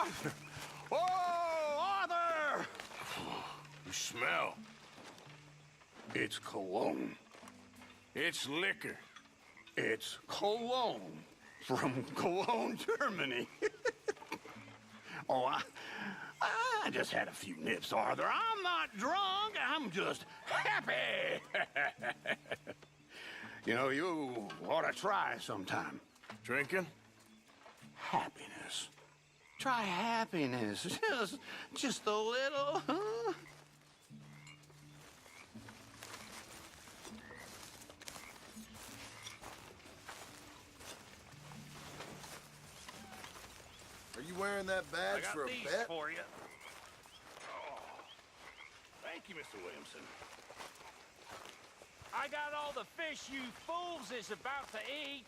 Arthur! Oh, Arthur! You smell. It's cologne. It's liquor. It's cologne from Cologne, Germany. Oh, I just had a few nips, Arthur. I'm not drunk. I'm just happy. You know, you ought to try sometime. Drinking? Happiness. Try happiness. Just a little, huh? Are you wearing that badge for a bet? For you. Oh, thank you, Mr. Williamson. I got all the fish you fools is about to eat.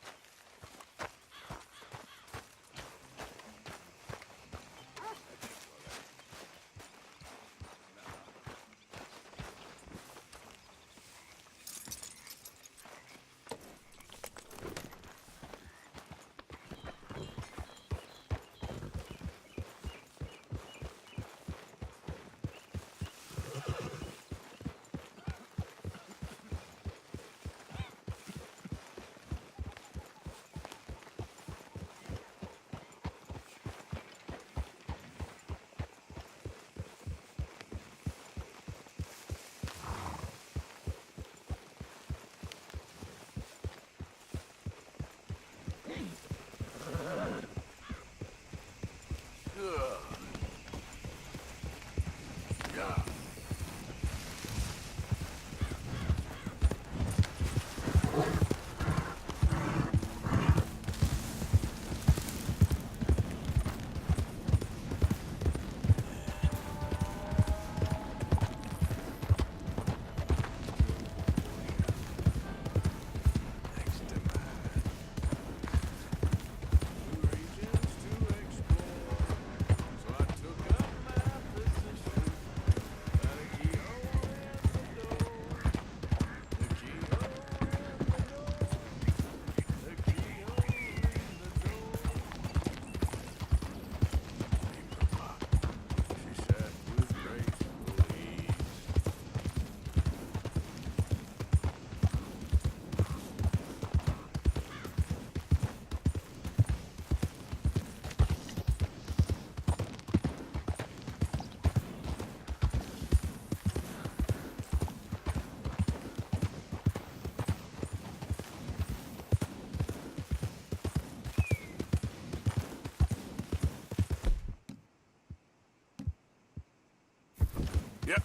Yep.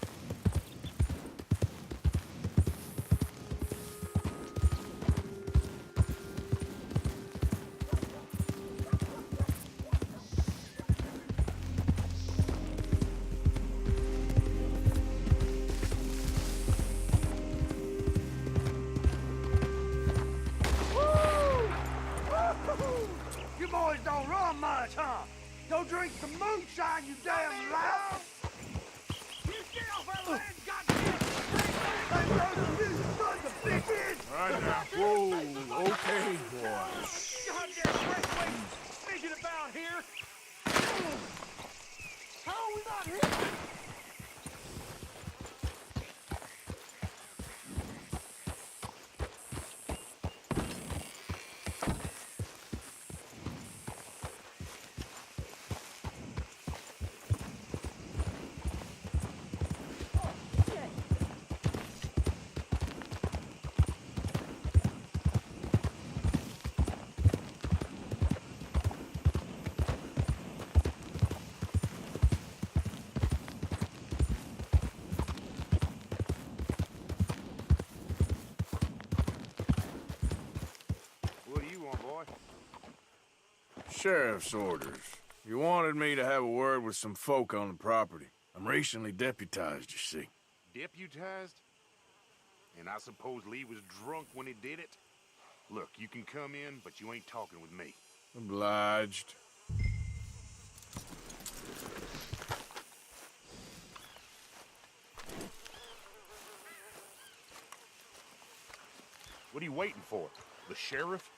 You boys don't run much, huh? Go drink some moonshine, you damn loud! You get off our land, goddamn! Hey, those you sons of bitches! All right now. Whoa. Okay, boy. Goddamn raceway sneaking about here! How are we not here? What do you want, boy? Sheriff's orders. You wanted me to have a word with some folk on the property. I'm recently deputized, you see. Deputized? And I suppose Lee was drunk when he did it? Look, you can come in, but you ain't talking with me. Obliged. What are you waiting for? The sheriff?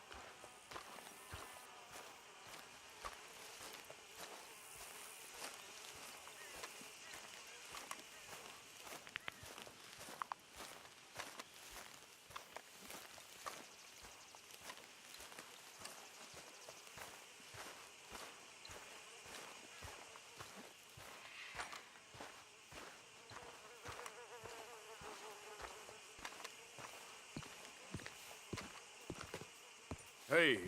Hey,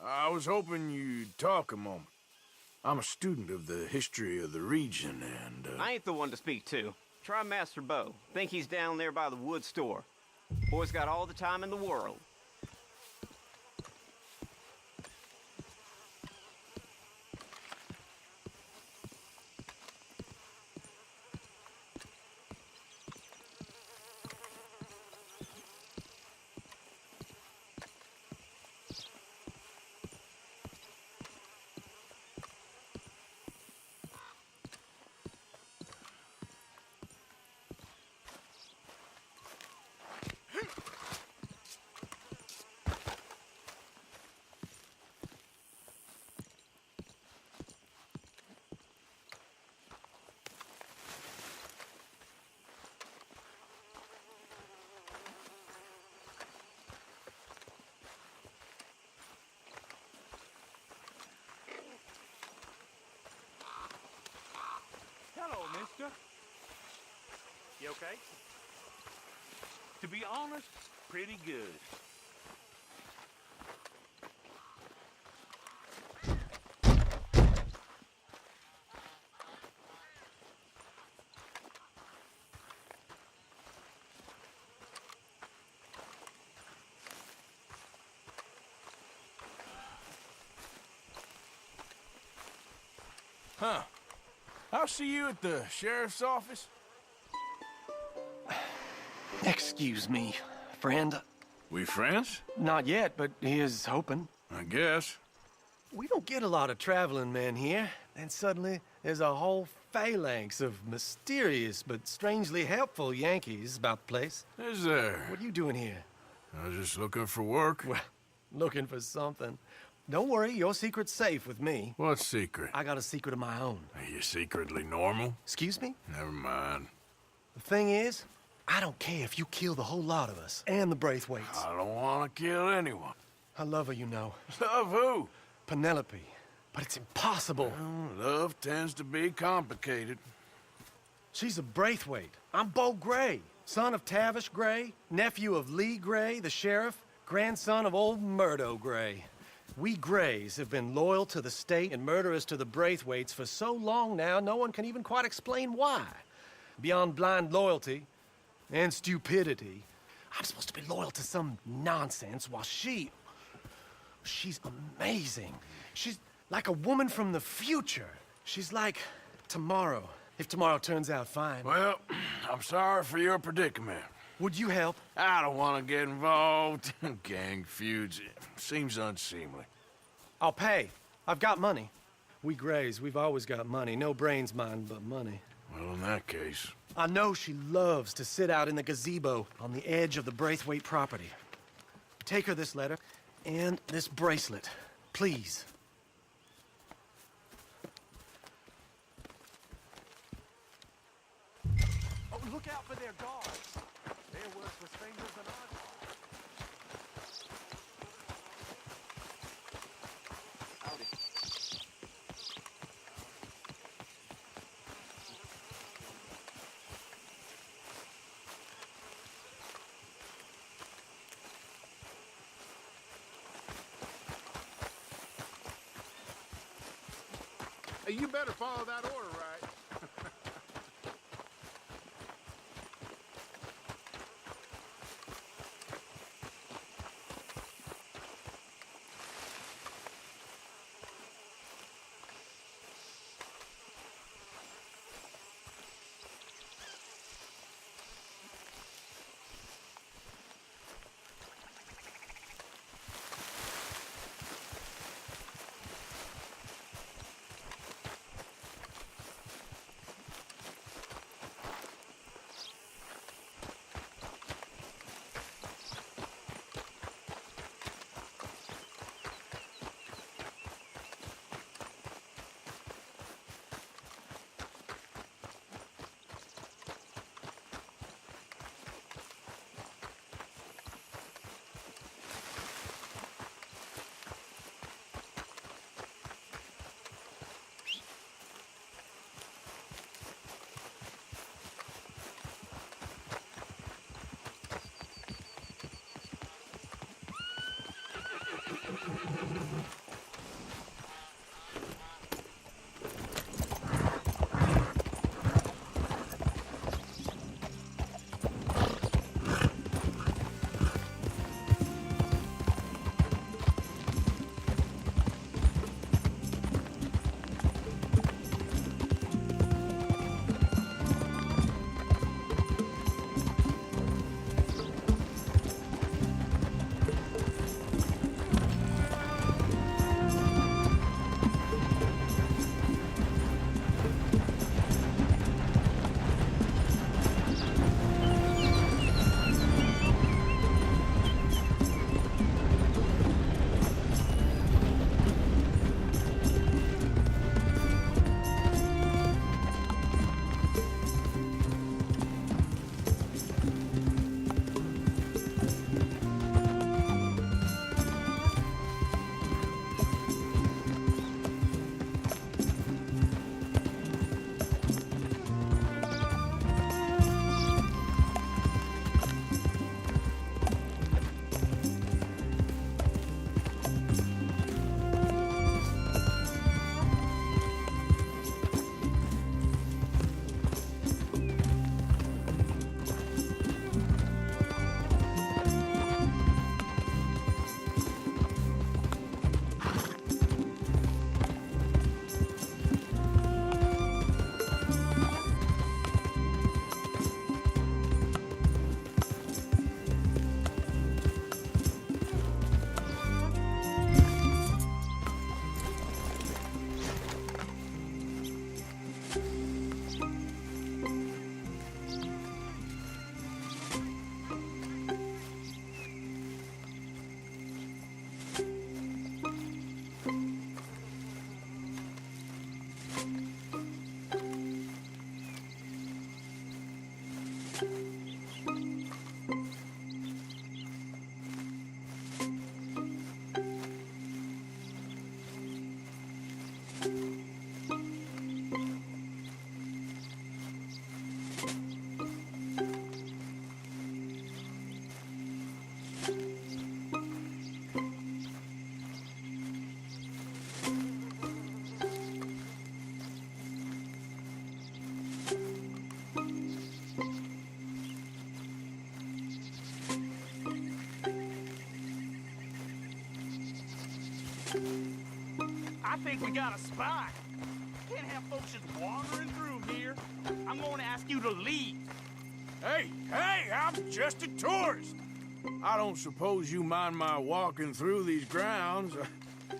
I was hoping you'd talk a moment. I'm a student of the history of the region, and, I ain't the one to speak to. Try Master Bo. Think he's down there by the wood store. Boy's got all the time in the world. Hello, mister. You okay? To be honest, pretty good. Huh. I'll see you at the sheriff's office. Excuse me, friend. We friends? Not yet, but here's hoping. I guess. We don't get a lot of traveling men here, and suddenly there's a whole phalanx of mysterious but strangely helpful Yankees about the place. Is there? What are you doing here? I was just looking for work. Well, looking for something. Don't worry, your secret's safe with me. What secret? I got a secret of my own. Are you secretly normal? Excuse me? Never mind. The thing is, I don't care if you kill the whole lot of us, and the Braithwaites. I don't want to kill anyone. I love her, you know. Love who? Penelope. But it's impossible. Well, love tends to be complicated. She's a Braithwaite. I'm Bo Gray, son of Tavish Gray, nephew of Lee Gray, the sheriff, grandson of old Murdo Gray. We Grays have been loyal to the state and murderous to the Braithwaites for so long now, no one can even quite explain why. Beyond blind loyalty and stupidity, I'm supposed to be loyal to some nonsense while she's amazing. She's like a woman from the future. She's like tomorrow, if tomorrow turns out fine. Well, I'm sorry for your predicament. Would you help? I don't want to get involved in gang feuds. It seems unseemly. I'll pay. I've got money. We Grays, we've always got money. No brains, mind, but money. Well, in that case... I know she loves to sit out in the gazebo on the edge of the Braithwaite property. Take her this letter and this bracelet, please. Oh, look out for their guards. They're worse with fingers than I are. Howdy. Hey, you better follow that order, right? think we got a spy. Can't have folks just wandering through here. I'm going to ask you to leave. Hey, I'm just a tourist. I don't suppose you mind my walking through these grounds.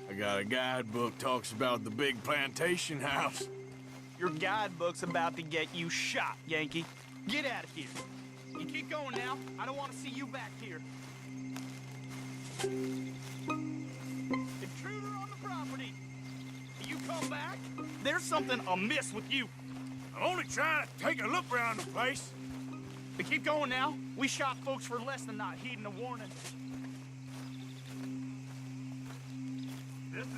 I got a guidebook talks about the big plantation house. Your guidebook's about to get you shot, Yankee. Get out of here. You keep going now. I don't want to see you back here. Intruder on the property. You come back, there's something amiss with you. I'm only trying to take a look around the place. But keep going now. We shot folks for less than not heeding a warning. This is...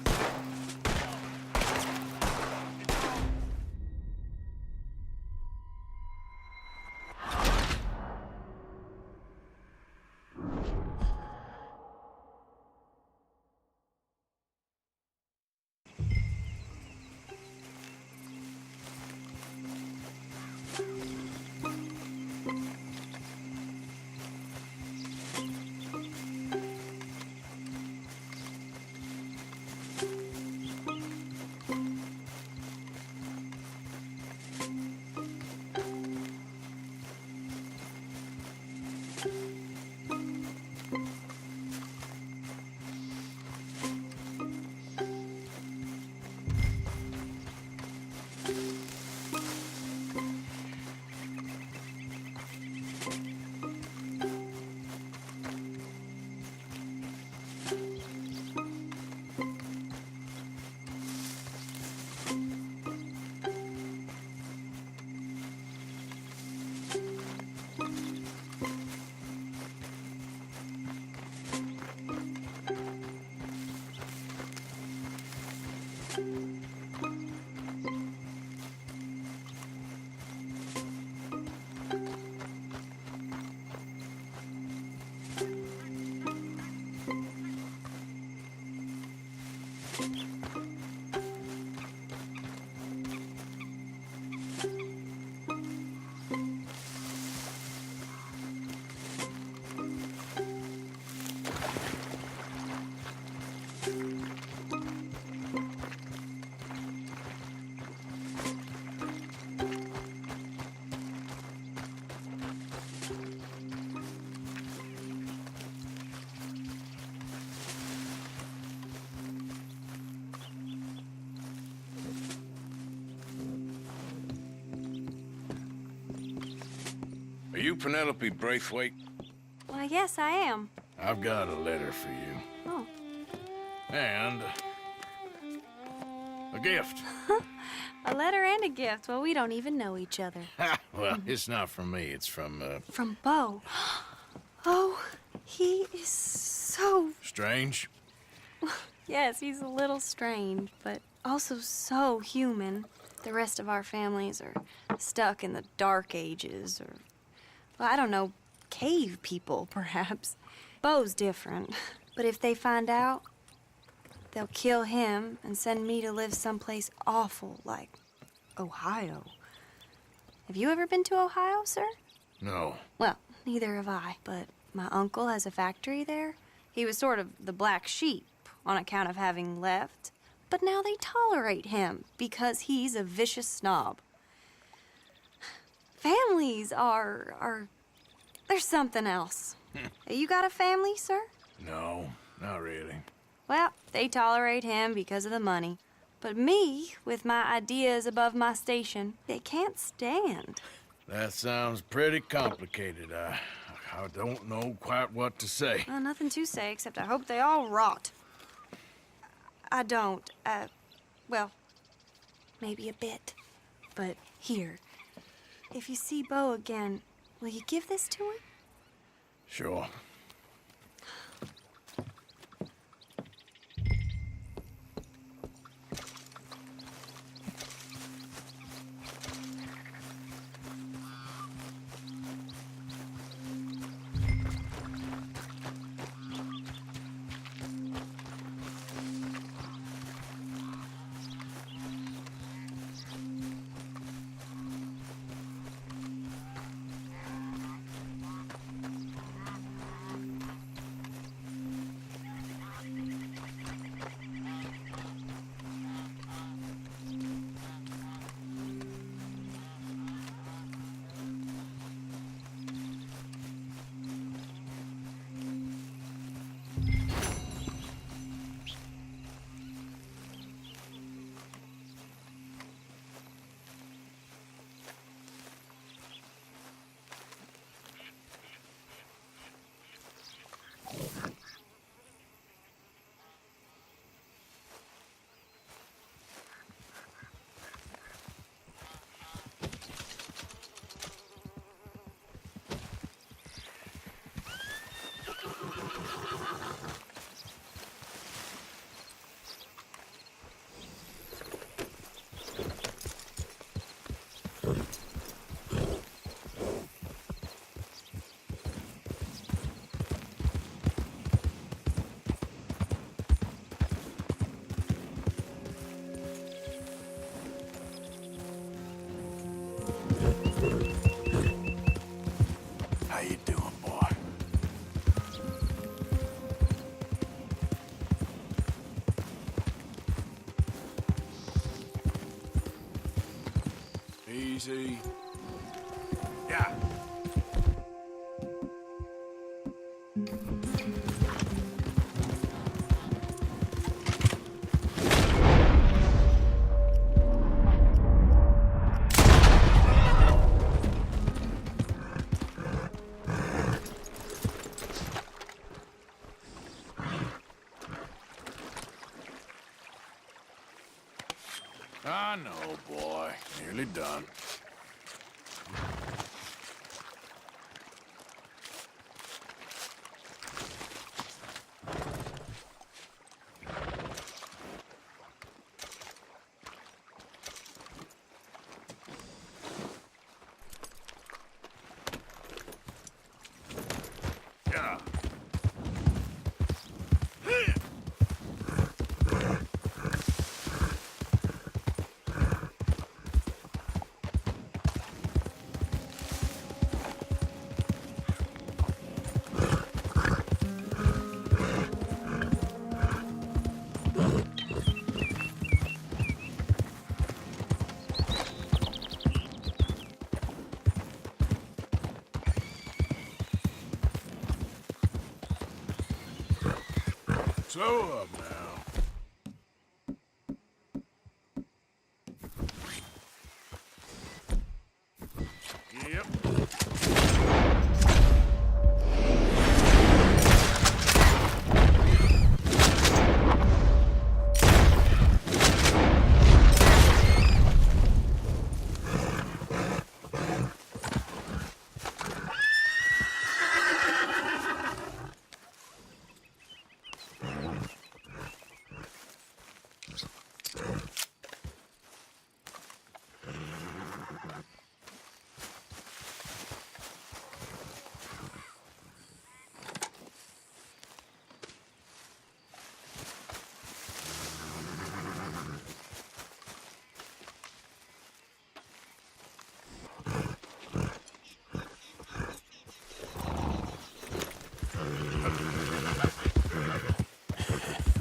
Are you Penelope Braithwaite? Why, yes, I am. I've got a letter for you. Oh. And a gift. A letter and a gift. Well, we don't even know each other. Well, it's not from me. It's from, From Bo. Oh, he is so... Strange. Yes, he's a little strange, but also so human. The rest of our families are stuck in the Dark Ages, or, well, I don't know, cave people, perhaps. Bo's different. But if they find out, they'll kill him and send me to live someplace awful like Ohio. Have you ever been to Ohio, sir? No. Well, neither have I, but my uncle has a factory there. He was sort of the black sheep on account of having left, but now they tolerate him because he's a vicious snob. Families are there's something else. You got a family, sir? No, not really. Well, they tolerate him because of the money. But me, with my ideas above my station, they can't stand. That sounds pretty complicated. I don't know quite what to say. Well, nothing to say, except I hope they all rot. I don't. Well, maybe a bit. But here, if you see Bo again, will you give this to him? Sure. I know, boy. Nearly done. Yeah. Slow up now. Yep.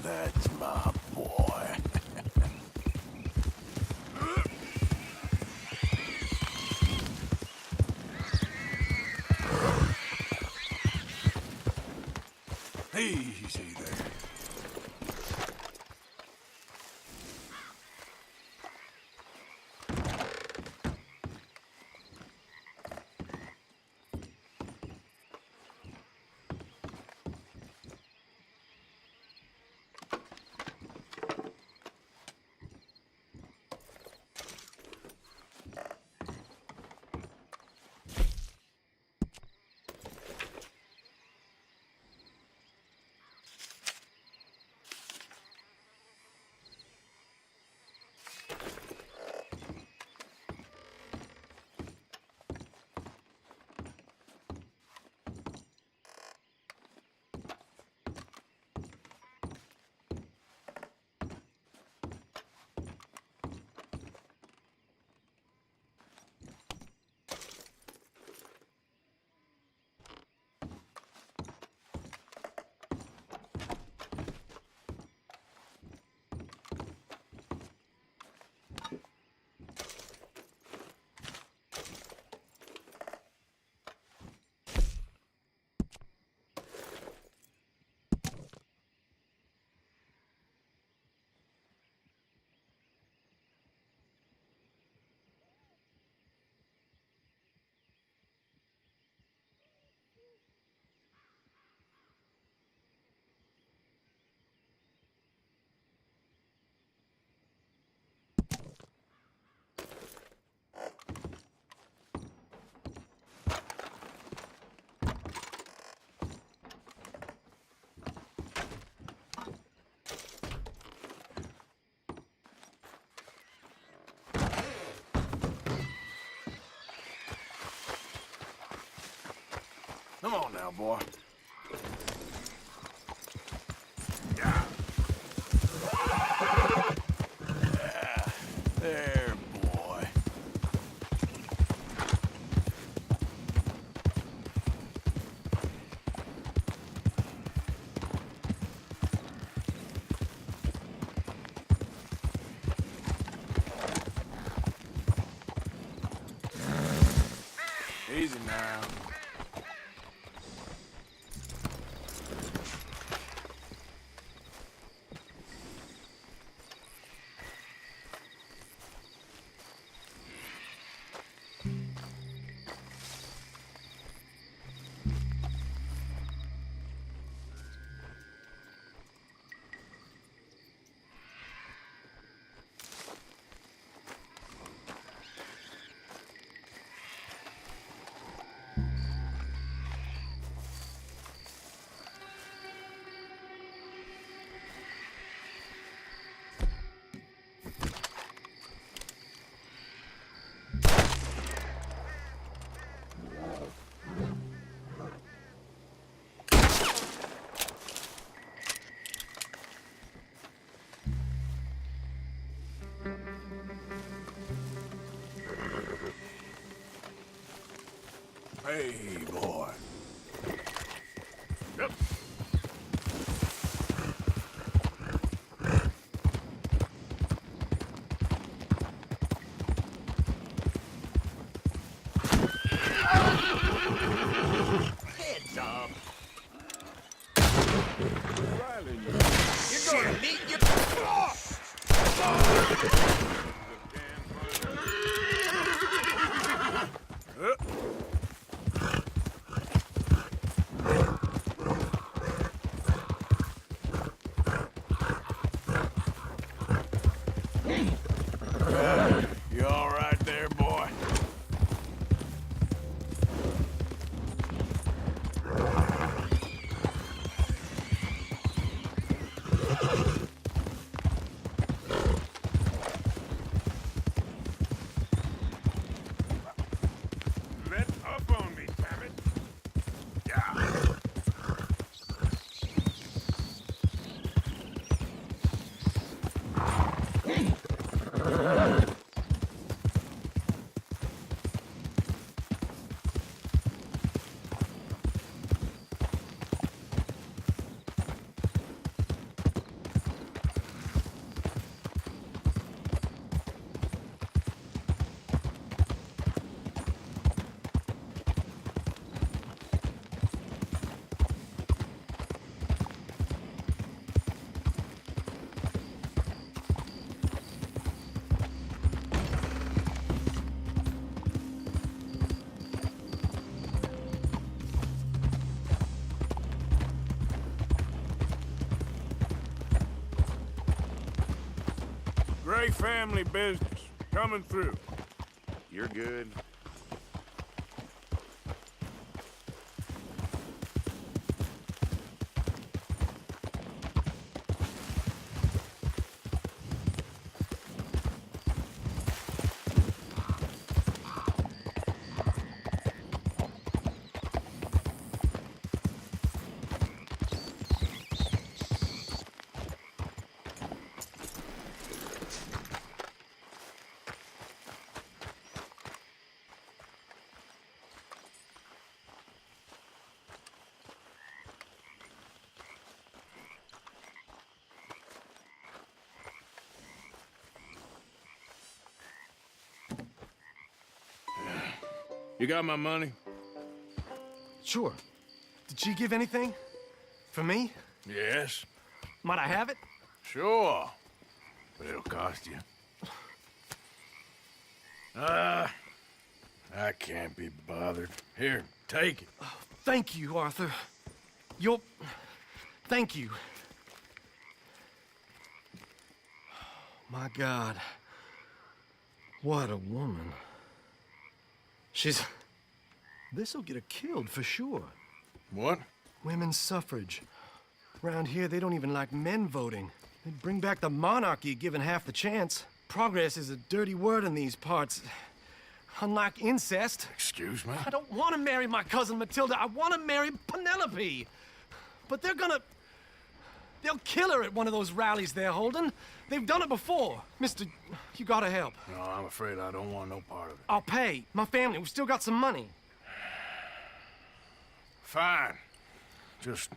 That's my boy. Easy there. Come on now, boy. Yeah. There, boy. Easy now. Hey, boy. Yep. Heads up. Riley, You're gonna need your... You all right there, boy? Let up on me, damn it. Yeah. Gray family business. Coming through. You're good. You got my money? Sure. Did she give anything? For me? Yes. Might I have it? Sure. But it'll cost you. I can't be bothered. Here, take it. Thank you, Arthur. You'll... Thank you. My God. What a woman. She's... This'll get her killed for sure. What? Women's suffrage. Around here, they don't even like men voting. They'd bring back the monarchy given half the chance. Progress is a dirty word in these parts. Unlike incest. Excuse me? I don't want to marry my cousin Matilda. I want to marry Penelope. But they're gonna... They'll kill her at one of those rallies they're holding. They've done it before. Mister, you gotta help. No, I'm afraid I don't want no part of it. I'll pay. My family, we've still got some money. Fine. Just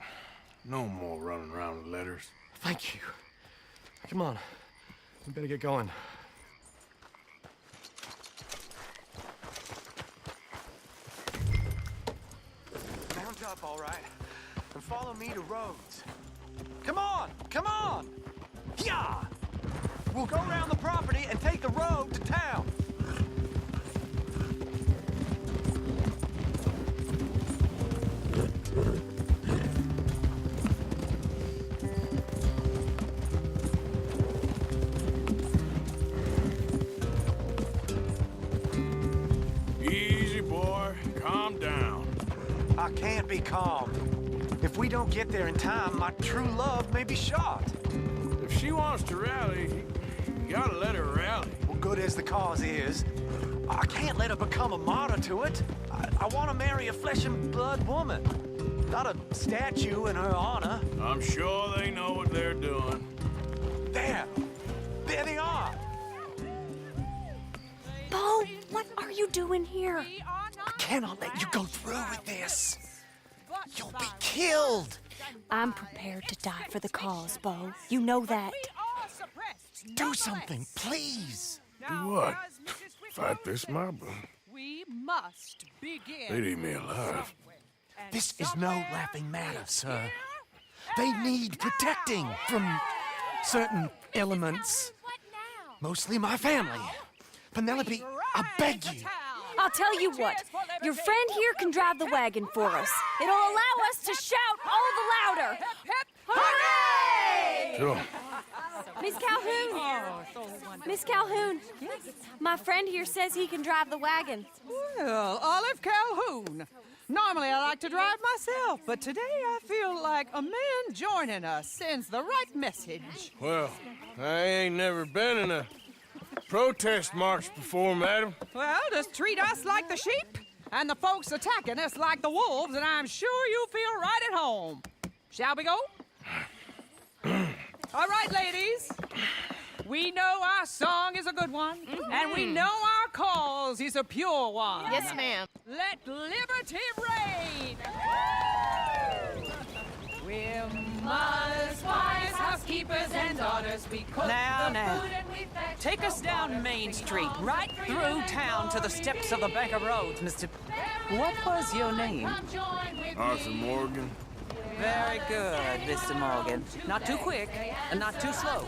no more running around with letters. Thank you. Come on. We better get going. Mount up, all right, and follow me to Rhodes. Come on! Come on! Yeah! We'll go around the property and take the road to town. Easy, boy. Calm down. I can't be calm. If we don't get there in time, my true love may be shot. If she wants to rally, you gotta let her rally. Well, good as the cause is, I can't let her become a martyr to it. I want to marry a flesh and blood woman, not a statue in her honor. I'm sure they know what they're doing. There! There they are! Bo, what are you doing here? I cannot let you go through with this. You'll be killed. I'm prepared to die for the cause, Bo. You know that. Do something, please. Do what? Fight this mob? We must begin. They'd eat me alive. This is no laughing matter, sir. They need protecting from certain elements. Mostly my family. Penelope, I beg you. I'll tell you what. Your friend here can drive the wagon for us. It'll allow us to shout all the louder. Hooray! Sure. Miss Calhoun! Miss Calhoun! My friend here says he can drive the wagon. Well, Olive Calhoun. Normally I like to drive myself, but today I feel like a man joining us sends the right message. Well, I ain't never been in a protest march before, madam. Well, just treat us like the sheep, and the folks attacking us like the wolves, and I'm sure you'll feel right at home. Shall we go? All right, ladies. We know our song is a good one, and we know our cause is a pure one. Yes, ma'am. Let liberty reign! We're mothers, wives, housekeepers, and daughters. We cook the food and we fetch. Take us down Main Street, right through town to the steps of the Bank of Rhodes, Mr. What was your name? Arthur Morgan. Very good, Mr. Morgan. Not too quick and not too slow.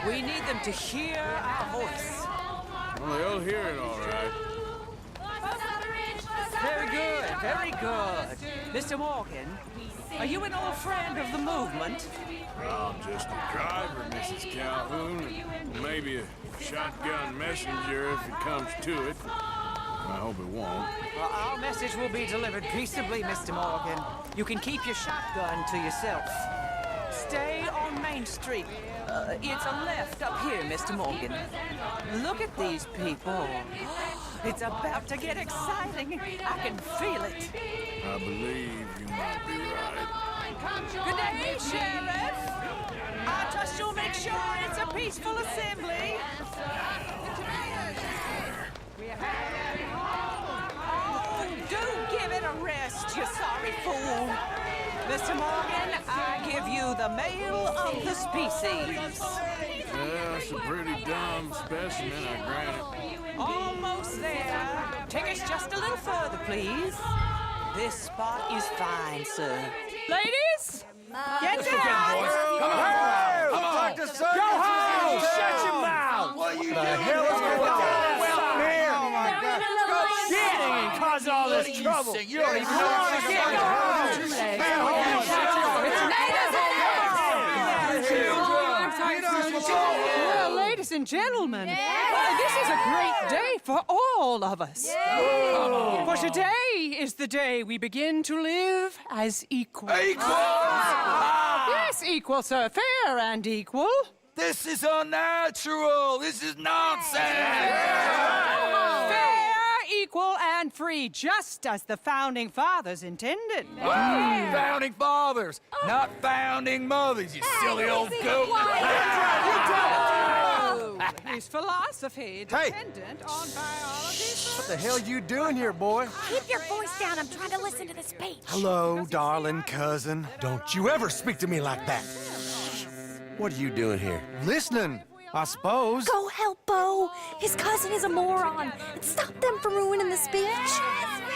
We need them to hear our voice. Well, they'll hear it all right. Very good, very good. Mr. Morgan, are you an old friend of the movement? I'm just a driver, Mrs. Calhoun, and maybe a shotgun messenger if it comes to it. I hope it won't. Well, our message will be delivered peaceably, Mr. Morgan. You can keep your shotgun to yourself. Stay on Main Street. It's a left up here, Mr. Morgan. Look at these people. It's about to get exciting. I can feel it. I believe you might be right. Good day, Sheriff. I trust you'll make sure it's a peaceful assembly. Oh, do give it a rest, you sorry fool. Mr. Morgan, I give you the male of the species. Yeah, it's a pretty dumb specimen, I grant it. Almost there. Take us just a little further, please. This spot is fine, sir. Ladies, get down. Come on! Go home! Shut your mouth! What are you doing? The hell is going on? Oh my God! Shit! And cause all this trouble. You don't even know what's going on. Well, ladies and gentlemen, this is a great day for all of us. For today is the day we begin to live as equals. Yes, equal, sir. Fair and equal. This is unnatural. This is nonsense. Fair, equal, and free, just as the Founding Fathers intended. Founding fathers, not founding mothers, you silly old goat. His philosophy dependent on biology. What the hell you doing here, boy? Keep your voice down. I'm trying to listen to the speech. Hello, darling cousin. Don't you ever speak to me like that. What are you doing here? Listening, I suppose. Go help Bo. His cousin is a moron. And stop them from ruining the speech.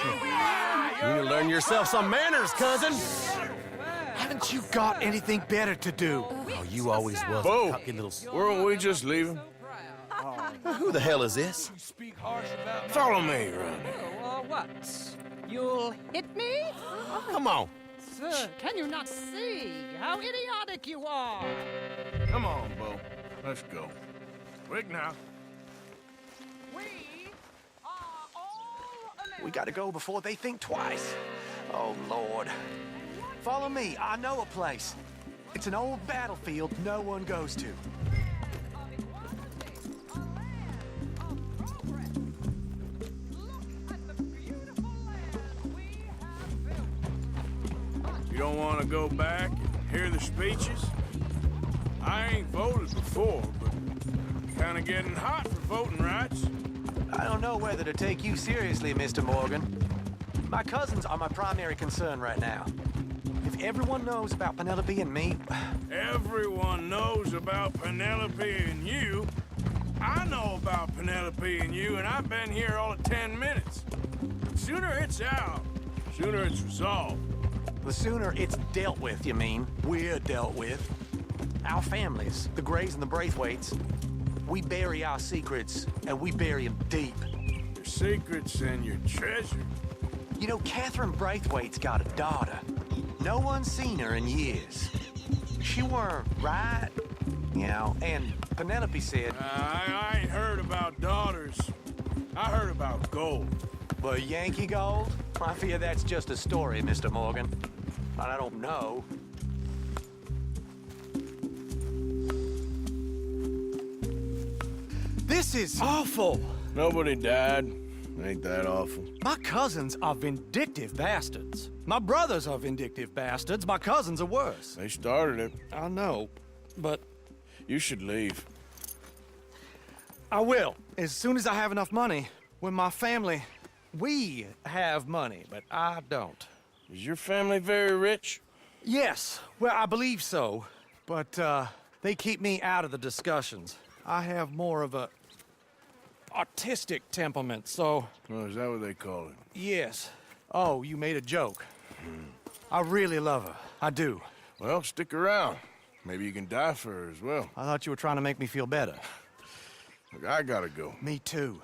You need to learn yourself some manners, cousin. Haven't you got anything better to do? Oh, you always was Bo, a cocky little... weren't we just leaving? Who the hell is this? Follow me, Ronnie. What? You'll hit me? Come on. Sir, can you not see how idiotic you are? Come on, Bo. Let's go. Quick now. We are all Americans. We gotta go before they think twice. Oh, Lord. Follow me. I know a place. It's an old battlefield no one goes to. You don't want to go back and hear the speeches? I ain't voted before, but kind of getting hot for voting rights. I don't know whether to take you seriously, Mr. Morgan. My cousins are my primary concern right now. If everyone knows about Penelope and me... Everyone knows about Penelope and you. I know about Penelope and you, and I've been here all of 10 minutes. Sooner it's out, sooner it's resolved. The sooner it's dealt with, you mean? We're dealt with. Our families, the Grays and the Braithwaites, we bury our secrets, and we bury them deep. Your secrets and your treasure. You know, Catherine Braithwaite's got a daughter. No one's seen her in years. She weren't right, you know, and Penelope said... I ain't heard about daughters. I heard about gold. But Yankee gold? I fear that's just a story, Mr. Morgan. But I don't know. This is awful. Nobody died. Ain't that awful? My cousins are vindictive bastards. My brothers are vindictive bastards. My cousins are worse. They started it. I know, but You should leave. I will. As soon as I have enough money. When my family... We have money, but I don't. Is your family very rich? Yes, well, I believe so. But, they keep me out of the discussions. I have more of a... artistic temperament, so... Oh, is that what they call it? Yes. Oh, you made a joke. I really love her. I do. Well, stick around. Maybe you can die for her as well. I thought you were trying to make me feel better. Look, I gotta go. Me too.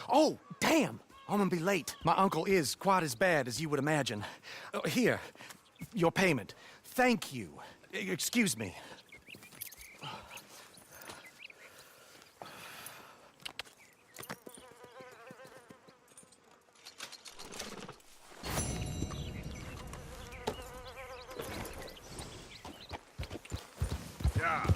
Oh, damn! I'm gonna be late. My uncle is quite as bad as you would imagine. Here, your payment. Thank you. Excuse me. Yeah.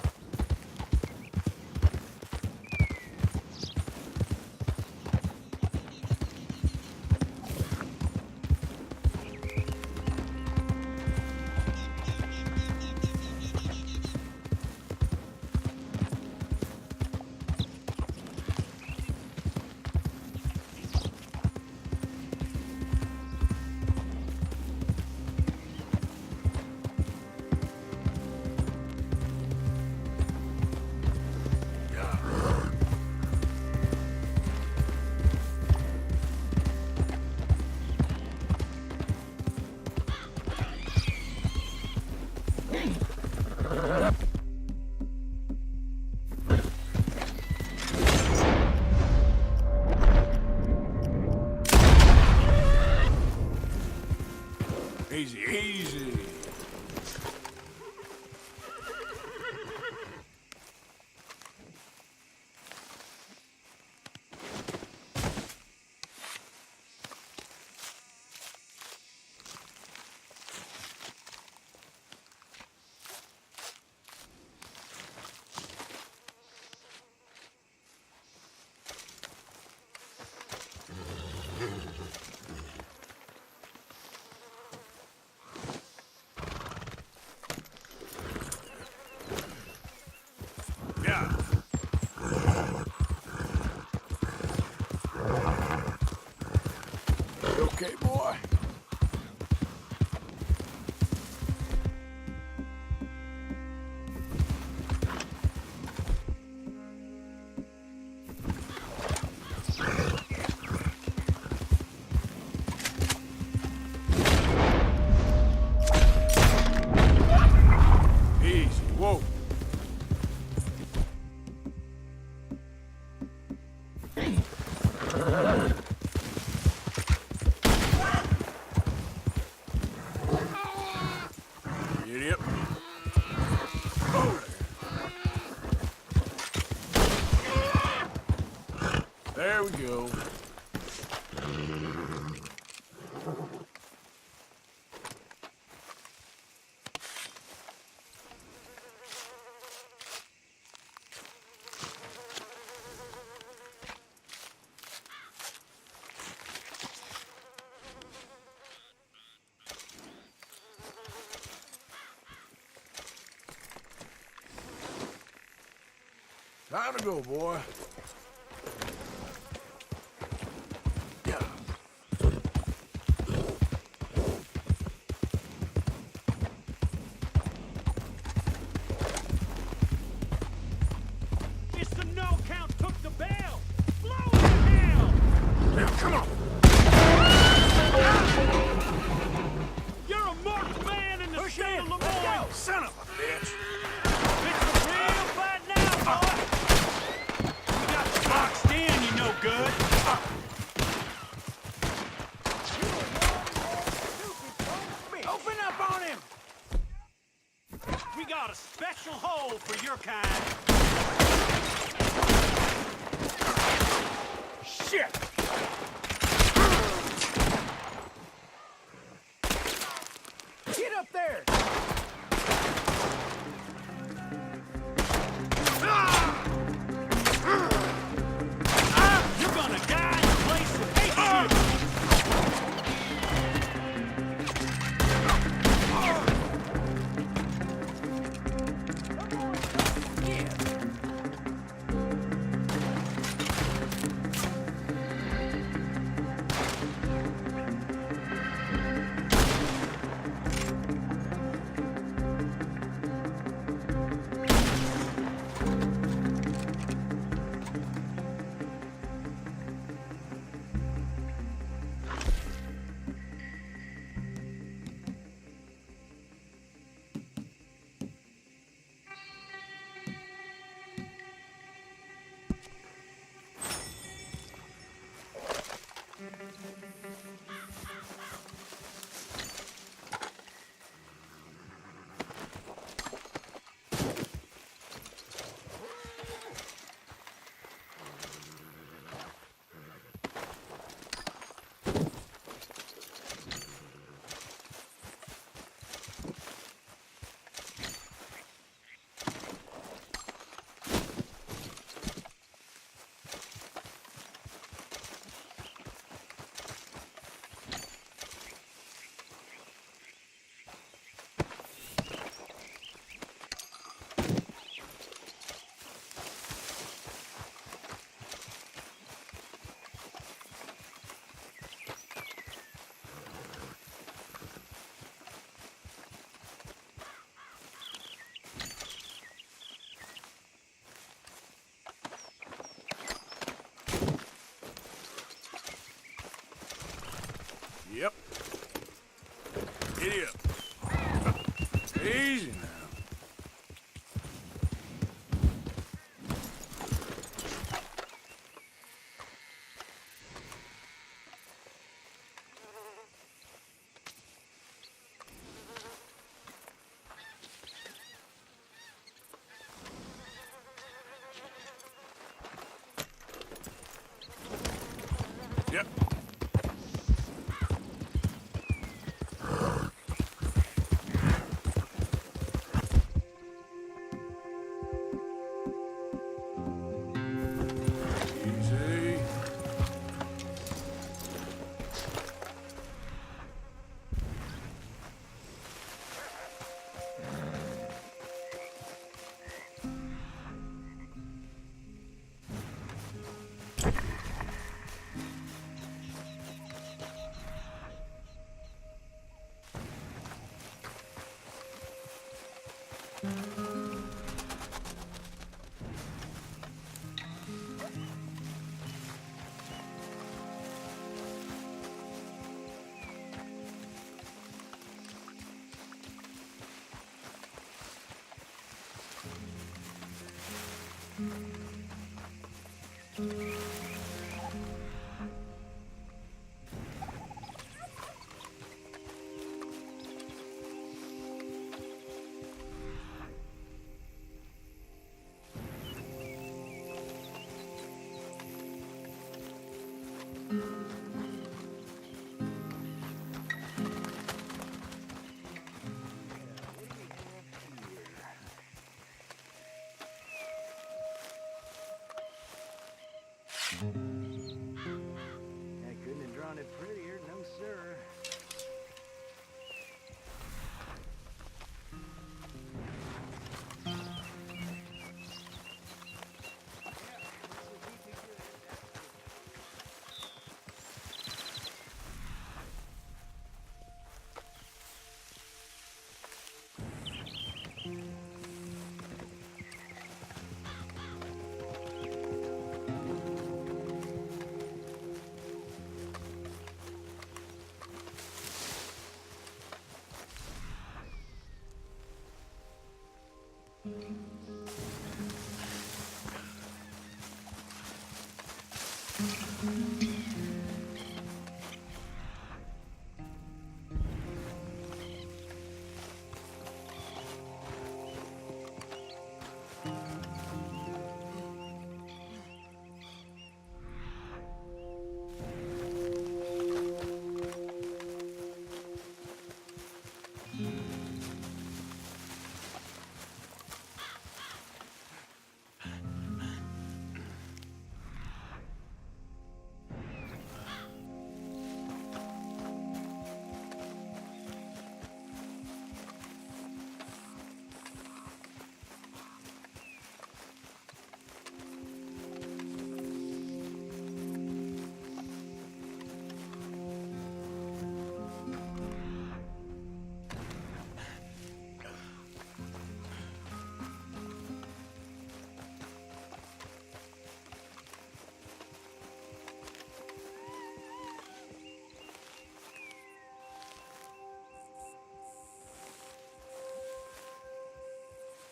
Easy, easy. Yeah. Okay, boy. Easy. Whoa. Idiot. Oh. There we go. Time to go, boy. Yeah. got a special hole for your kind. Shit! Get up there! You're gonna die in a place that hates you! Yep. Giddy up. Easy now. Yep. Easy. I couldn't have drawn it prettier, no sir.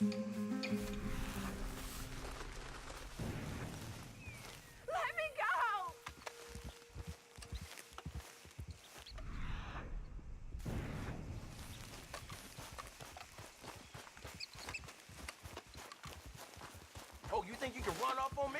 Let me go! Oh, you think you can run off on me?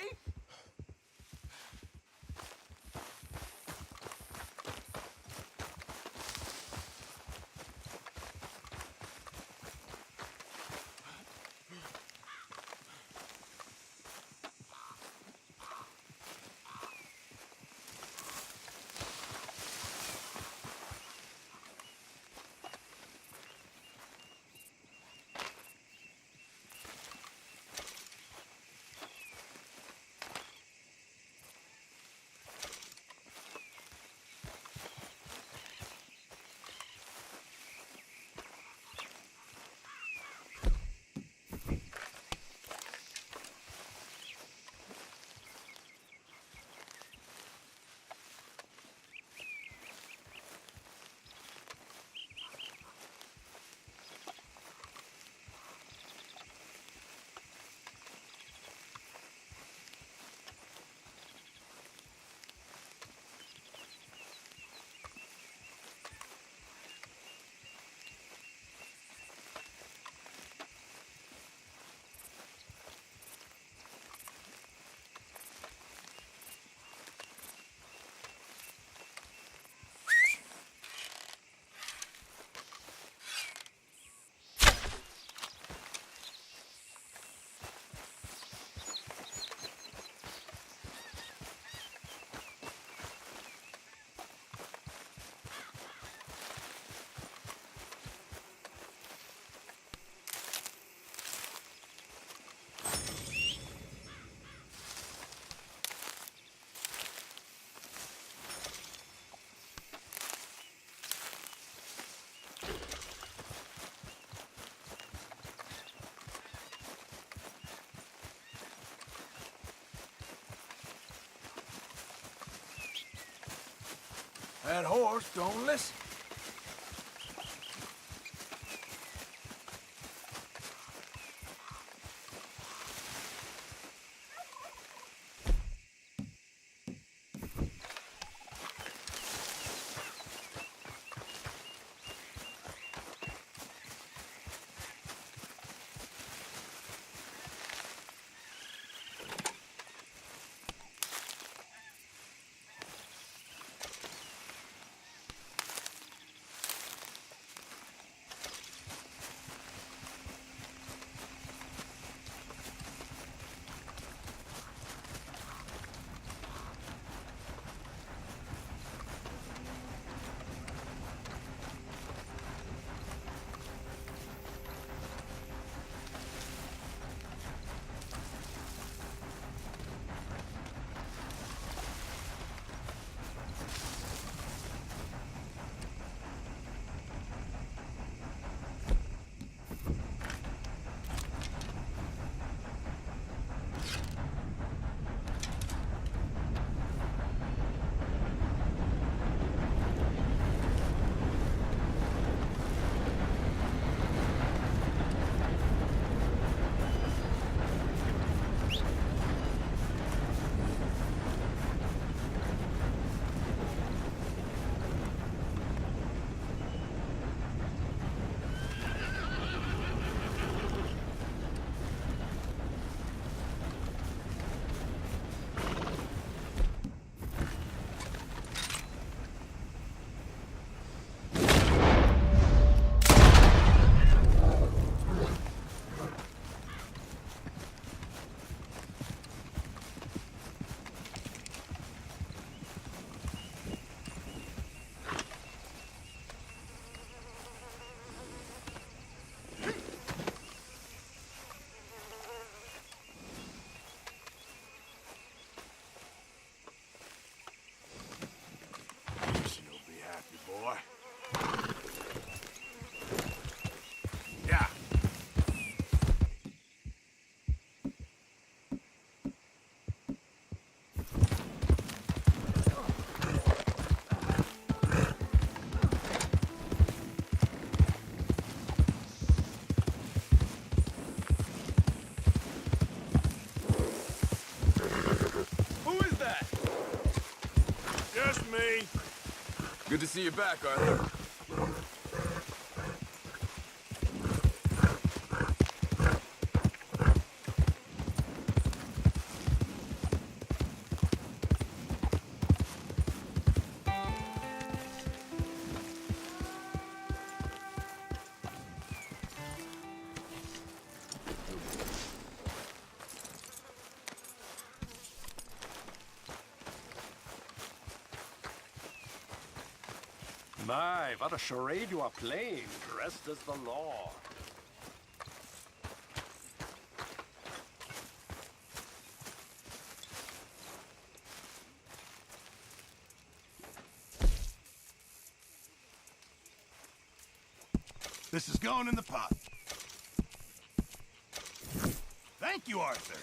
That horse don't listen. me. Good to see you back, Arthur. My, what a charade you are playing, dressed as the law. This is going in the pot. Thank you, Arthur.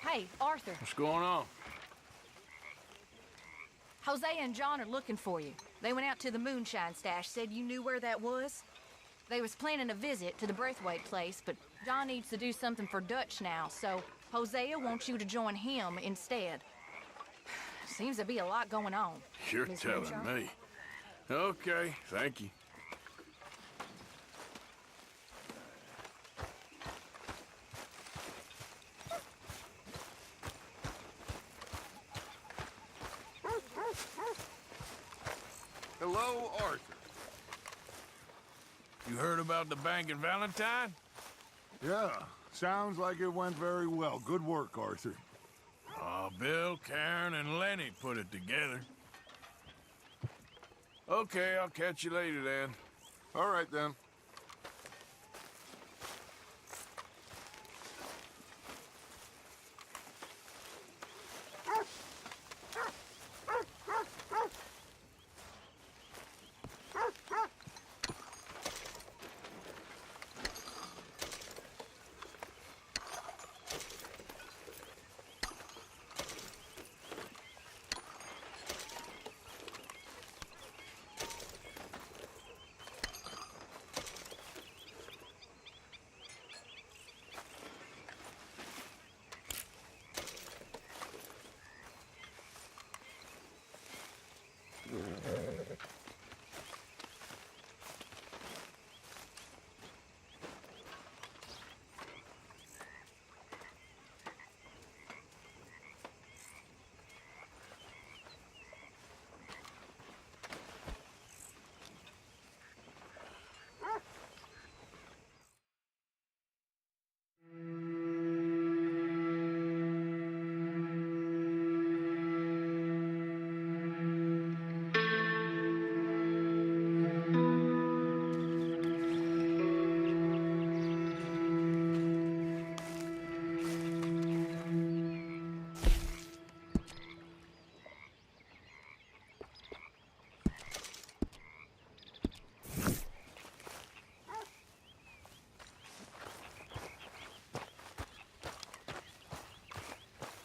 Hey, Arthur. What's going on? Jose and John are looking for you. They went out to the moonshine stash, said you knew where that was. They was planning a visit to the Braithwaite place, but John needs to do something for Dutch now, so Hosea wants you to join him instead. Seems to be a lot going on. You're Miss telling Moonshine? me. Okay, thank you. Hello, Arthur. You heard about the bank in Valentine? Yeah, sounds like it went very well. Good work, Arthur. Bill, Karen, and Lenny put it together. Okay, I'll catch you later then. All right, then.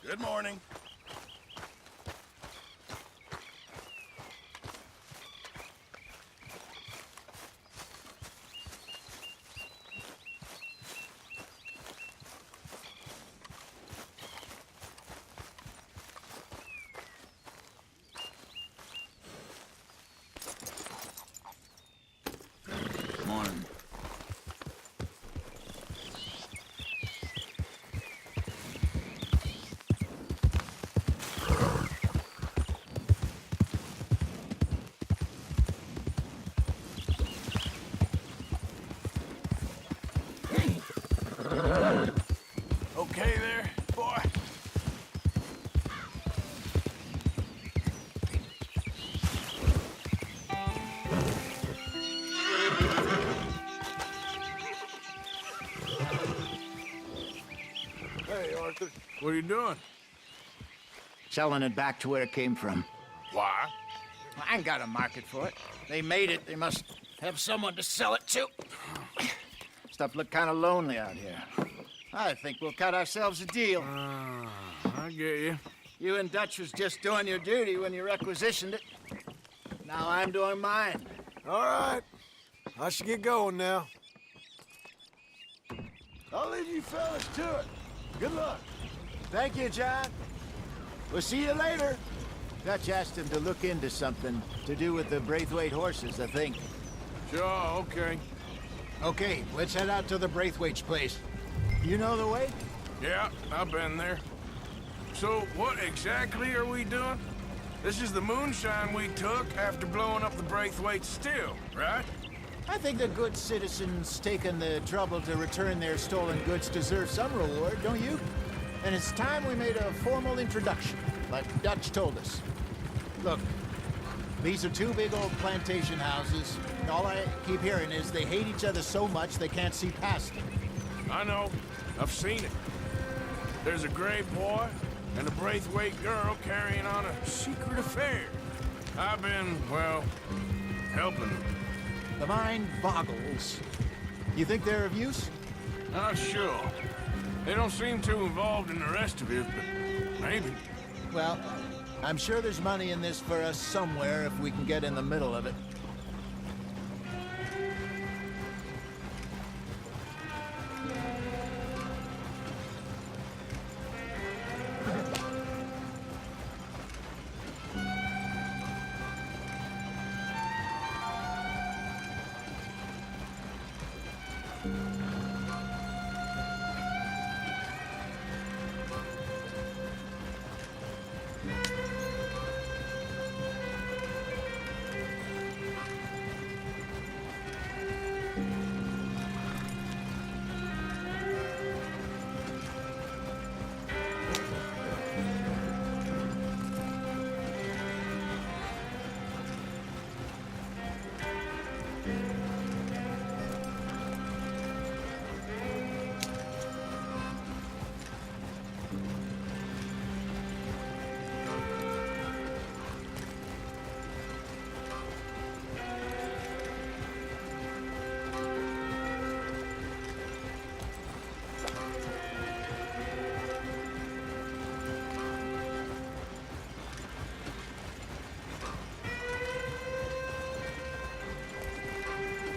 Good morning. Morning. Okay there, boy? Hey, Arthur. What are you doing? Selling it back to where it came from. Why? I ain't got a market for it. They made it. They must have someone to sell it to. Stuff look kind of lonely out here. I think we'll cut ourselves a deal. I get you. You and Dutch was just doing your duty when you requisitioned it. Now I'm doing mine. All right. I should get going now. I'll leave you fellas to it. Good luck. Thank you, John. We'll see you later. Dutch asked him to look into something to do with the Braithwaite horses, I think. Sure, okay. Okay, let's head out to the Braithwaite's place. You know the way? Yeah, I've been there. So, what exactly are we doing? This is the moonshine we took after blowing up the Braithwaite still, right? I think the good citizens taking the trouble to return their stolen goods deserve some reward, don't you? And it's time we made a formal introduction, like Dutch told us. Look, these are two big old plantation houses. All I keep hearing is they hate each other so much they can't see past it. I know. I've seen it. There's a gray boy and a Braithwaite girl carrying on a secret affair. I've been, well, helping them. The mind boggles. You think they're of use? Not sure. They don't seem too involved in the rest of it, but maybe. Well, I'm sure there's money in this for us somewhere if we can get in the middle of it.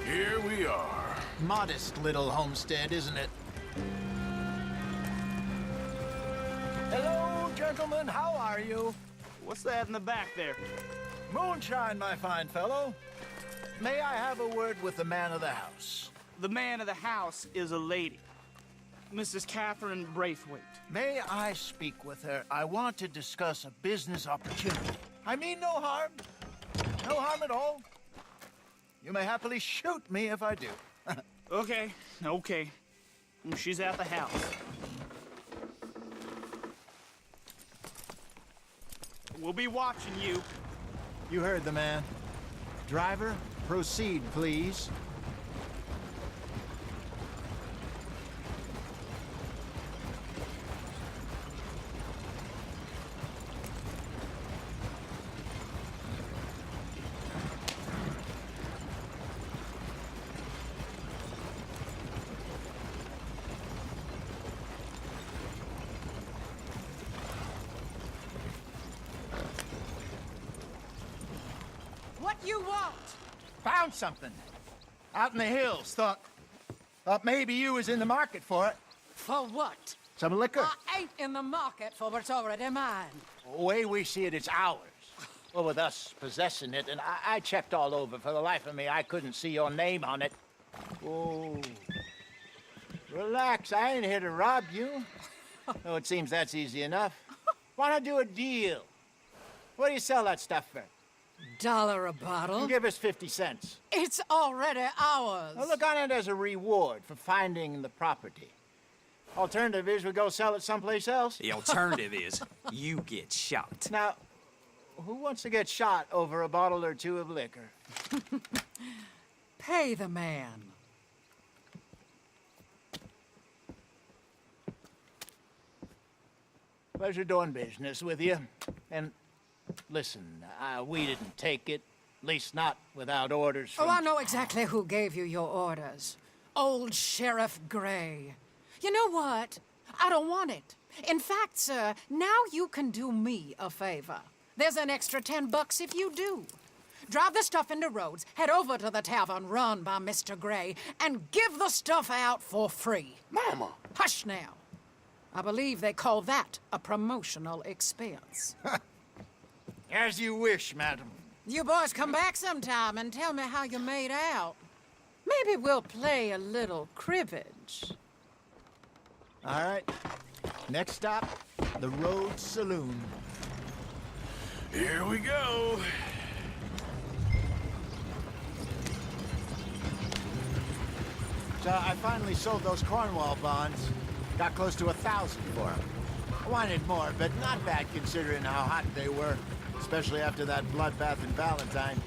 Here we are. Modest little homestead, isn't it? Hello, gentlemen. How are you? What's that in the back there? Moonshine, my fine fellow. May I have a word with the man of the house? The man of the house is a lady. Mrs. Catherine Braithwaite. May I speak with her? I want to discuss a business opportunity. I mean no harm. No harm at all. You may happily shoot me if I do. Okay. She's at the house. We'll be watching you. You heard the man. Driver, proceed, please. What you want? Found something. Out in the hills. Thought maybe you was in the market for it. For what? Some liquor. I ain't in the market for what's already mine. The way we see it, it's ours. Well, with us possessing it, and I checked all over. For the life of me, I couldn't see your name on it. Oh. Relax, I ain't here to rob you. Oh, it seems that's easy enough. Why not do a deal? What do you sell that stuff for? $1 a bottle? You give us 50 cents. It's already ours. Well, look on it as a reward for finding the property. Alternative is we go sell it someplace else. The alternative is you get shot. Now, who wants to get shot over a bottle or two of liquor? Pay the man. Pleasure doing business with you. And listen, we didn't take it. At least not without orders from... Oh, I know exactly who gave you your orders. Old Sheriff Gray. You know what? I don't want it. In fact, sir, now you can do me a favor. There's an extra $10 if you do. drive the stuff into Rhodes, head over to the tavern run by Mr. Gray, and give the stuff out for free. Mama! Hush now. I believe they call that a promotional expense. As you wish, madam. You boys come back sometime and tell me how you made out. Maybe we'll play a little cribbage. All right. Next stop, the Rhodes Saloon. Here we go. So I finally sold those Cornwall bonds. Got close to 1,000 for them. I wanted more, but not bad considering how hot they were, especially after that bloodbath in Valentine.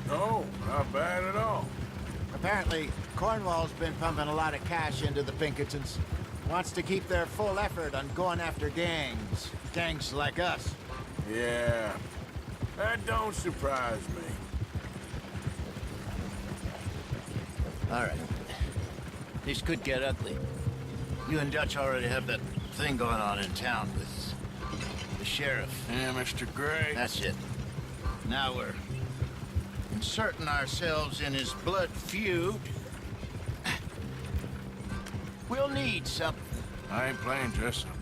No, not bad at all. Apparently, Cornwall's been pumping a lot of cash into the Pinkertons. Wants to keep their full effort on going after gangs. Gangs like us. Yeah, that don't surprise me. All right. This could get ugly. You and Dutch already have that thing going on in town with the sheriff. Yeah, Mr. Gray. That's it. Now we're inserting ourselves in his blood feud. We'll need something. I ain't playing dress-up.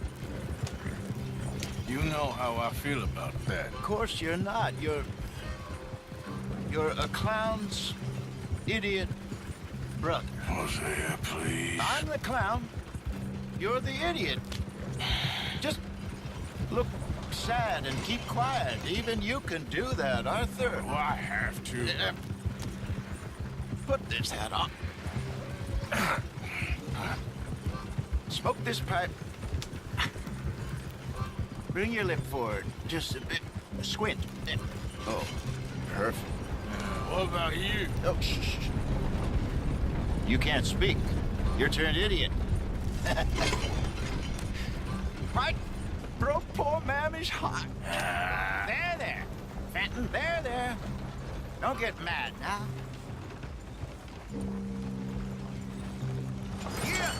You know how I feel about that. Of course you're not. You're a clown's idiot brother. Hosea, please. I'm the clown. You're the idiot. Just look sad and keep quiet. Even you can do that, Arthur. Oh, I have to. Put this hat on. Smoke this pipe. Bring your lip forward. Just a bit. Squint. Oh, perfect. What about you? Oh, shh. You can't speak. You're turned idiot. Right? Broke poor Mammy's heart. There. Fenton, there. Don't get mad now. Yeah.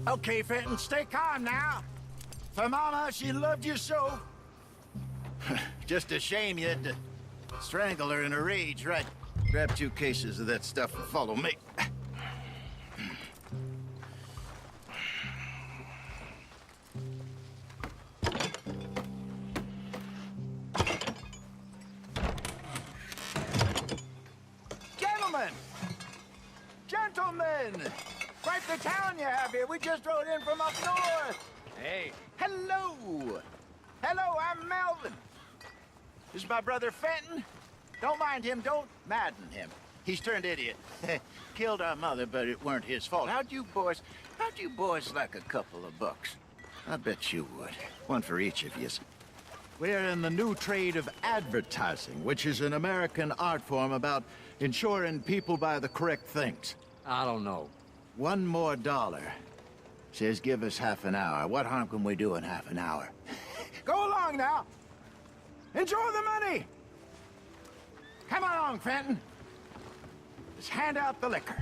Okay, Fenton, stay calm now. For Mama, she loved you so. Just a shame you had to strangle her in a rage, right? Grab 2 cases of that stuff and follow me. Gentlemen! Quite the town you have here. We just rode in from up north. Hey. Hello. Hello, I'm Melvin. This is my brother Fenton. Don't mind him. Don't madden him. He's turned idiot. Killed our mother, but it weren't his fault. How'd you boys like a couple of bucks? I bet you would. One for each of yous. We're in the new trade of advertising, which is an American art form about ensuring people buy the correct things. I don't know. $1 more. Says give us half an hour. What harm can we do in half an hour? Go along now. Enjoy the money. Come along, Fenton. Let's hand out the liquor.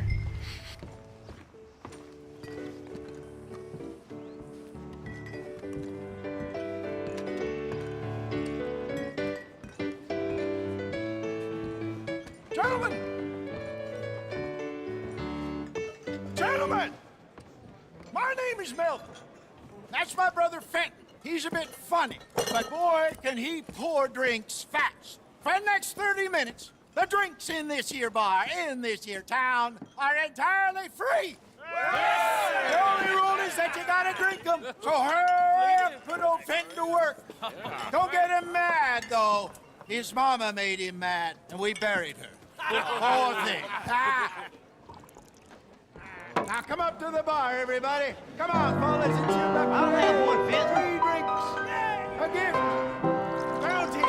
Gentlemen! My name is Melvin. That's my brother Fenton. He's a bit funny, but boy, can he pour drinks fast. For the next 30 minutes, the drinks in this here bar, in this here town, are entirely free. Yes. The only rule is that you gotta drink them, so hurry up, put old Fenton to work. Don't get him mad, though. His mama made him mad, and we buried her. Poor thing. Now come up to the bar, everybody. Come on, fellas, and chill up. I'll have one, Vince. 3 drinks. A gift. Bounty.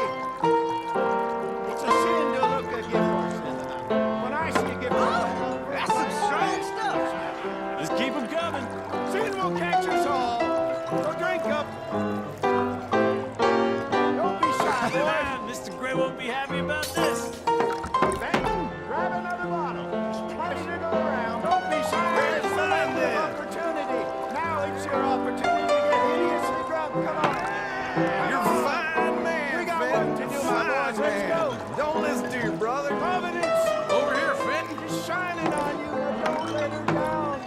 It's a sin to look a gift horse in the You're a fine man, We got Fenton. work to do, my boys. Let's go. Don't listen to your brother. Providence Over here, Fenton. is shining on you, and don't let her down.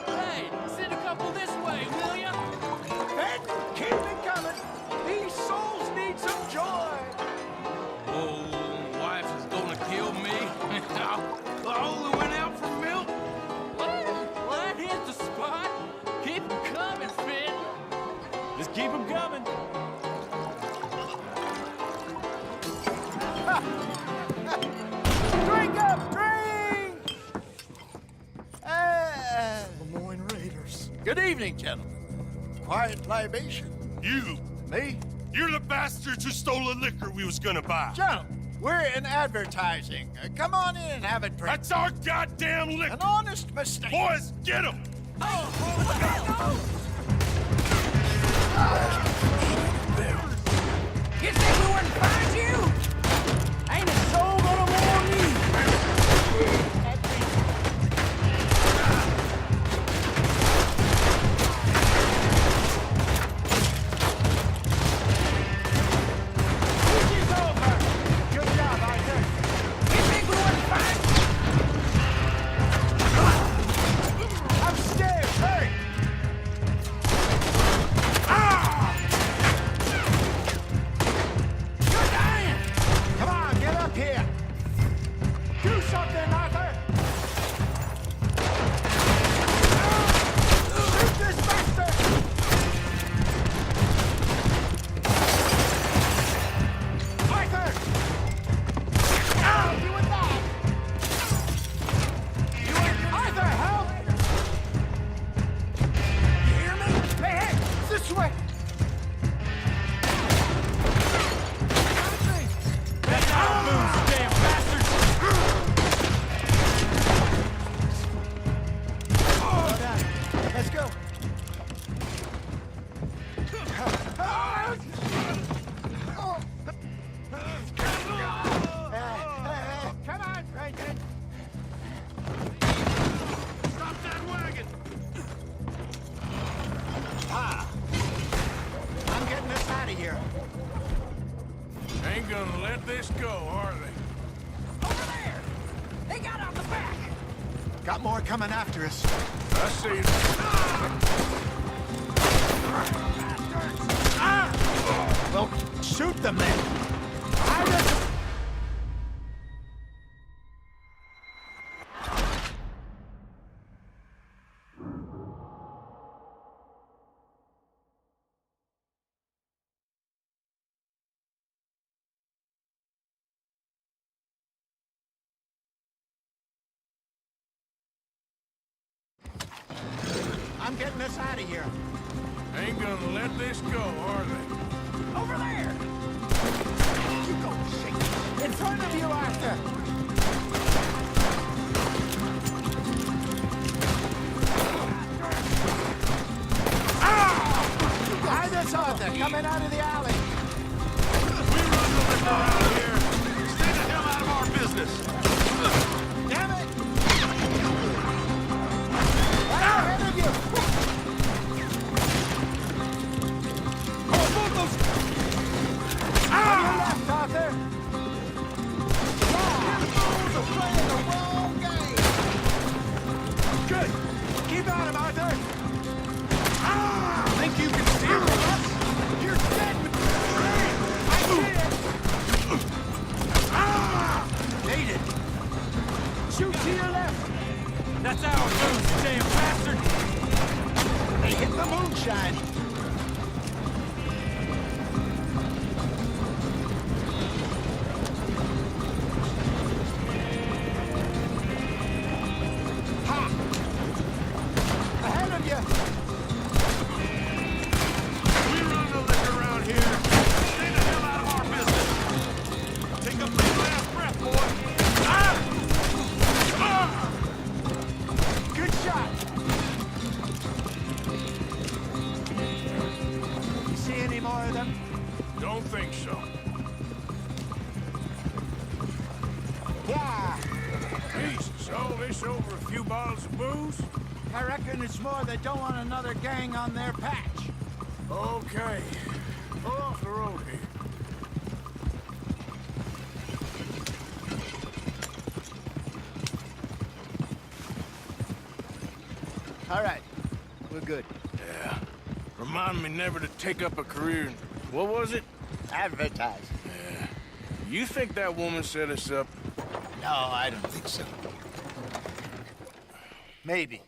Hey, send a couple this way, will ya? Fenton, keep it coming. These souls need some joy. Oh, wife is gonna kill me. I only went out for milk. Well, that hit the spot. Keep 'em coming, Finn. Just keep them coming. Drink up, drink! Lemoyne Raiders. Good evening, gentlemen. Quiet libation. You. Me? You're the bastards who stole the liquor we was gonna buy. Gentlemen, we're in advertising. Come on in and have a drink. That's our goddamn liquor. An honest mistake. Boys, get him! You think we wouldn't find you? Ain't a soul gonna warn you. This is over. Good job, Arthur. You think we wouldn't find you? Upstairs, hurry! You're dying! Come on, get up here! Do something, Arthur! Shoot this bastard! Arthur! Help you with that! Arthur, help! You hear me? Hey, this way! That's how it moves, you damn bastard! Let's go. Come on, Franklin. Stop that wagon! I'm getting us out of here. Ain't gonna let this go, are they? Over there! They got out the back! Got more coming after us. I see it. Well, shoot them then. I'm getting us out of here. Ain't gonna let this go, are they? Over there! You go, shake. In front of you, Arthur! Hide us, Arthur, coming out of the alley. We run the liquor around here. Stay the hell out of our business. Damn it! Right ahead of you! On your left, Arthur! Fools are playing the wrong game! Good! Keep on him, Arthur! Think you can steal from us? You're dead! I see it! Made it! Shoot to your left! That's our booze, you damn bastard! They hit the moonshine! Ha! Ahead of you! We run the liquor around here. Stay the hell out of our business. Take a big last breath, boy. Good shot! You see any more of them? Don't think so. Jesus, all this over a few bottles of booze? I reckon it's more they don't want another gang on their patch. Okay. Pull off the road here. All right, we're good. Yeah. Remind me never to take up a career in, what was it? Advertising. Yeah. You think that woman set us up? No, I don't think so. Maybe.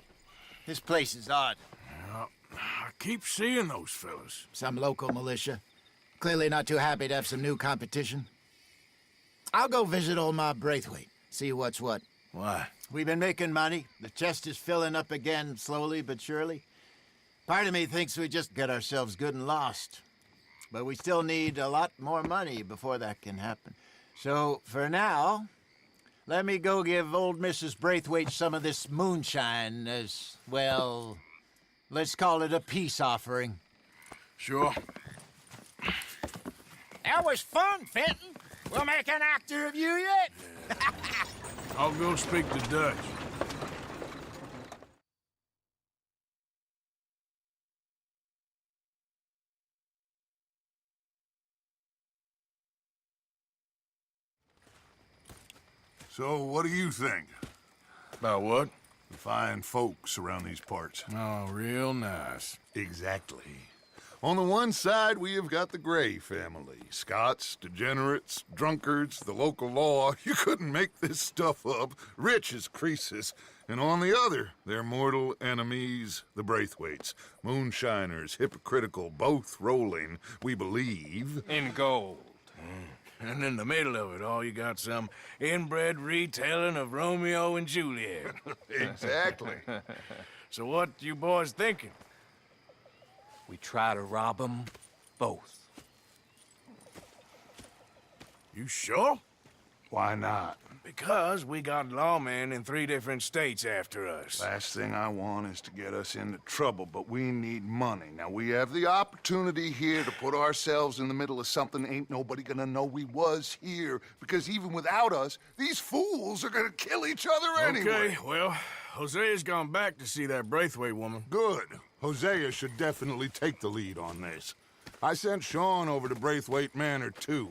This place is odd. Yeah, I keep seeing those fellas. Some local militia. Clearly not too happy to have some new competition. I'll go visit old Ma Braithwaite, see what's what. Why? We've been making money. The chest is filling up again, slowly but surely. Part of me thinks we just get ourselves good and lost. But we still need a lot more money before that can happen. So, for now, let me go give old Mrs. Braithwaite some of this moonshine as, well, let's call it a peace offering. Sure. That was fun, Fenton. We'll make an actor of you yet. Yeah. I'll go speak to Dutch. So, what do you think? About what? The fine folks around these parts. Oh, real nice. Exactly. On the one side, we have got the Gray family. Scots, degenerates, drunkards, the local law. You couldn't make this stuff up. Rich as Croesus. And on the other, their mortal enemies, the Braithwaites. Moonshiners, hypocritical, both rolling, we believe. In gold. And in the middle of it all, you got some inbred retelling of Romeo and Juliet. Exactly. So what you boys thinking? We try to rob them both. You sure? Why not? Because we got lawmen in 3 different states after us. Last thing I want is to get us into trouble, but we need money. Now, we have the opportunity here to put ourselves in the middle of something ain't nobody gonna know we was here, because even without us, these fools are gonna kill each other anyway. Okay, well, Hosea's gone back to see that Braithwaite woman. Good. Hosea should definitely take the lead on this. I sent Sean over to Braithwaite Manor, too.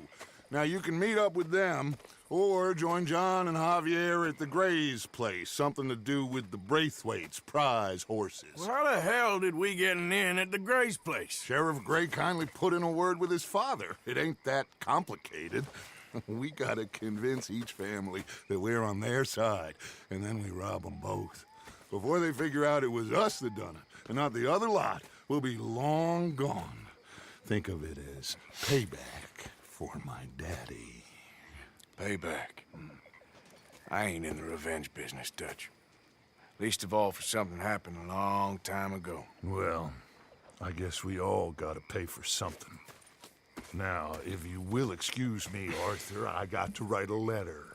Now, you can meet up with them, or join John and Javier at the Gray's place. Something to do with the Braithwaite's prize horses. Well, how the hell did we get in at the Gray's place? Sheriff Gray kindly put in a word with his father. It ain't that complicated. We gotta convince each family that we're on their side, and then we rob them both. Before they figure out it was us that done it, and not the other lot, we'll be long gone. Think of it as payback for my daddy. Payback. I ain't in the revenge business, Dutch. Least of all for something happened a long time ago. Well, I guess we all gotta pay for something. Now, if you will excuse me, Arthur, I got to write a letter.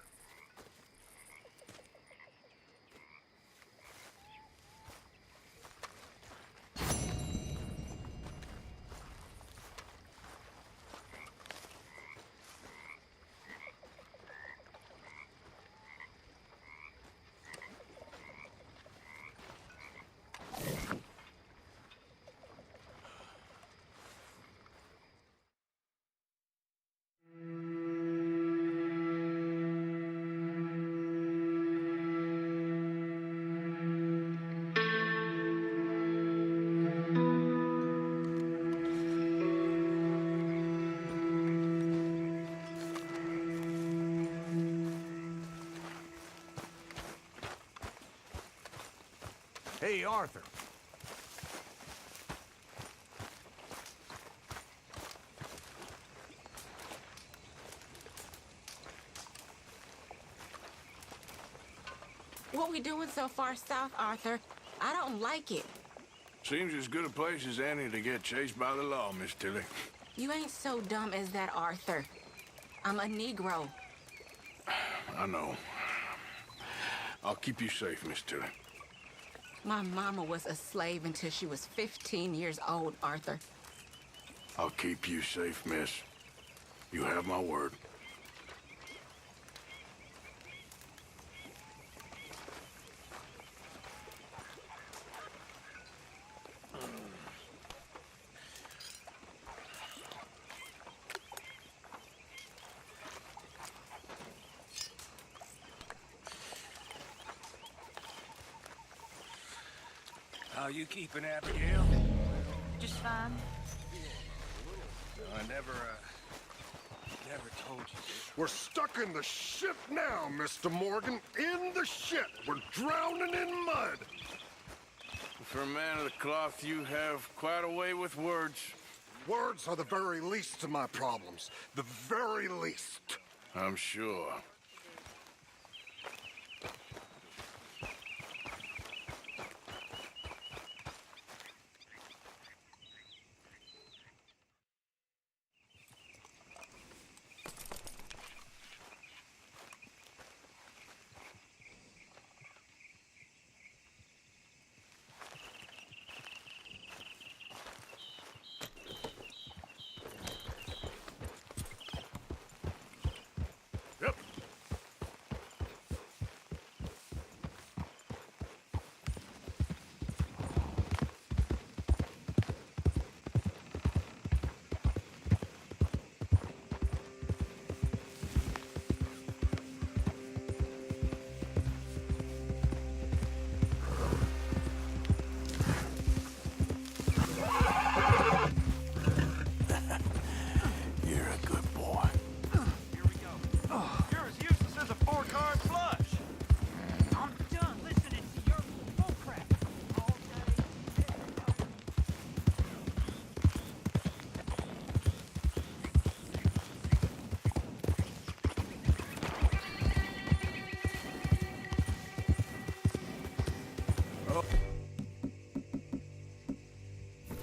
Hey, Arthur. What we doing so far south, Arthur? I don't like it. Seems as good a place as any to get chased by the law, Miss Tilly. You ain't so dumb as that, Arthur. I'm a Negro. I know. I'll keep you safe, Miss Tilly. My mama was a slave until she was 15 years old, Arthur. I'll keep you safe, miss. You have my word. How you keeping, Abigail? Just fine. I never told you this. We're stuck in the shit now, Mr. Morgan. In the shit. We're drowning in mud. For a man of the cloth, you have quite a way with words. Words are the very least of my problems. The very least. I'm sure.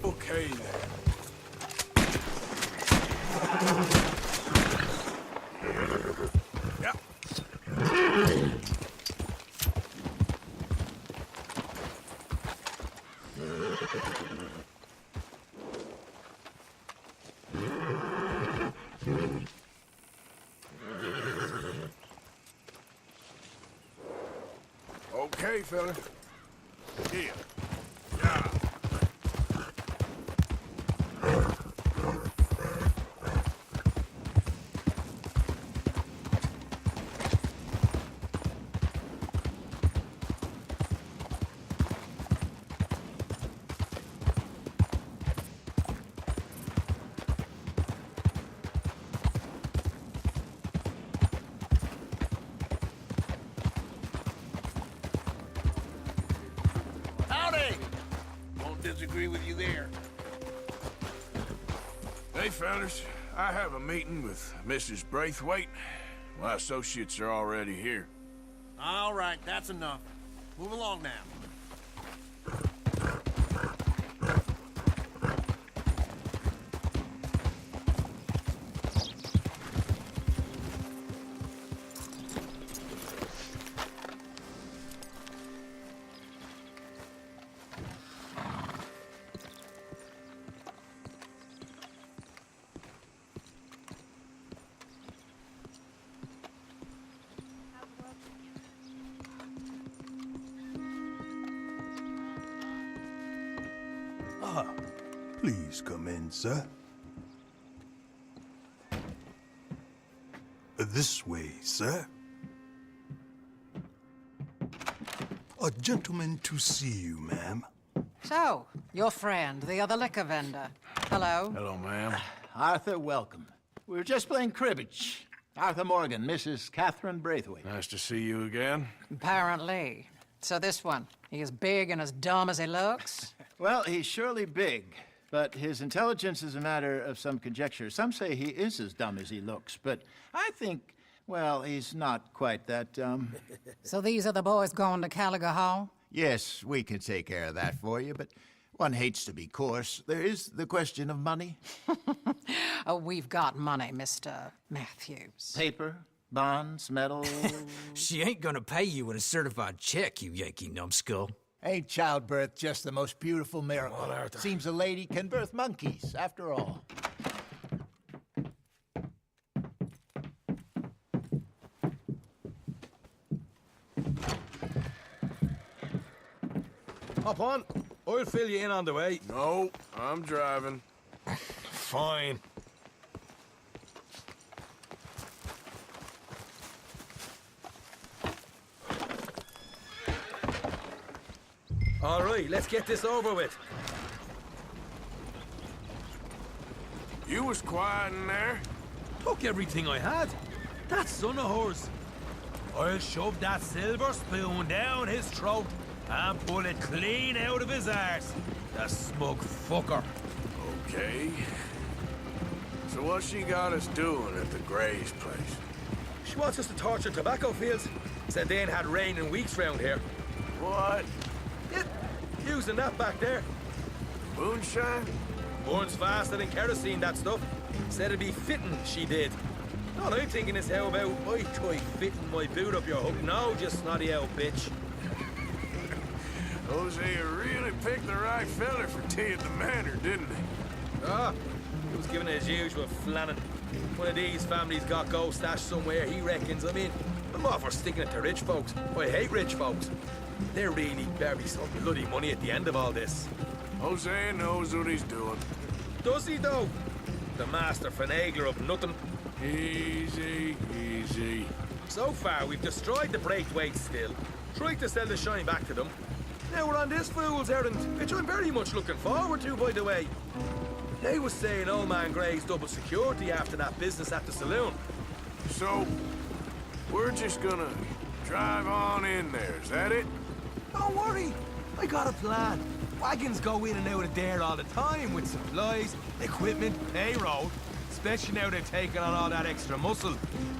Okay, then. Yeah. Okay, fella. Here. Disagree with you there. Hey, fellas. I have a meeting with Mrs. Braithwaite. My associates are already here. All right, that's enough. Move along now. Please come in, sir. This way, sir. A gentleman to see you, ma'am. So, your friend, the other liquor vendor. Hello. Hello, ma'am. Arthur, welcome. We were just playing cribbage. Arthur Morgan, Mrs. Catherine Braithwaite. Nice to see you again. Apparently. So this one, he is big and as dumb as he looks? Well, he's surely big, but his intelligence is a matter of some conjecture. Some say he is as dumb as he looks, but I think, well, he's not quite that dumb. So these are the boys going to Caliga Hall? Yes, we can take care of that for you, but one hates to be coarse. There is the question of money. Oh, we've got money, Mr. Matthews. Paper, bonds, metal. She ain't gonna pay you with a certified check, you Yankee numbskull. Ain't childbirth just the most beautiful miracle? Seems a lady can birth monkeys, after all. Hop on. I'll fill you in on the way. No, I'm driving. Fine. All right, let's get this over with. You was quiet in there. Took everything I had. That son of hers. I'll shove that silver spoon down his throat and pull it clean out of his arse. The smug fucker. Okay. So what's she got us doing at the Gray's place? She wants us to torture tobacco fields. Said they ain't had rain in weeks round here. What? Yeah, using that back there. Moonshine? Burns faster than kerosene, that stuff. Said it'd be fitting, she did. All I'm thinking is how about I try fitting my boot up your hook now, you snotty old bitch. Hosea really picked the right fella for tea at the manor, didn't he? Ah, he was giving it his usual flannin'. One of these families got gold stashed somewhere, he reckons. I mean, I'm all for sticking it to rich folks. I hate rich folks. There really better be some bloody money at the end of all this. Hosea knows what he's doing. Does he, though? The master finagler of nothing. Easy, easy. So far, we've destroyed the Braithwaite still. Tried to sell the shine back to them. Now we're on this fool's errand, which I'm very much looking forward to, by the way. They was saying old man Gray's double security after that business at the saloon. So, we're just gonna drive on in there, is that it? Don't worry. I got a plan. Wagons go in and out of there all the time with supplies, equipment, payroll. Especially now they're taking on all that extra muscle.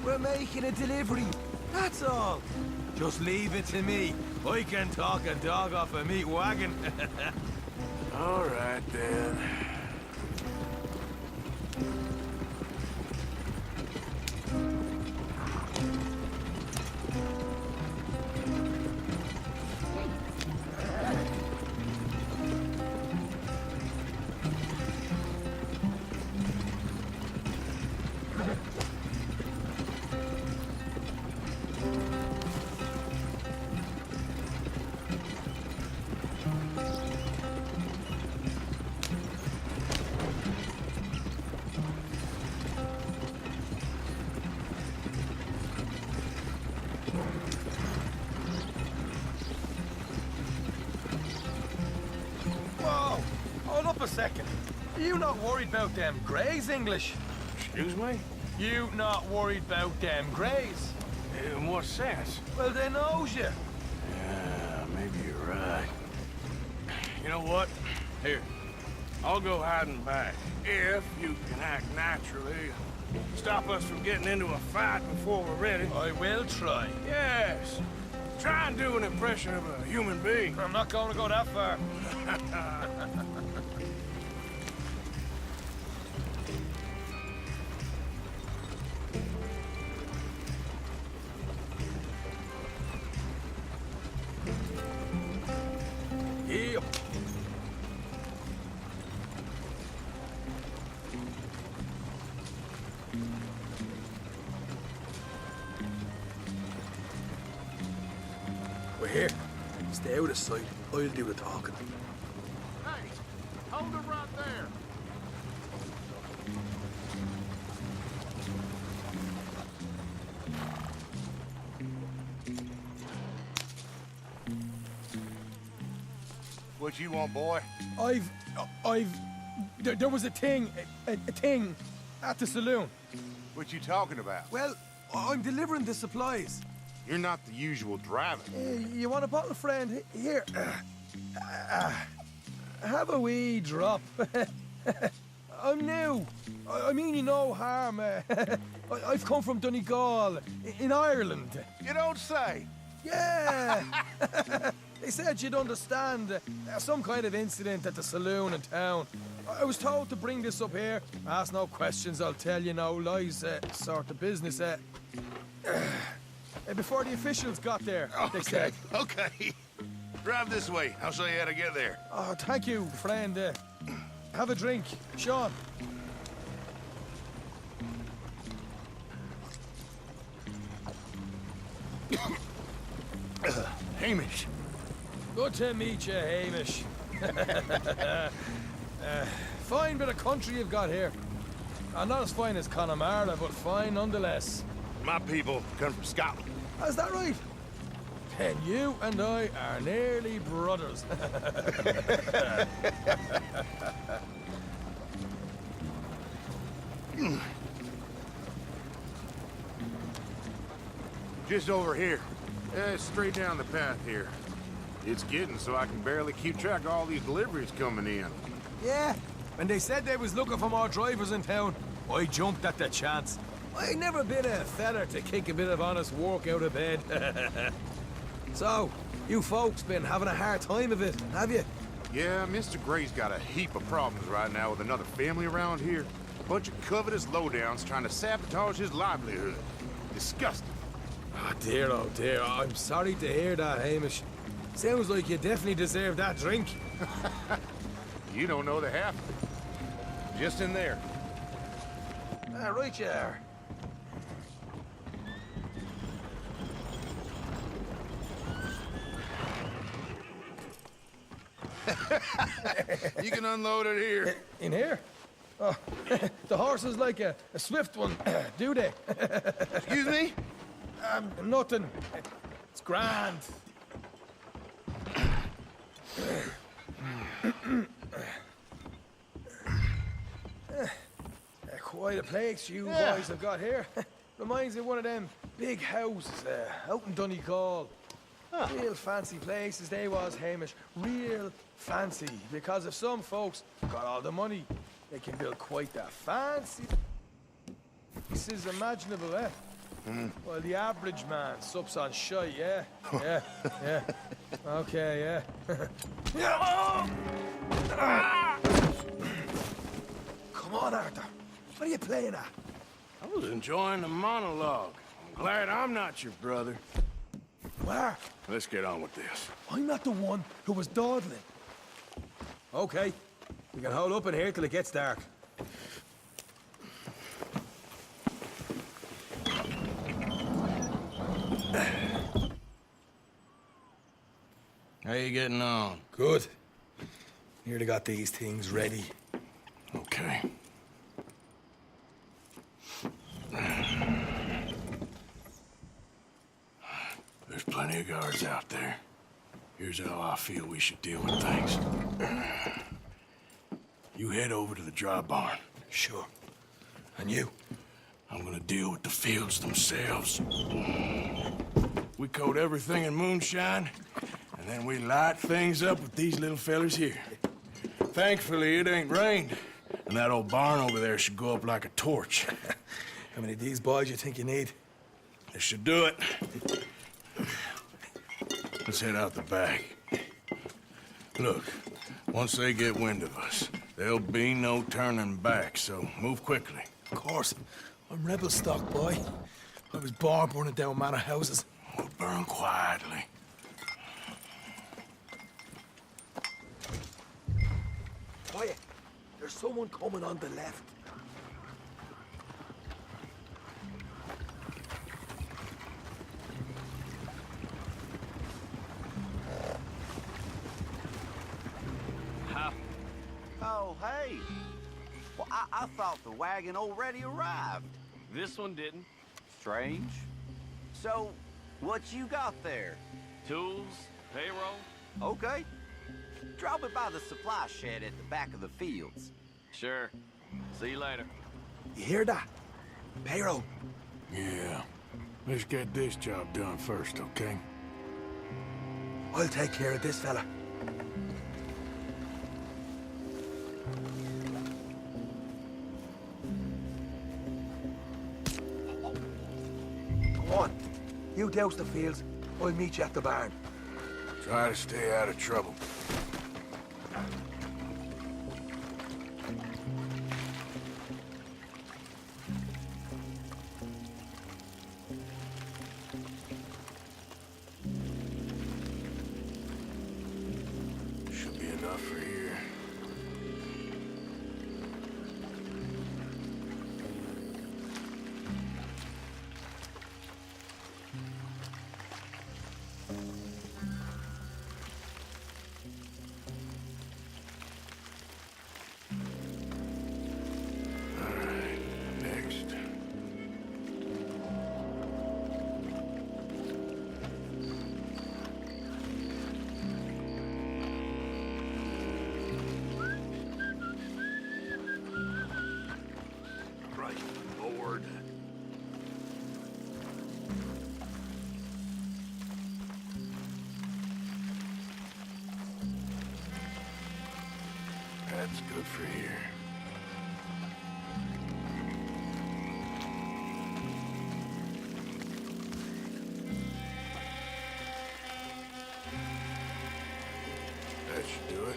We're making a delivery. That's all. Just leave it to me. I can talk a dog off a meat wagon. All right, then. A second. You not worried about them Greys, English? Excuse me? You not worried about them Greys? In what sense? Well, they knows you. Yeah, maybe you're right. You know what? Here, I'll go hiding back. If you can act naturally, stop us from getting into a fight before we're ready. I will try. Yes. Try and do an impression of a human being. I'm not going to go that far. Yep. We're here. Stay out of sight. I'll do the talking. Hey, hold it right there. What you want, boy? There was a thing at the saloon. What you talking about? Well, I'm delivering the supplies. You're not the usual driver. You want a bottle, friend? Here. Have a wee drop. I'm new. I mean you no harm. I've come from Donegal, in Ireland. You don't say. Yeah. They said you'd understand. Some kind of incident at the saloon in town. I was told to bring this up here. Ask no questions, I'll tell you no lies. Sort of business. Before the officials got there, they said. Okay. Drive this way. I'll show you how to get there. Oh, thank you, friend. Have a drink. Sean. Hamish. Good to meet you, Hamish. Fine bit of country you've got here. Not as fine as Connemara, but fine nonetheless. My people come from Scotland. Is that right? And you and I are nearly brothers. Just over here. Straight down the path here. It's getting so I can barely keep track of all these deliveries coming in. Yeah, when they said they was looking for more drivers in town, I jumped at the chance. I never been a feller to kick a bit of honest work out of bed. So, you folks been having a hard time of it, have you? Yeah, Mr. Gray's got a heap of problems right now with another family around here. Bunch of covetous lowdowns trying to sabotage his livelihood. Disgusting. Oh dear, I'm sorry to hear that, Hamish. Sounds like you definitely deserve that drink. You don't know the half of it. Just in there. Right you are. You can unload it here. In here? Oh, the horse is like a swift one, do they? Excuse me? Nothing. It's grand. Quite a place you boys have got here. Reminds me of one of them big houses out in Donegal. Real fancy places they was, Hamish. Real fancy. Because if some folks got all the money, they can build quite the fancy places imaginable, eh? Well, the average man sups on shite, yeah? Yeah. Okay, yeah. Come on, Arthur. What are you playing at? I was enjoying the monologue. I'm glad I'm not your brother. Where? Let's get on with this. I'm not the one who was dawdling. Okay. We can hold up in here till it gets dark. How you getting on? Good. Nearly got these things ready. Okay. There's plenty of guards out there. Here's how I feel we should deal with things. You head over to the dry barn. Sure. And you? I'm gonna deal with the fields themselves. We coat everything in moonshine, and then we light things up with these little fellers here. Thankfully, it ain't rained, and that old barn over there should go up like a torch. How many of these boys you think you need? This should do it. Let's head out the back. Look, once they get wind of us, there'll be no turning back, so move quickly. Of course. I'm rebel stock, boy. I was born burning down manor houses. We'll burn quietly. Quiet. There's someone coming on the left. Oh, hey. Well, I thought the wagon already arrived. This one didn't. Strange. So, what you got there? Tools, payroll. Okay. Drop it by the supply shed at the back of the fields. Sure. See you later. You hear that? Payroll. Yeah. Let's get this job done first, okay? I'll take care of this fella. Come on. You douse the fields. I'll meet you at the barn. Try to stay out of trouble. Should be enough for here. good for here. That should do it.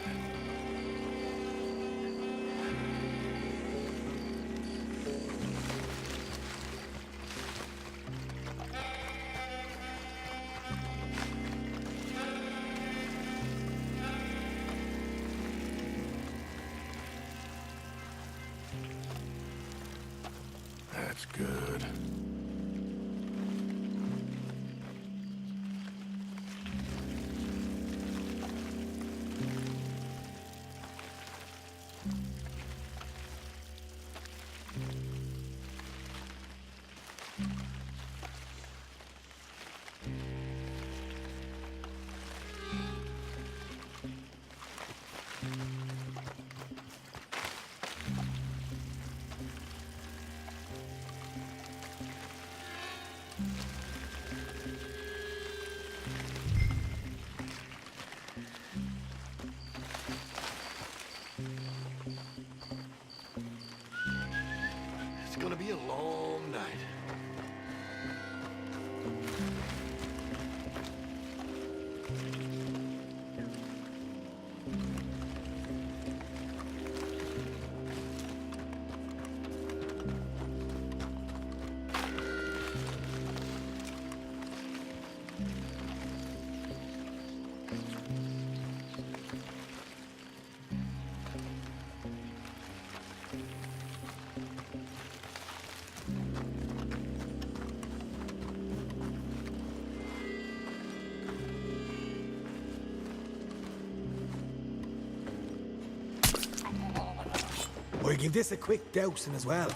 That's good. It's gonna be a long night. Or give this a quick dousing as well.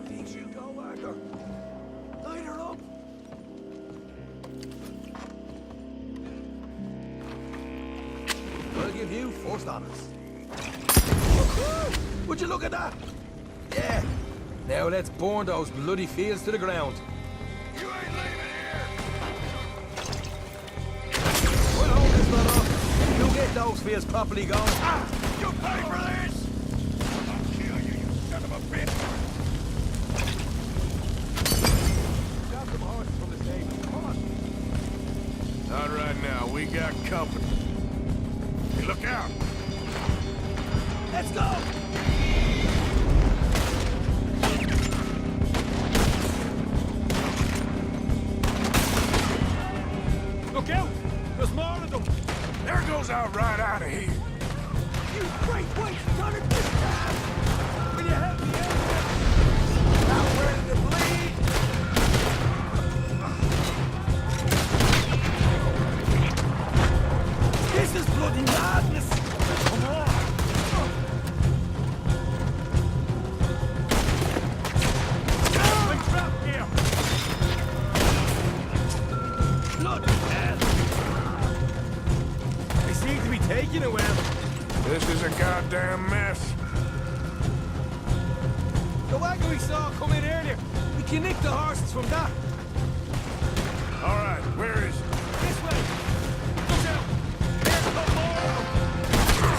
Things you go, Arthur. Light her up. I'll give you first honors. Would you look at that? Yeah. Now let's burn those bloody fields to the ground. You ain't leaving here! We'll hold this lot up. You get those fields properly going. Ah! You pay for this! I'll kill you, you son of a bitch! Got some horses from the stable. Come on. Not right now. We got company. Hey, look out! Let's go! Look out! There's more of them! There goes out right out of here! You great white son of this time! Will you help me out? Not ready to bleed! This is bloody madness! Come on! I'm trapped here! Bloody hell! They seem to be taking a while. This is a goddamn mess. The wagon we saw come in earlier. We can nick the horses from that. All right, where is it? This way. Look out! There's some more of them.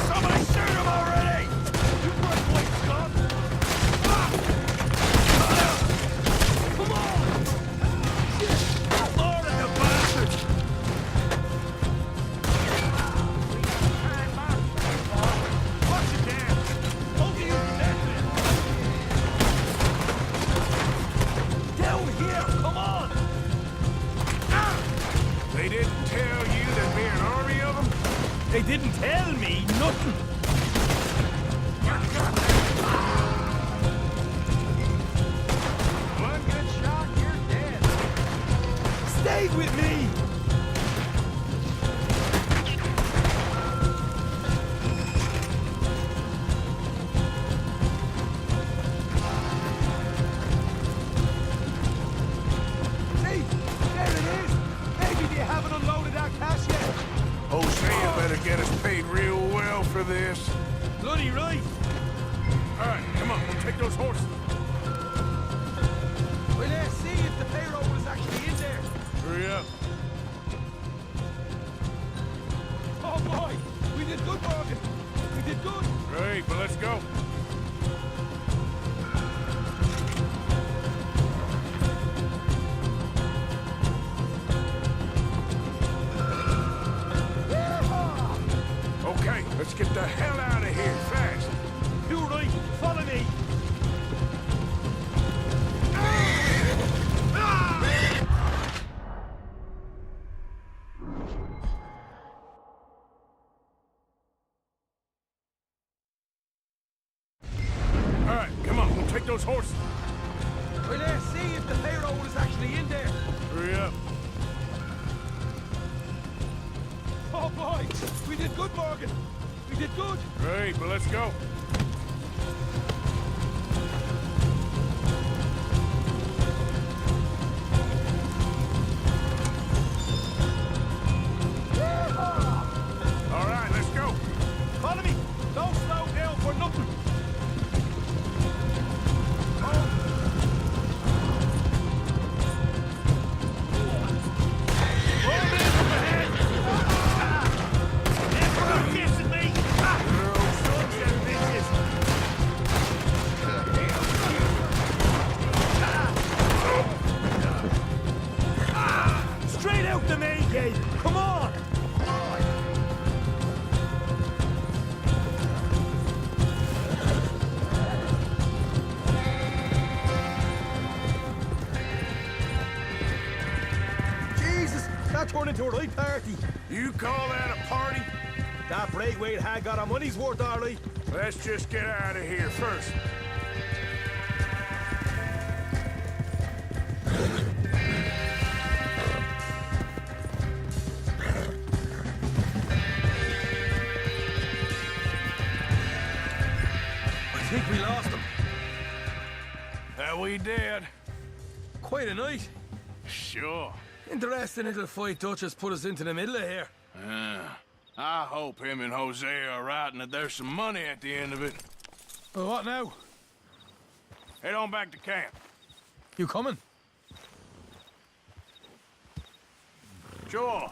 Somebody shoot them already! You break white, Scott! Ah! Come on! More of the bastards! Watch it, Dan! Both of you protected! Down here! Come on! They didn't tell you there'd be an army of them? They didn't tell me nothing! One good shot, you're dead. Stay with me! See? There it is! Maybe they haven't unloaded our cash yet! Hosea better get us paid real well for this. Bloody right! All right, come on, we'll take those horses. Hurry up. Oh boy! We did good, Morgan! We did good! Great, but let's go. Okay, let's get the hell out of here fast. You right, follow me! All right, come on, we'll take those horses. Well, let's see if the hero is actually in there. Hurry up. Oh boy! We did good, Morgan! We did good! Great, but let's go. All right, let's go. Follow me! Don't slow down for nothing! Straight out the main gate! Come on! Jesus! That turned into a right party! You call that a party? That Braithwaite had got our money's worth, Arlie. Let's just get out of here first. I think we lost him. That we did. Quite a night. Sure. Interesting little fight Dutch has put us into the middle of here. I hope him and Jose are right and that there's some money at the end of it. Well, what now? Head on back to camp. You coming? Sure.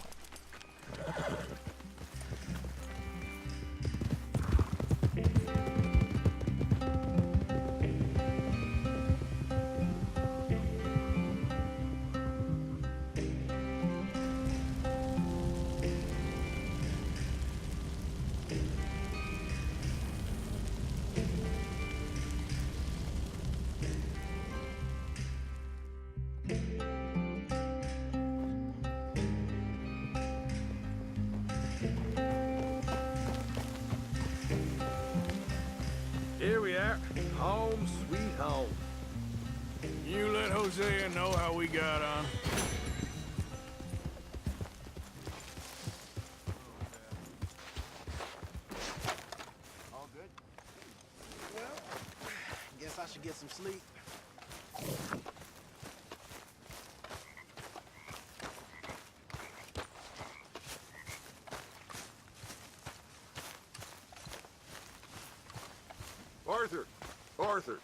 Here we are. Home sweet home. You let Hosea know how we got on. All good? Well, guess I should get some sleep. Arthur! Arthur!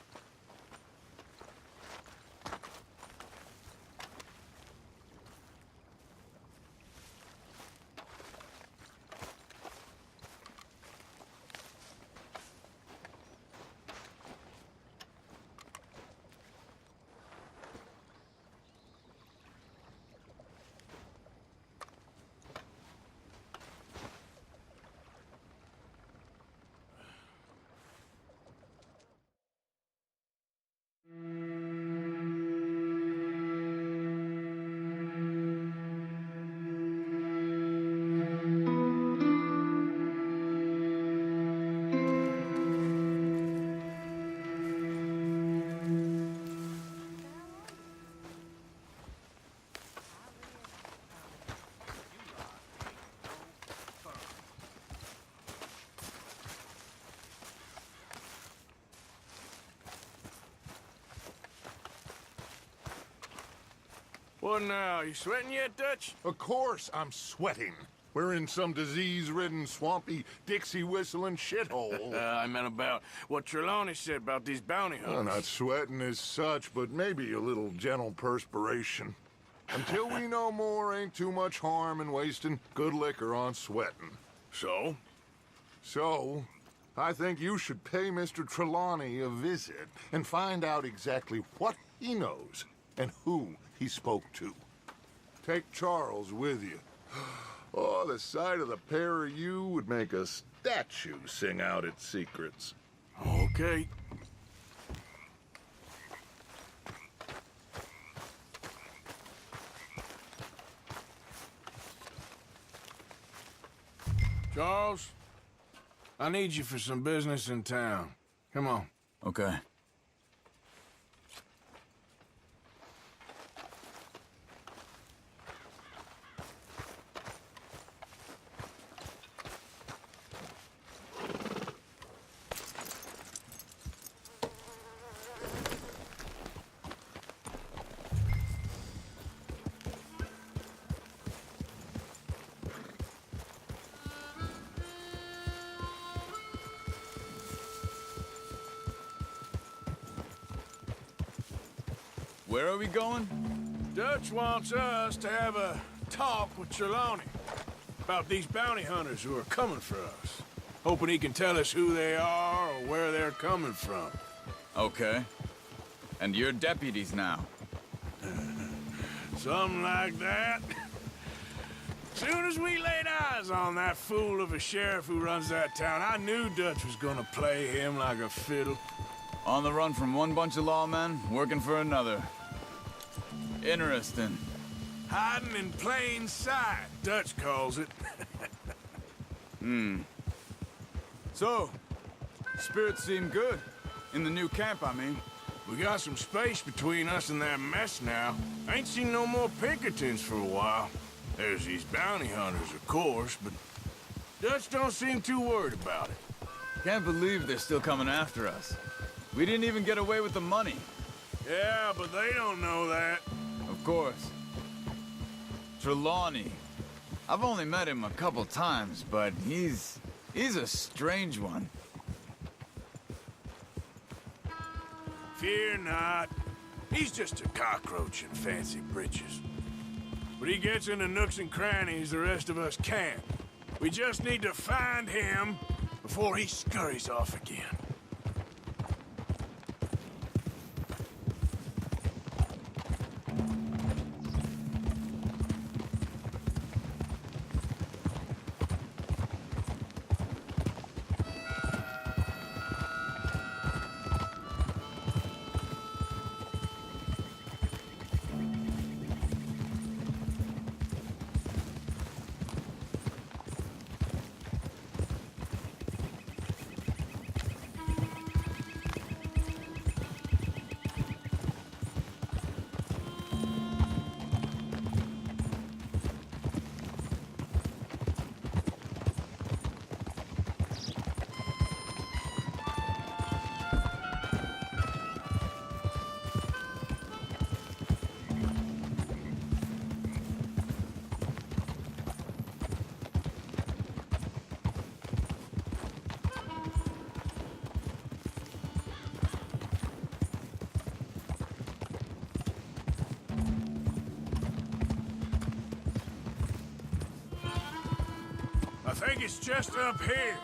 What now? You sweating yet, Dutch? Of course I'm sweating. We're in some disease-ridden, swampy, Dixie-whistling shithole. I meant about what Trelawney said about these bounty hunters. Well, not sweating as such, but maybe a little gentle perspiration. Until we know more, ain't too much harm in wasting good liquor on sweating. So? So, I think you should pay Mr. Trelawney a visit and find out exactly what he knows and who he spoke to. Take Charles with you. Oh, the sight of the pair of you would make a statue sing out its secrets. Okay. Charles, I need you for some business in town. Come on. Okay. Where are we going? Dutch wants us to have a talk with Trelawney about these bounty hunters who are coming for us. Hoping he can tell us who they are or where they're coming from. Okay. And you're deputies now? Something like that. Soon as we laid eyes on that fool of a sheriff who runs that town, I knew Dutch was gonna play him like a fiddle. On the run from one bunch of lawmen, working for another. Interesting. Hiding in plain sight, Dutch calls it. So, spirits seem good. In the new camp, I mean. We got some space between us and that mess now. Ain't seen no more Pinkertons for a while. There's these bounty hunters, of course, but Dutch don't seem too worried about it. Can't believe they're still coming after us. We didn't even get away with the money. Yeah, but they don't know that. Of course. Trelawney. I've only met him a couple times, but he's a strange one. Fear not. He's just a cockroach in fancy breeches. But he gets into nooks and crannies the rest of us can't. We just need to find him before he scurries off again. I think it's just up here.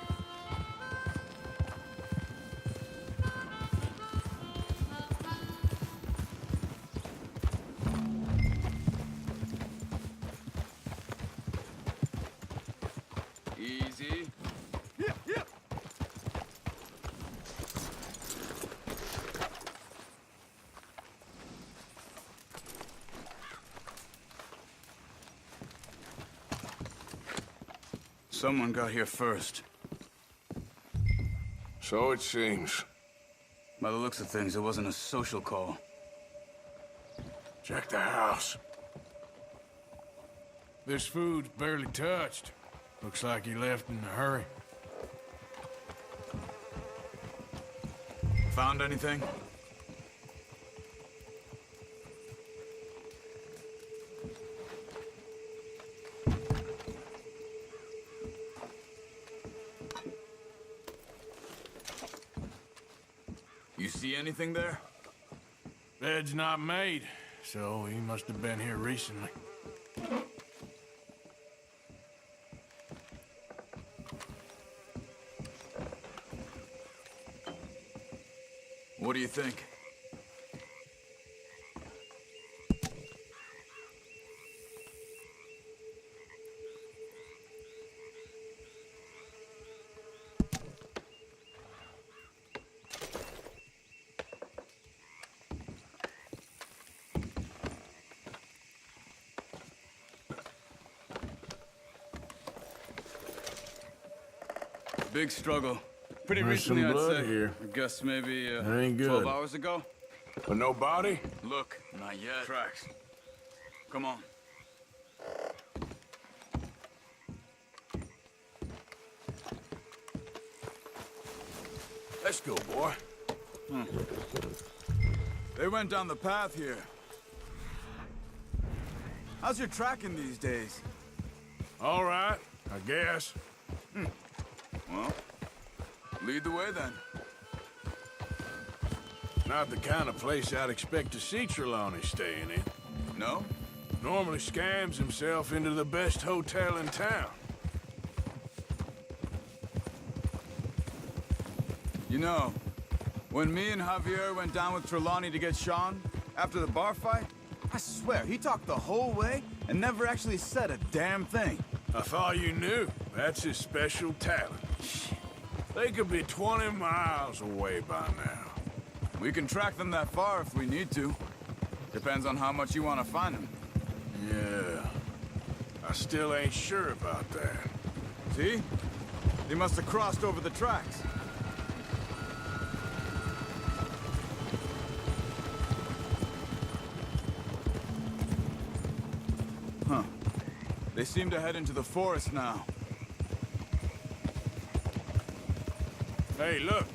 Easy. Yep. Someone got here first. So it seems. By the looks of things, it wasn't a social call. Check the house. This food's barely touched. Looks like he left in a hurry. Found anything? You see anything there? Bed's not made. so he must have been here recently. What do you think? Big struggle. Pretty There's recently, some I'd blood say. here. I guess maybe That ain't good. 12 hours ago. But no body? Look, not yet. Tracks. Come on. Let's go, boy. They went down the path here. How's your tracking these days? All right, I guess. Well, lead the way then. Not the kind of place I'd expect to see Trelawney staying in. No? Normally scams himself into the best hotel in town. You know, when me and Javier went down with Trelawney to get Sean, after the bar fight, I swear, he talked the whole way and never actually said a damn thing. I thought you knew. That's his special talent. They could be 20 miles away by now. We can track them that far if we need to. Depends on how much you want to find them. Yeah. I still ain't sure about that. See? They must have crossed over the tracks. Huh. They seem to head into the forest now. Hey, look.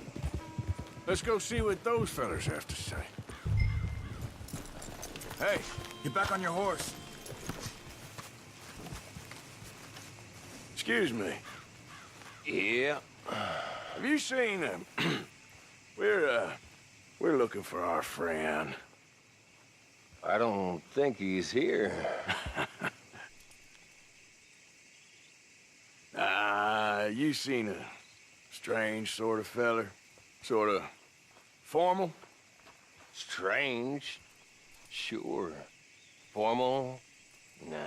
Let's go see what those fellas have to say. Hey, get back on your horse. Excuse me. Yeah. Have you seen them? We're looking for our friend. I don't think he's here. You seen a strange sort of feller? Sort of formal? Strange? Sure. Formal? Nah.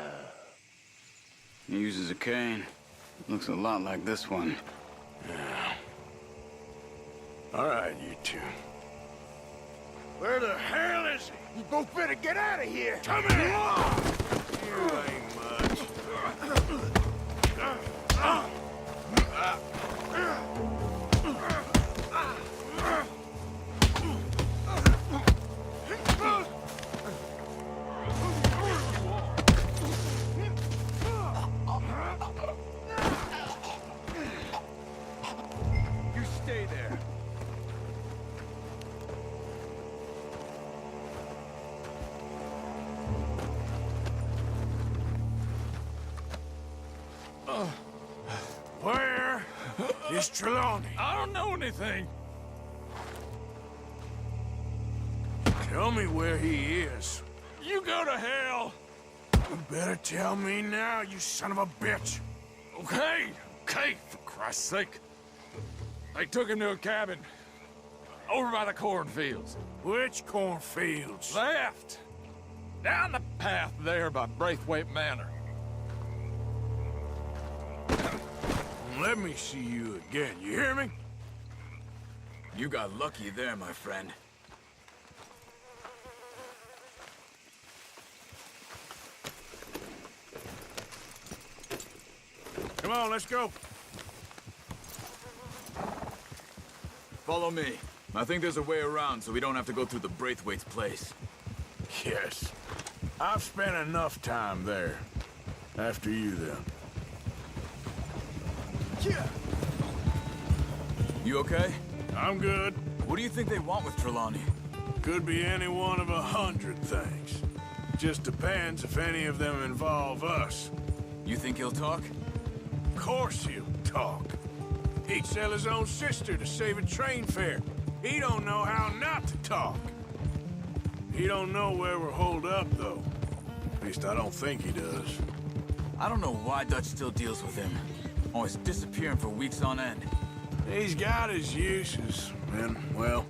He uses a cane. Looks a lot like this one. Yeah. All right, you two. Where the hell is he? You both better get out of here! Come here! You ain't much. You stay there. Where is Trelawney? I don't know anything. Tell me where he is. You go to hell. You better tell me now, you son of a bitch. Okay, for Christ's sake. They took him to a cabin over by the cornfields. Which cornfields? Left. Down the path there by Braithwaite Manor. Let me see you again, you hear me? You got lucky there, my friend. Come on, let's go. Follow me. I think there's a way around so we don't have to go through the Braithwaite's place. Yes. I've spent enough time there. After you, then. Yeah. You okay? I'm good. What do you think they want with Trelawney? Could be any one of 100 things. Just depends if any of them involve us. You think he'll talk? Of course he'll talk. He'd sell his own sister to save a train fare. He don't know how not to talk. He don't know where we're holed up, though. At least I don't think he does. I don't know why Dutch still deals with him. Always disappearing for weeks on end. He's got his uses, and, well,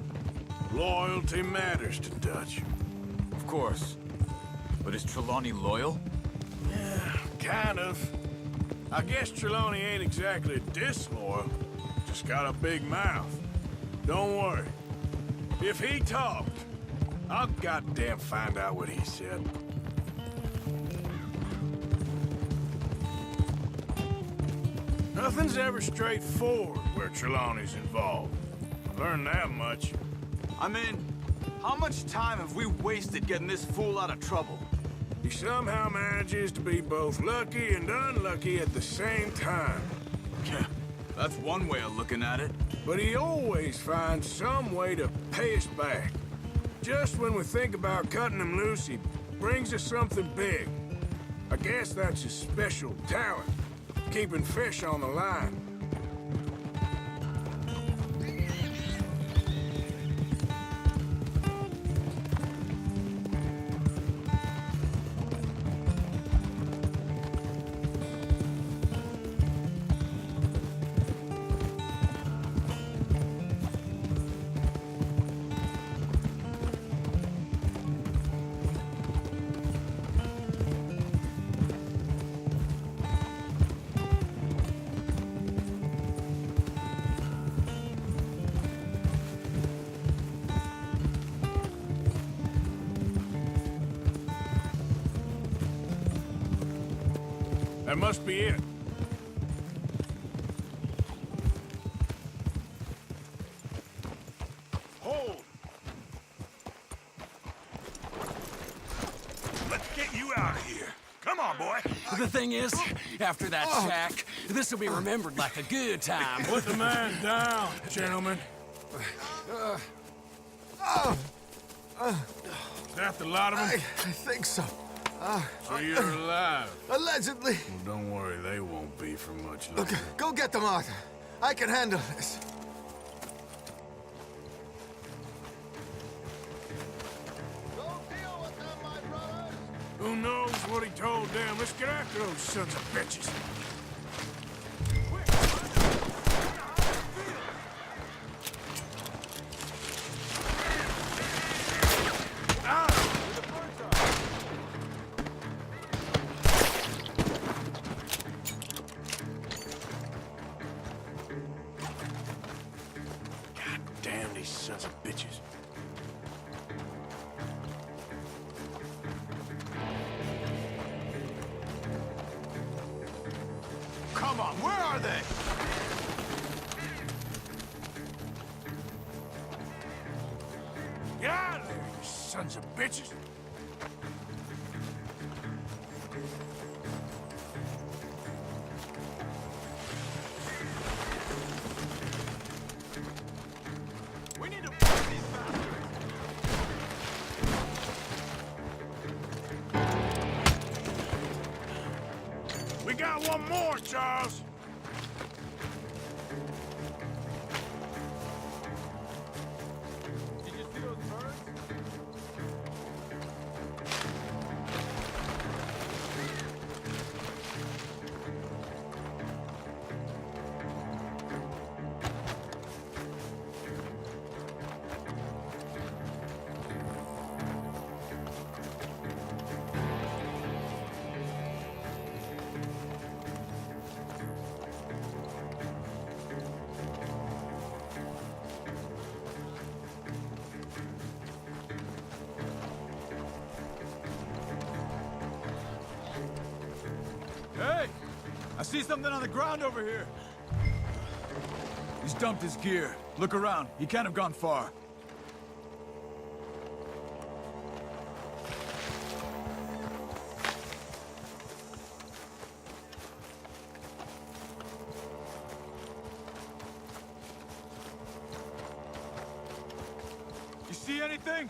loyalty matters to Dutch. Of course. But is Trelawney loyal? Yeah, kind of. I guess Trelawney ain't exactly disloyal. Just got a big mouth. Don't worry. If he talked, I'll goddamn find out what he said. Nothing's ever straightforward where Trelawney's involved. Learned that much. I mean, how much time have we wasted getting this fool out of trouble? He somehow manages to be both lucky and unlucky at the same time. Yeah, that's one way of looking at it. But he always finds some way to pay us back. Just when we think about cutting him loose, he brings us something big. I guess that's his special talent, keeping fish on the line. That must be it. Hold! Let's get you out of here. Come on, boy. The thing is, after that shack, this will be remembered like a good time. Put the man down, gentlemen. Is that the lot of them? I think so. So you're alive? Allegedly. Well, don't worry, they won't be for much longer. Okay, go get them, Arthur. I can handle this. Who knows what he told them? Let's get after those sons of bitches. God damn these sons of bitches. Come on, where are they? Get out of there, you sons of bitches! We need to find these bastards. We got one more, Charles! Did you see those birds? Hey! I see something on the ground over here. He's dumped his gear. Look around. He can't have gone far. You see anything?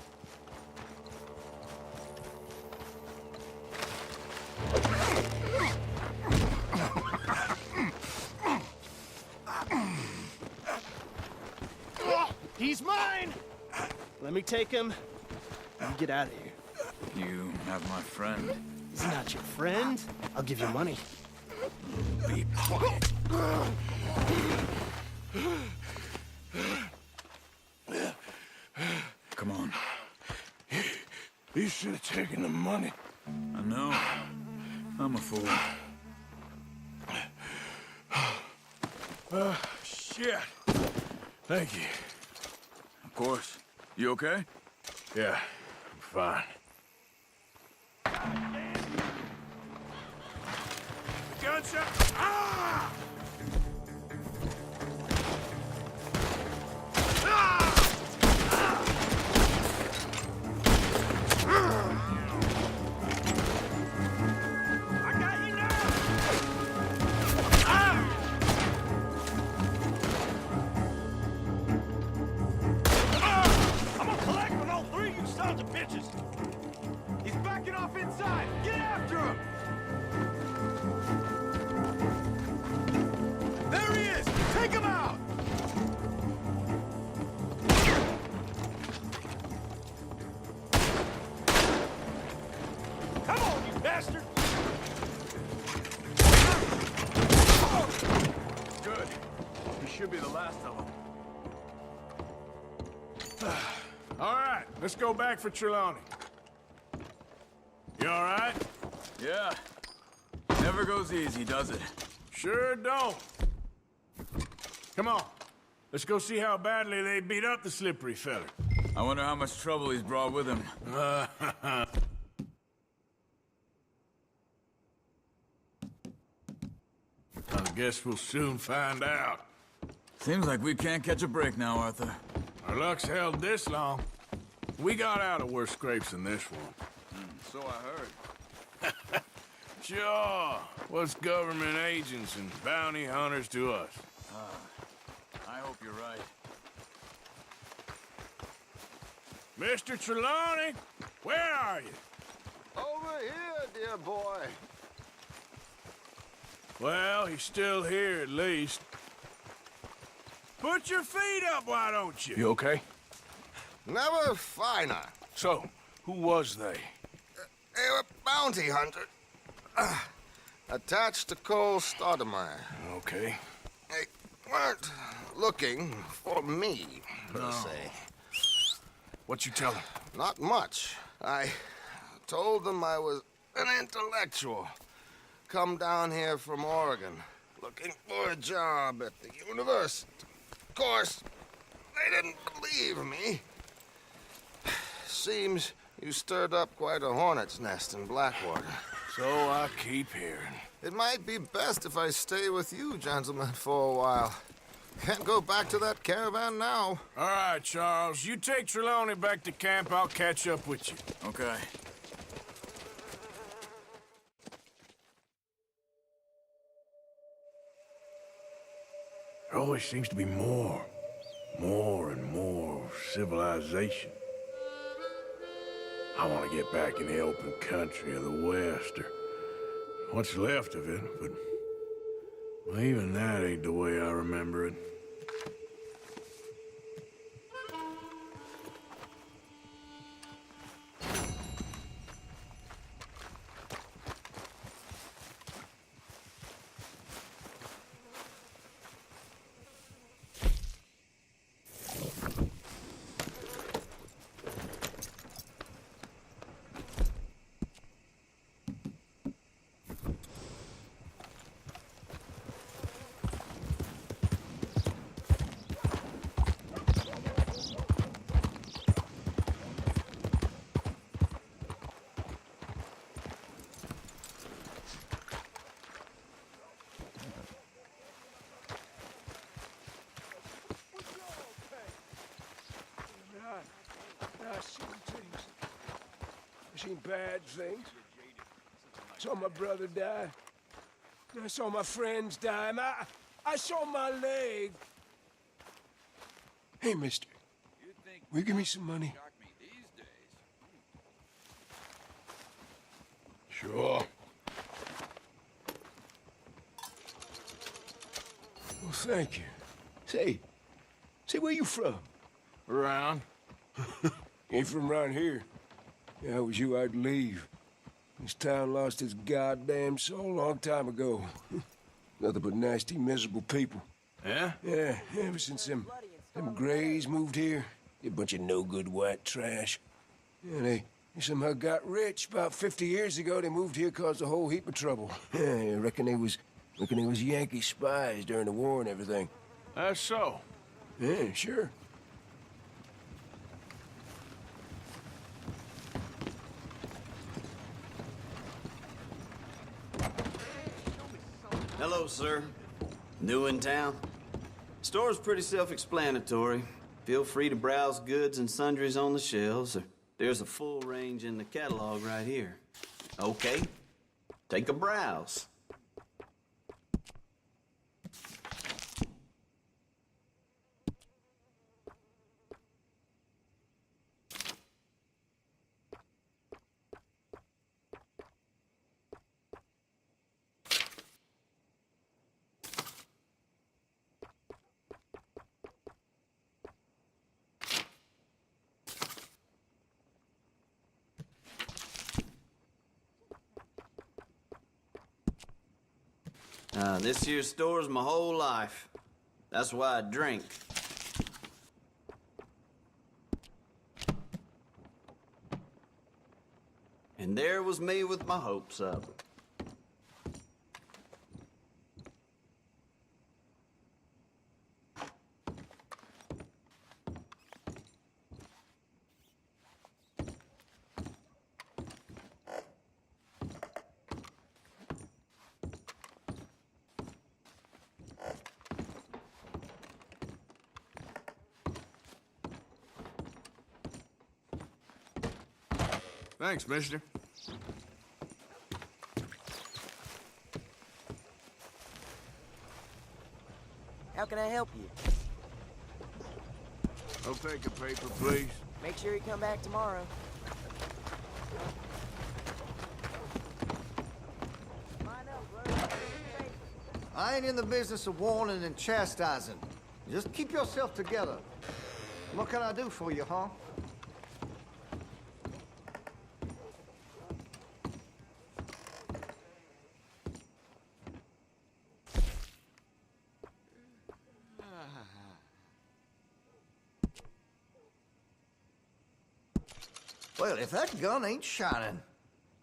He's mine! Let me take him. You get out of here. You have my friend. He's not your friend. I'll give you money. Be quiet. Come on. You should have taken the money. I know. I'm a fool. Shit. Thank you. Of course. You okay? Yeah, I'm fine. Gunshot! Ah! He's backing off inside! Get after him! There he is! Take him out! Come on, you bastard! Good. He should be the last of them. All right, let's go back for Trelawney. You all right? Yeah. Never goes easy, does it? Sure don't. Come on. Let's go see how badly they beat up the slippery feller. I wonder how much trouble he's brought with him. I guess we'll soon find out. Seems like we can't catch a break now, Arthur. Our luck's held this long. We got out of worse scrapes than this one. So I heard. Sure. What's government agents and bounty hunters to us? I hope you're right. Mr. Trelawney, where are you? Over here, dear boy. Well, he's still here at least. Put your feet up, why don't you? You okay? Never finer. So, who was they? They were bounty hunters. Attached to Cole Stoudemire. Okay. They weren't looking for me, per se. What you tell them? Not much. I told them I was an intellectual. Come down here from Oregon, looking for a job at the university. Of course, they didn't believe me. Seems you stirred up quite a hornet's nest in Blackwater. So I keep hearing. It might be best if I stay with you, gentlemen, for a while. Can't go back to that caravan now. All right, Charles. You take Trelawney back to camp. I'll catch up with you. Okay. There always seems to be more and more civilization. I want to get back in the open country of the West, or what's left of it, but well, even that ain't the way I remember it. I've seen things. I've seen bad things. I saw my brother die. I saw my friends die. I saw my leg. Hey, mister. Will you give me some money? Sure. Well, thank you. Say, where you from? Around. Ain't from around here. If I was you, I'd leave. This town lost its goddamn soul a long time ago. Nothing but nasty, miserable people. Yeah? Yeah, ever since them Grays moved here. They're a bunch of no-good white trash. Yeah, they somehow got rich. About 50 years ago, they moved here, caused a whole heap of trouble. Yeah, I reckon they was Yankee spies during the war and everything. That's so. Yeah, sure. Hello, sir. New in town? Store's pretty self-explanatory. Feel free to browse goods and sundries on the shelves. There's a full range in the catalog right here. Okay, take a browse. This here store's my whole life. That's why I drink. And there was me with my hopes up. Thanks, mister. How can I help you? I'll take a paper, please. Make sure you come back tomorrow. I ain't in the business of warning and chastising. Just keep yourself together. What can I do for you, huh? Well, if that gun ain't shining,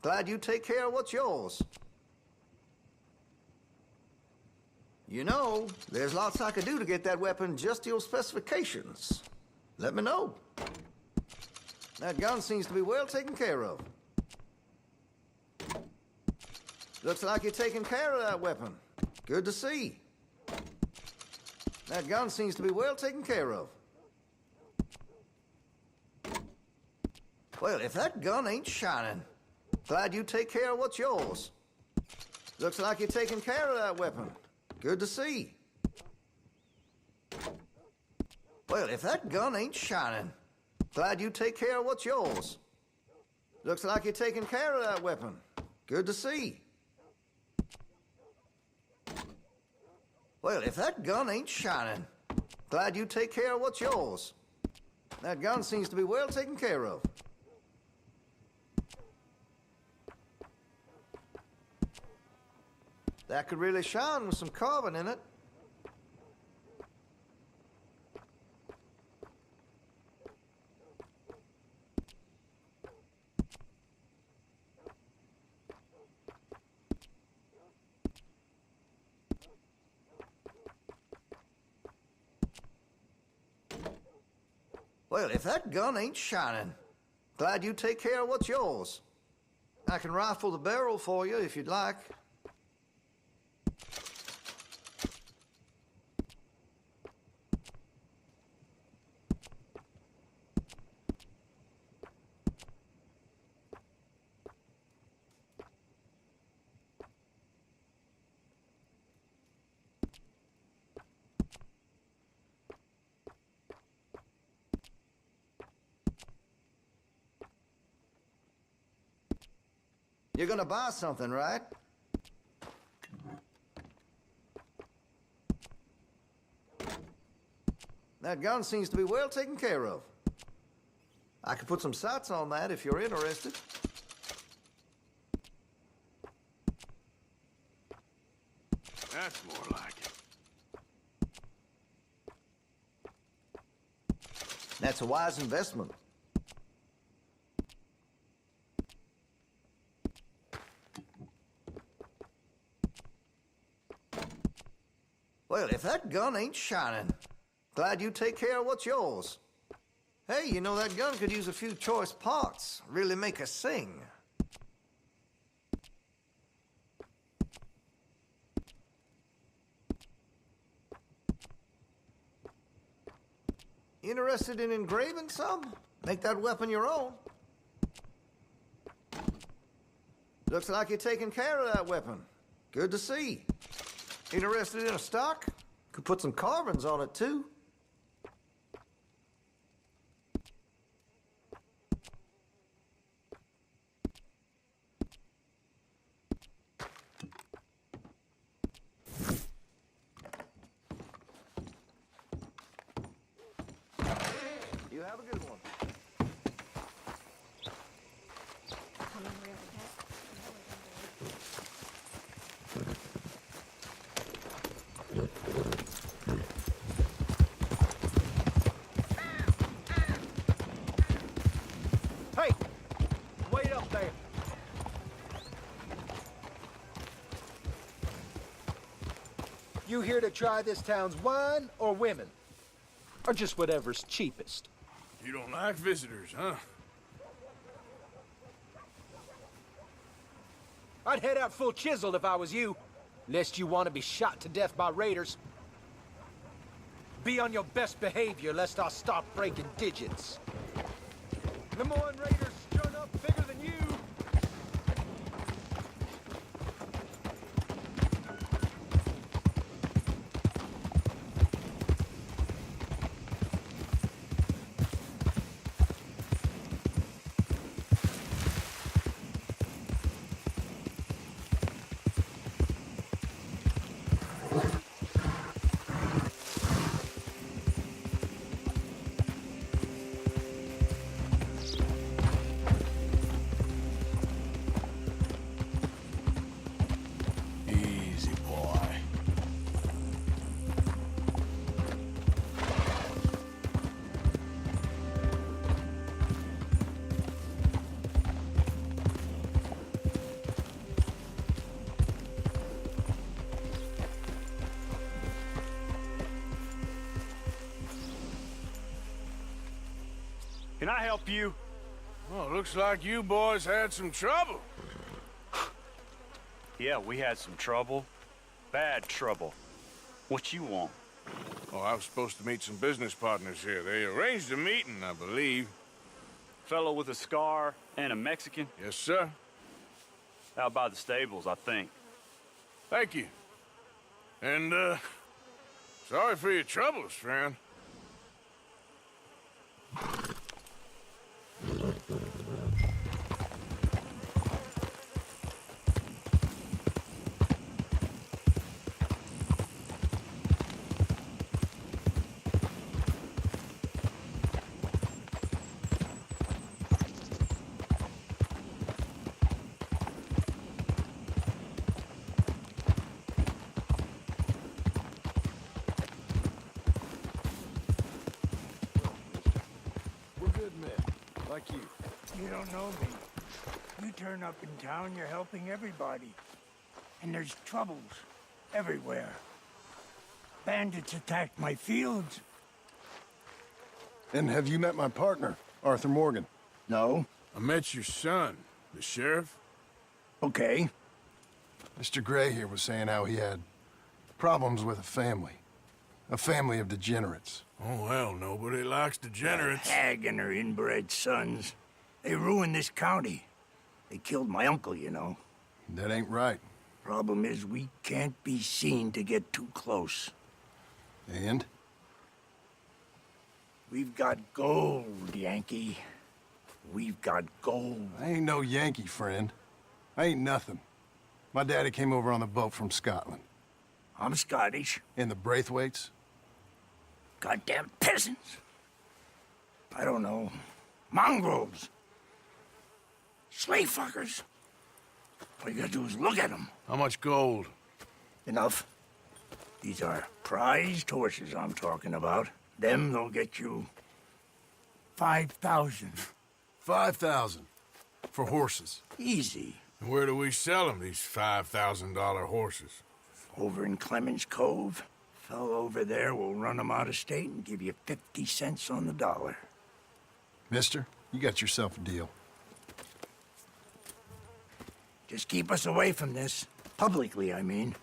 glad you take care of what's yours. You know, there's lots I could do to get that weapon just to your specifications. Let me know. That gun seems to be well taken care of. Looks like you're taking care of that weapon. Good to see. That gun seems to be well taken care of. Well, if that gun ain't shining, glad you take care of what's yours. Looks like you're taking care of that weapon. Good to see. Well, if that gun ain't shining, glad you take care of what's yours. Looks like you're taking care of that weapon. Good to see. Well, if that gun ain't shining, glad you take care of what's yours. That gun seems to be well taken care of. That could really shine with some carbon in it. Well, if that gun ain't shining, glad you take care of what's yours. I can rifle the barrel for you if you'd like. You're gonna buy something, right? That gun seems to be well taken care of. I could put some sights on that if you're interested. That's more like it. That's a wise investment. Well, if that gun ain't shining, glad you take care of what's yours. Hey, you know that gun could use a few choice parts, really make us sing. Interested in engraving some? Make that weapon your own. Looks like you're taking care of that weapon. Good to see. Interested in a stock? Could put some carvings on it, too. You have a good one. Hey! Wait up there! You here to try this town's wine or women? Or just whatever's cheapest? You don't like visitors, huh? I'd head out full chisel if I was you, lest you want to be shot to death by raiders. Be on your best behavior, lest I start breaking digits. Lemoyne raiders turn up bigger than you. Can I help you? Well, looks like you boys had some trouble. Yeah, we had some trouble. Bad trouble. What you want? Oh, I was supposed to meet some business partners here. They arranged a meeting, I believe. Fellow with a scar and a Mexican? Yes, sir. Out by the stables, I think. Thank you. And, sorry for your troubles, friend. We're good men, like you. You don't know me. You turn up in town, you're helping everybody. And there's troubles everywhere. Bandits attacked my fields. And have you met my partner, Arthur Morgan? No. I met your son, the sheriff. Okay. Mr. Gray here was saying how he had problems with a family of degenerates. Oh, well, nobody likes degenerates. That hag and her inbred sons. They ruined this county. They killed my uncle, you know. That ain't right. Problem is, we can't be seen to get too close. And? We've got gold, Yankee. We've got gold. I ain't no Yankee, friend. I ain't nothing. My daddy came over on the boat from Scotland. I'm Scottish. In the Braithwaites? Goddamn peasants. I don't know. Mongrels. Slave fuckers. All you gotta do is look at them. How much gold? Enough. These are prized horses I'm talking about. Them, they'll get you 5,000. 5,000 for horses. Easy. And where do we sell them, these $5,000 horses? Over in Clemens Cove. Fellow over there will run them out of state and give you 50 cents on the dollar. Mister, you got yourself a deal. Just keep us away from this. Publicly, I mean.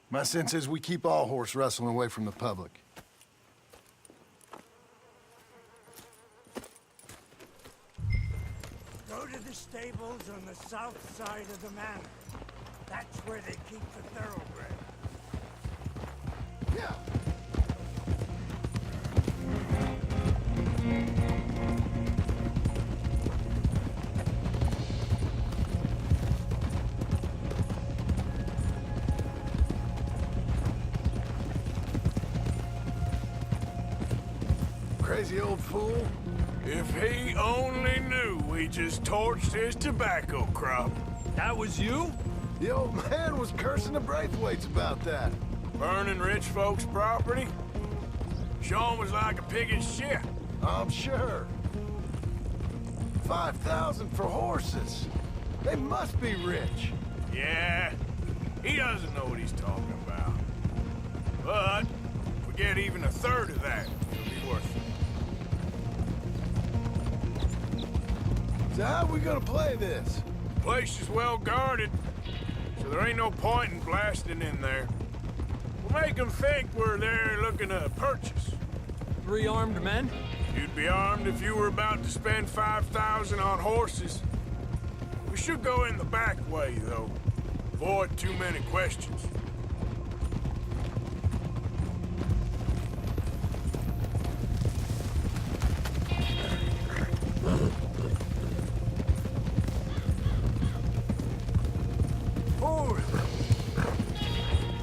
My sense is we keep all horse wrestling away from the public. Go to the stables on the south side of the manor. That's where they keep the thoroughbred. Yeah. Crazy old fool. If he only knew we just torched his tobacco crop. That was you? The old man was cursing the Braithwaites about that. Burning rich folks' property? Sean was like a pig in shit. I'm sure. 5,000 for horses. They must be rich. Yeah, he doesn't know what he's talking about. But if we get even a third of that, it'll be worth it. So how are we gonna play this? Place is well guarded, so there ain't no point in blasting in there. We'll make them think we're there looking to purchase. 3 armed men? You'd be armed if you were about to spend 5,000 on horses. We should go in the back way, though. Avoid too many questions.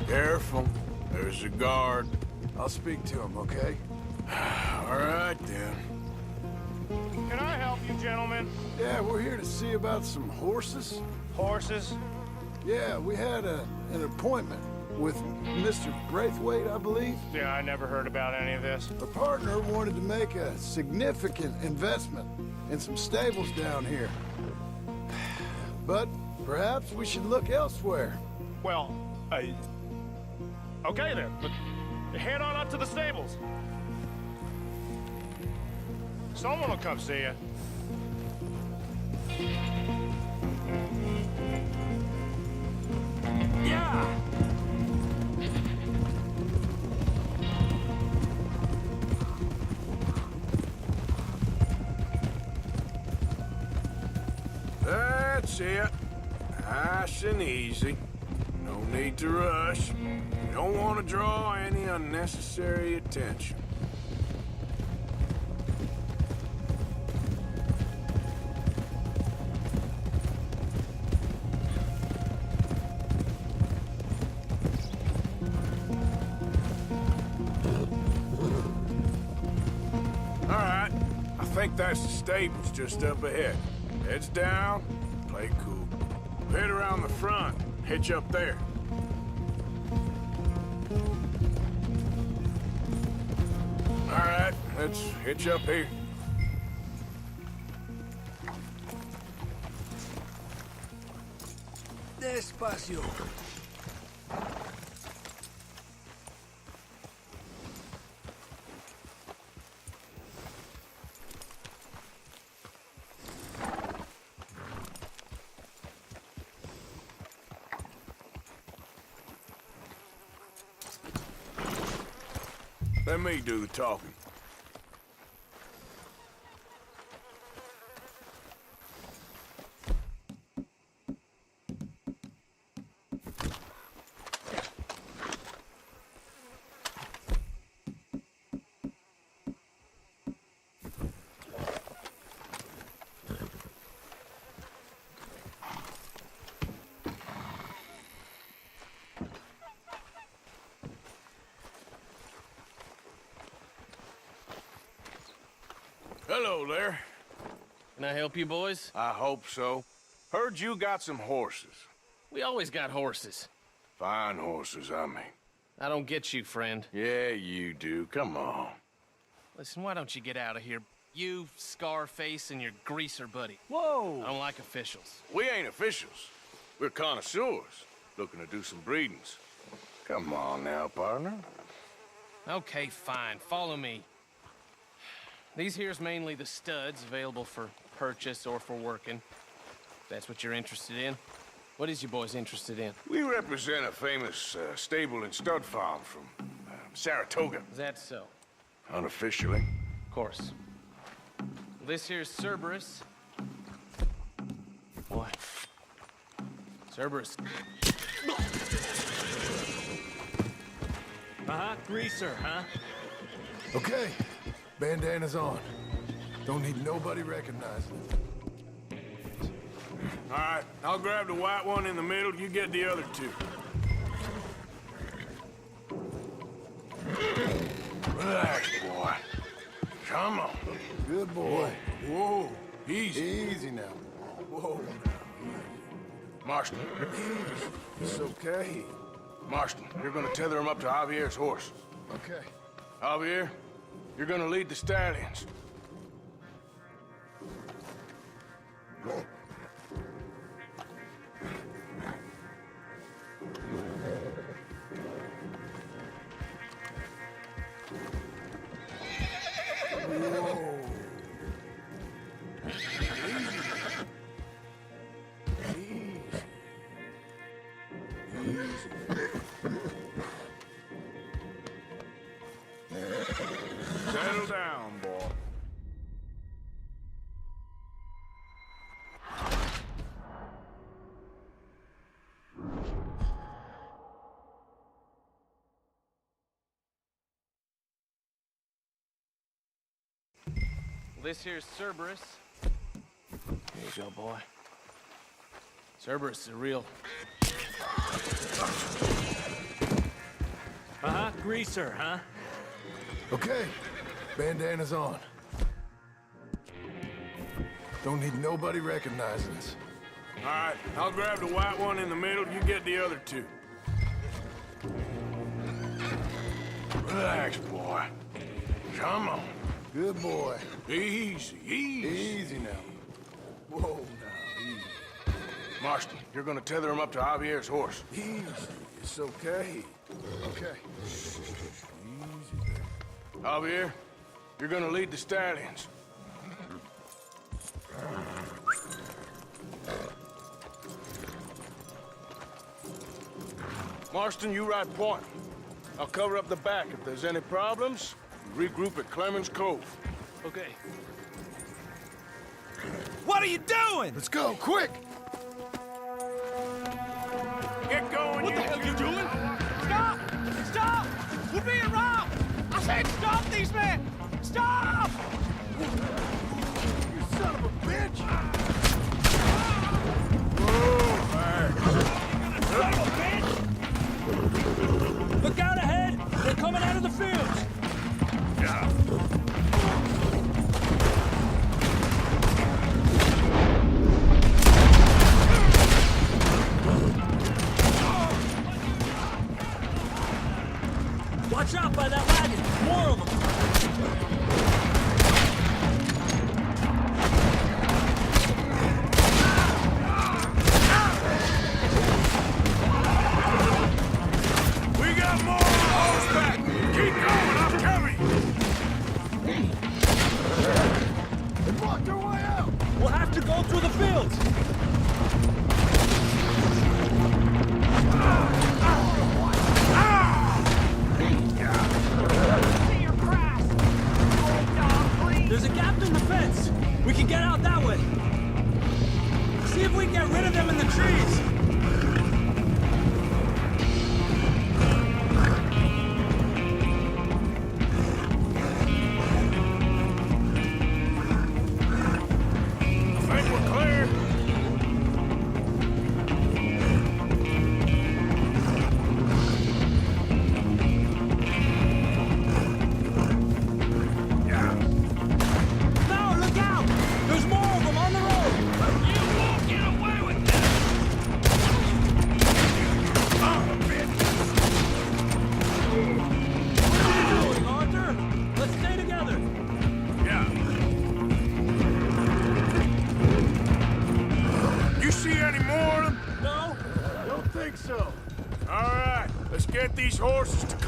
Careful. There's a guard. I'll speak to him, okay? All right, then. Can I help you, gentlemen? Yeah, we're here to see about some horses. Horses? Yeah, we had an appointment with Mr. Braithwaite, I believe. Yeah, I never heard about any of this. Our partner wanted to make a significant investment in some stables down here. But perhaps we should look elsewhere. Well, okay then, but head on up to the stables. Someone will come see you. Yeah! That's it. Nice and easy. No need to rush. We don't want to draw any unnecessary attention. All right. I think that's the stables just up ahead. Heads down, play cool. Head around the front, hitch up there. All right, let's hitch up here. Despacio. Let me do the talking. Hello there. Can I help you, boys? I hope so. Heard you got some horses. We always got horses. Fine horses, I mean. I don't get you, friend. Yeah, you do. Come on. Listen, why don't you get out of here? You, Scarface, and your greaser buddy. Whoa! I don't like officials. We ain't officials. We're connoisseurs, looking to do some breedings. Come on now, partner. Okay, fine. Follow me. These here's mainly the studs available for purchase or for working. If that's what you're interested in. What is you boys interested in? We represent a famous stable and stud farm from Saratoga. Is that so? Unofficially. Of course. This here's Cerberus. Boy. Cerberus. Greaser, huh? Okay, bandana's on. Don't need nobody recognizing it. All right, I'll grab the white one in the middle. You get the other two. Relax, boy. Come on. Good boy. Whoa. Easy. Easy now. Whoa. Marston. It's okay. Marston, you're gonna tether him up to Javier's horse. Okay. Javier, you're gonna lead the stallions. Settle down, boy. This here's Cerberus. Here you go, boy. Cerberus is a real... Greaser, huh? Okay, bandana's on. Don't need nobody recognizing us. All right, I'll grab the white one in the middle. You get the other two. Relax, boy. Come on. Good boy. Easy, easy. Easy now. Whoa, now, easy. Marston, you're gonna tether him up to Javier's horse. Easy. It's okay. Okay. Easy there. Javier, you're gonna lead the stallions. Marston, you ride point. I'll cover up the back. If there's any problems, regroup at Clemens Cove. Okay. What are you doing? Let's go, quick! Get going, What the hell are you doing? Stop! Stop! We're being robbed! I said stop these men! Stop! You son of a bitch! Son of a bitch! Look out ahead! They're coming out of the fields! Yeah. Watch out by that wagon! More of them! We got more on horseback! Keep going, I'm coming! They blocked their way out! We'll have to go through the fields! See your price!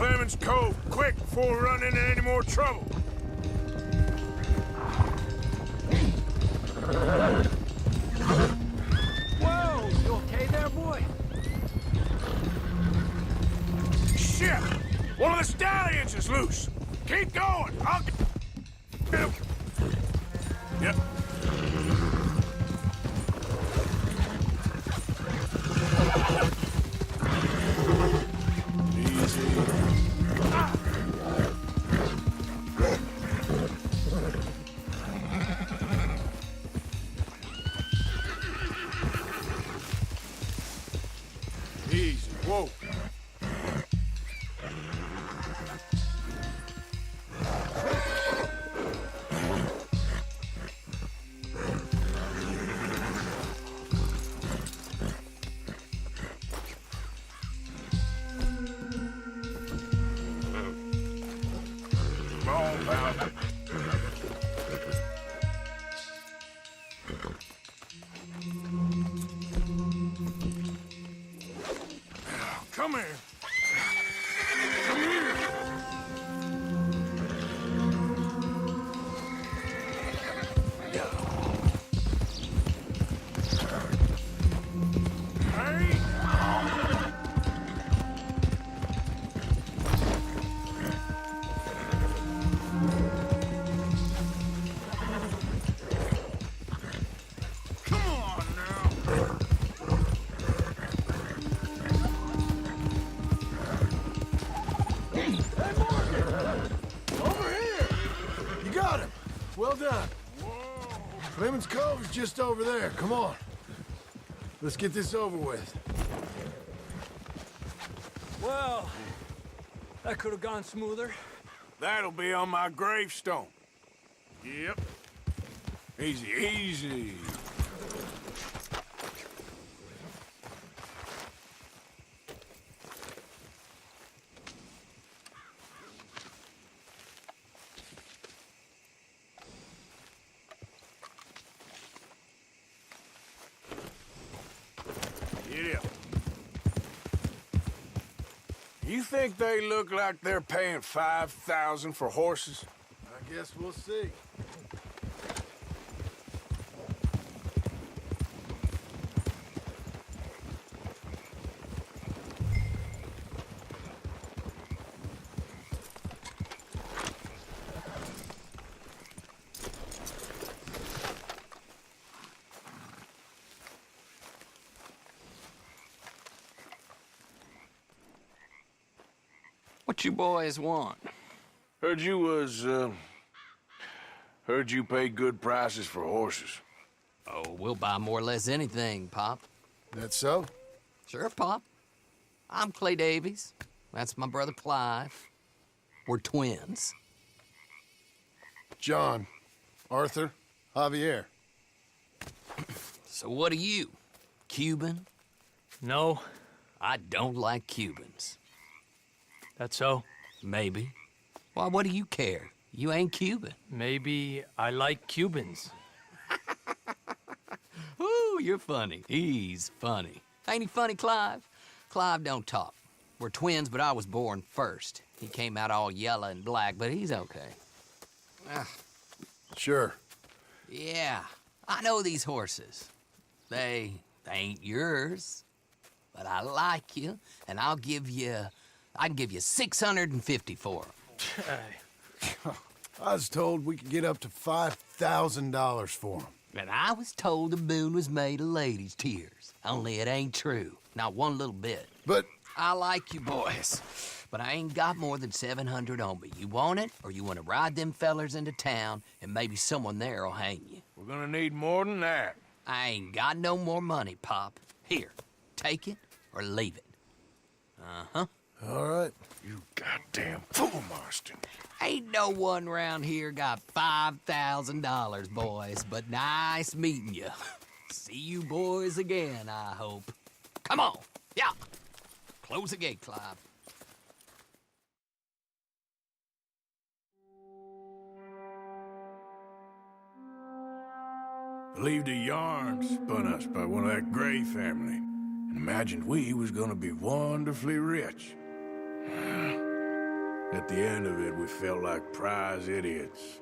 Clemens Cove, quick, before we run into any more trouble. Whoa! You okay there, boy? Shit! One of the stallions is loose. Keep going. I'll get him. Yep. Easy. Ah. Easy. Whoa. Come here. Come here. Hey. Come on now. Well done. Clemens Cove is just over there. Come on. Let's get this over with. Well, that could have gone smoother. That'll be on my gravestone. Yep. Easy, easy. You think they look like they're paying $5,000 for horses? I guess we'll see. What you boys want? Heard you pay good prices for horses. Oh, we'll buy more or less anything, Pop. That so? Sure, Pop. I'm Clay Davies. That's my brother Clive. We're twins. John, Arthur, Javier. So what are you? Cuban? No. I don't like Cubans. That so? Maybe. Why, what do you care? You ain't Cuban. Maybe I like Cubans. Ooh, you're funny. He's funny. Ain't he funny, Clive? Clive don't talk. We're twins, but I was born first. He came out all yellow and black, but he's okay. Sure. Yeah, I know these horses. They ain't yours, but I like you, and I can give you 650 for them. I was told we could get up to $5,000 for them. And I was told the moon was made of ladies' tears. Only it ain't true. Not one little bit. But I like you boys, but I ain't got more than 700 on me. You want it, or you want to ride them fellers into town, and maybe someone there'll hang you? We're gonna need more than that. I ain't got no more money, Pop. Here, take it or leave it. Uh-huh. All right. You goddamn fool, Marston. Ain't no one round here got $5,000, boys, but nice meeting you. See you boys again, I hope. Come on. Yeah. Close the gate, Clive. Believed a yarn spun us by one of that Gray family, and imagined we was gonna be wonderfully rich. At the end of it, we felt like prize idiots.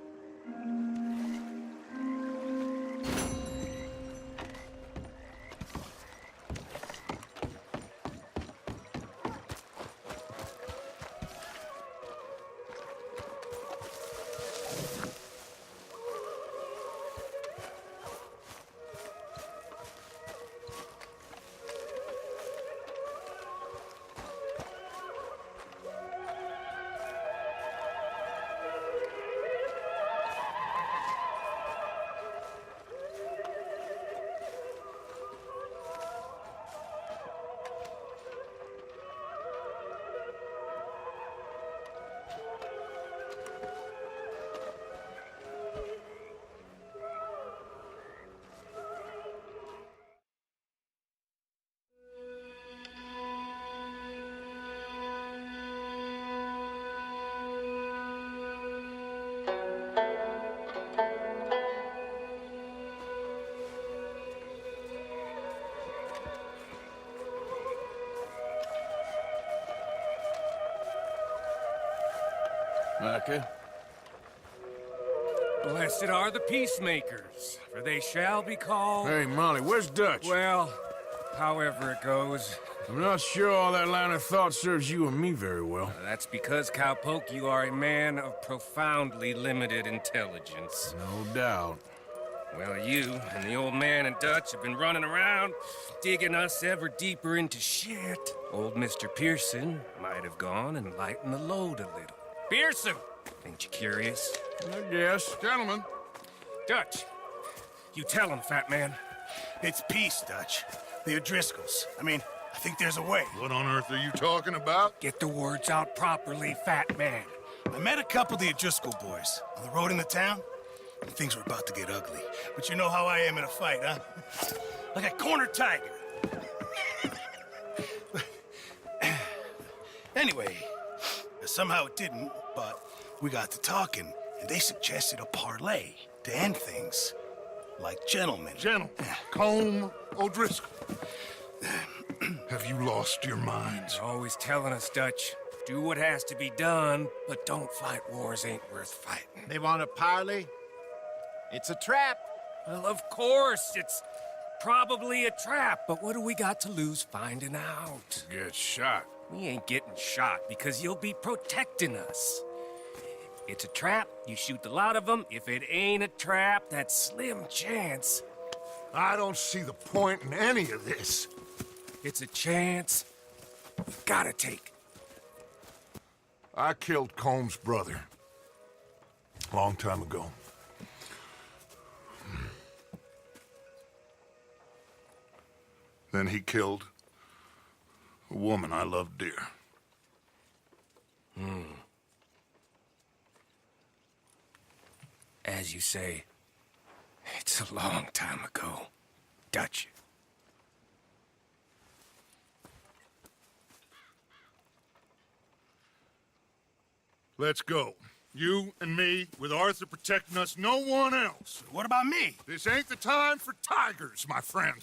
Micah? Blessed are the peacemakers, for they shall be called... Hey, Molly, where's Dutch? Well, however it goes. I'm not sure all that line of thought serves you and me very well. That's because, Cowpoke, you are a man of profoundly limited intelligence. No doubt. Well, you and the old man and Dutch have been running around, digging us ever deeper into shit. Old Mr. Pearson might have gone and lightened the load a little. Pearson! Ain't you curious? I guess. Gentlemen. Dutch, you tell him, fat man. It's peace, Dutch. The O'Driscolls. I mean, I think there's a way. What on earth are you talking about? Get the words out properly, fat man. I met a couple of the O'Driscoll boys on the road into town, and things were about to get ugly. But you know how I am in a fight, huh? Like a cornered tiger. Anyway, somehow it didn't, but we got to talking, and they suggested a parlay to end things. Like gentlemen. Gentlemen. Combe O'Driscoll. Have you lost your minds? You're always telling us, Dutch. Do what has to be done, but don't fight wars ain't worth fighting. They want a parley? It's a trap. Well, of course, it's probably a trap, but what do we got to lose finding out? Get shot. We ain't getting shot because you'll be protecting us. It's a trap, you shoot the lot of them. If it ain't a trap, that's slim chance. I don't see the point in any of this. It's a chance you've gotta take. I killed Combs' brother. A long time ago. Then he killed a woman I loved dear. As you say, it's a long time ago, Dutch. Let's go. You and me, with Arthur protecting us, no one else. What about me? This ain't the time for tigers, my friend.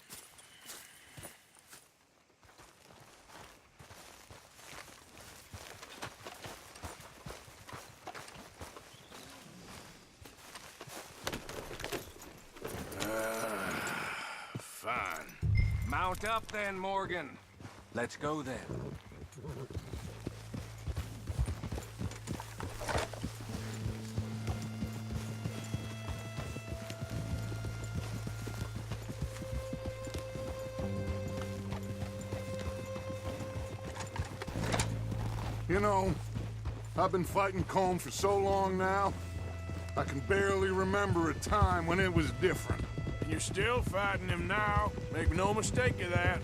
Fine. Mount up then, Morgan. Let's go then. You know, I've been fighting Colm for so long now, I can barely remember a time when it was different. And you're still fighting him now. Make no mistake of that.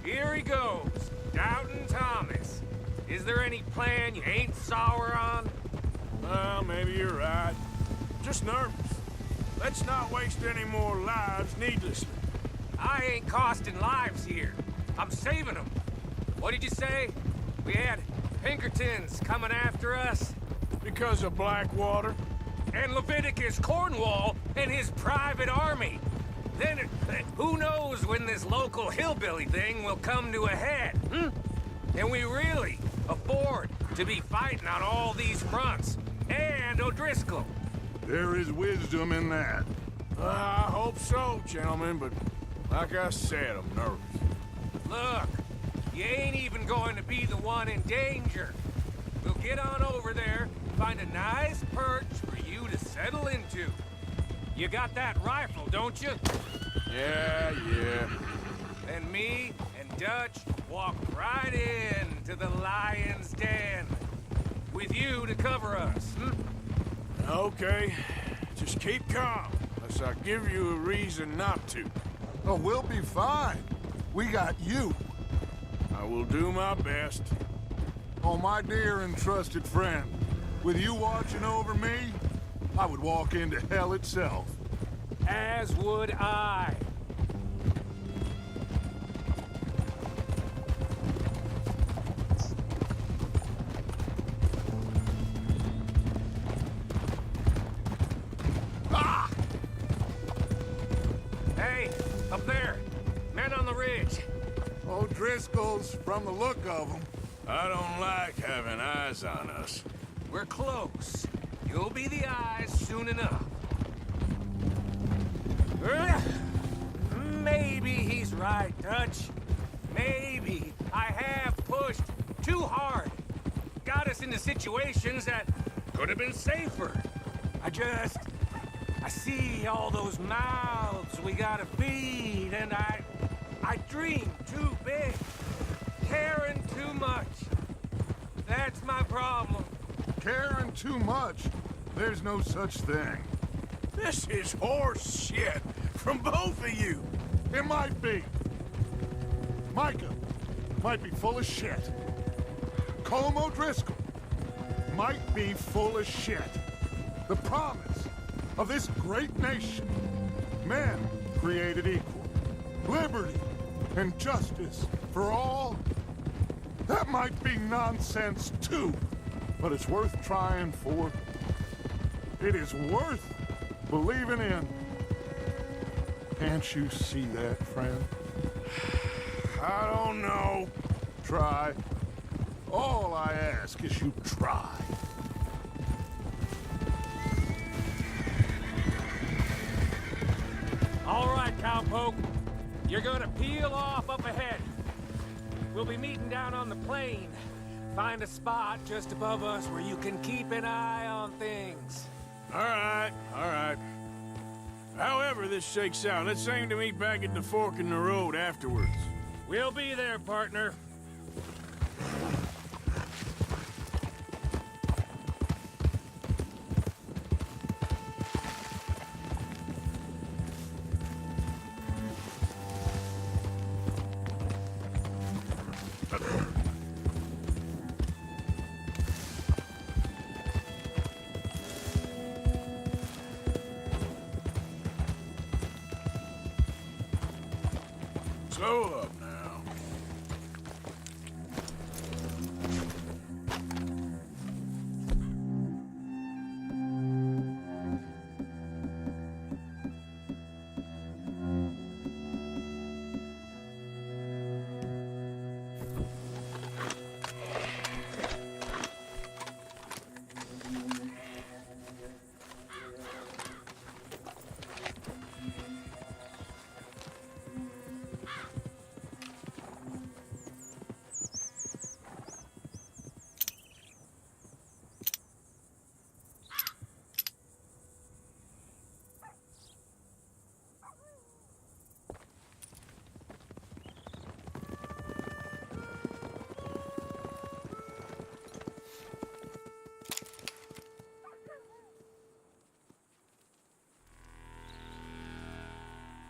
Here he goes, Doubting Thomas. Is there any plan you ain't sour on? Well, maybe you're right. Just nervous. Let's not waste any more lives needlessly. I ain't costing lives here. I'm saving them. What did you say? We had Pinkertons coming after us? Because of Blackwater? And Leviticus Cornwall and his private army. Then, who knows when this local hillbilly thing will come to a head, Can we really afford to be fighting on all these fronts. And O'Driscoll. There is wisdom in that. I hope so, gentlemen, but like I said, I'm nervous. Look, you ain't even going to be the one in danger. We'll get on over there, find a nice perch for you to settle into. You got that rifle, don't you? Yeah. Then me and Dutch walk right in to the lion's den. With you to cover us, Okay. Just keep calm, unless I give you a reason not to. Oh, we'll be fine. We got you. I will do my best. Oh, my dear and trusted friend, with you watching over me, I would walk into hell itself. As would I. Ah! Hey, up there. Men on the ridge. O'Driscoll's, from the look of them. I don't like having eyes on us. We're close. You'll be the eyes soon enough. Maybe he's right, Dutch. Maybe I have pushed too hard. Got us into situations that could have been safer. I see all those mouths we gotta feed, and I dream too big. Caring too much. That's my problem. Caring too much? There's no such thing. This is horse shit from both of you. It might be. Micah might be full of shit. Colm O'Driscoll might be full of shit. The promise of this great nation. Men created equal. Liberty and justice for all. That might be nonsense too, but it's worth trying for. It is worth believing in. Can't you see that, friend? I don't know. Try. All I ask is you try. All right, cowpoke. You're gonna peel off up ahead. We'll be meeting down on the plain. Find a spot just above us where you can keep an eye on things. All right. However this shakes out, let's aim to meet back at the fork in the road afterwards. We'll be there, partner. Slow up now.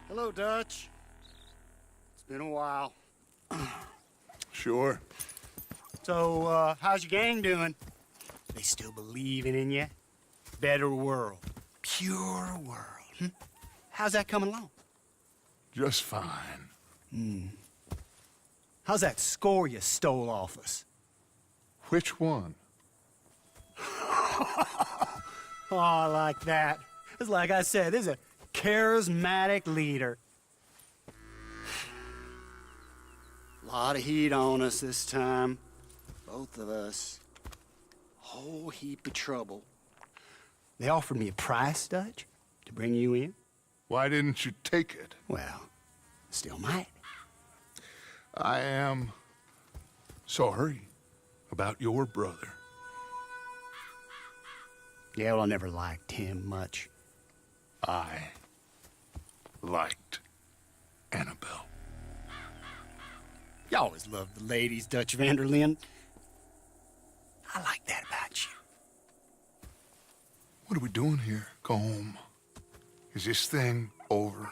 Hello, Dutch. It's been a while. Sure. So, how's your gang doing? They still believing in you? Better world. Pure world. How's that coming along? Just fine. How's that score you stole off us? Which one? Oh, I like that. It's like I said, this is a charismatic leader. A lot of heat on us this time. Both of us. whole heap of trouble. They offered me a price, Dutch, to bring you in. Why didn't you take it? Well, still might. I am sorry about your brother. Yeah, well, I never liked him much. I liked Annabelle. You always loved the ladies, Dutch Vanderlyn. I like that about you. What are we doing here? Go home. Is this thing over?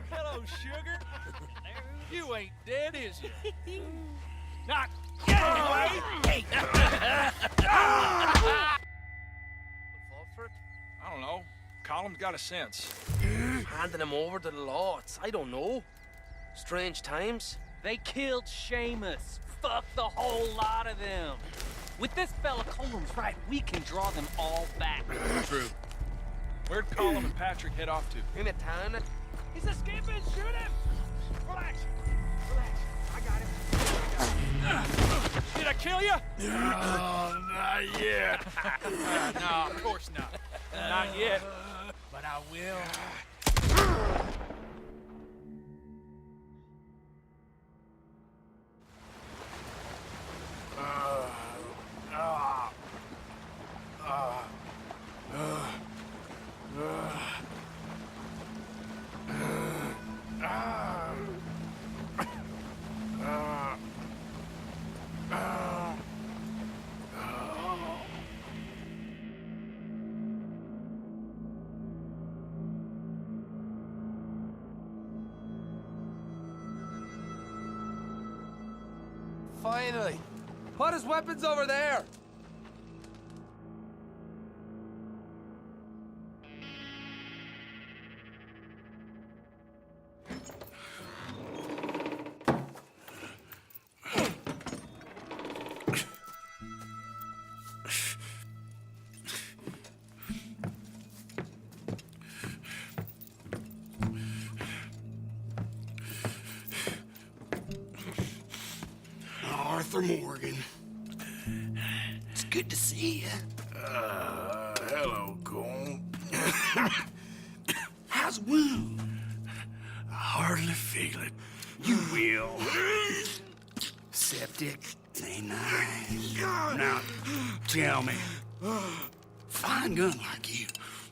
Hello, sugar. You ain't dead, is you? Not yet, anyway. Hey. I don't know. Column's got a sense. Handing him over to the lords. I don't know. Strange times. They killed Seamus. Fuck the whole lot of them. With this fella Colum's right, we can draw them all back. True. Where'd Colum and Patrick head off to? In a town. He's escaping. Shoot him. Relax. Relax. I got him. Did I kill you? Oh, not yet. No, of course not. Not yet. But I will. Finally! Put his weapons over there! Arthur Morgan. It's good to see you. Hello, Colm. How's the wound? I hardly feel it. You will. Septic ain't nice. Now, tell me, fine gun like you,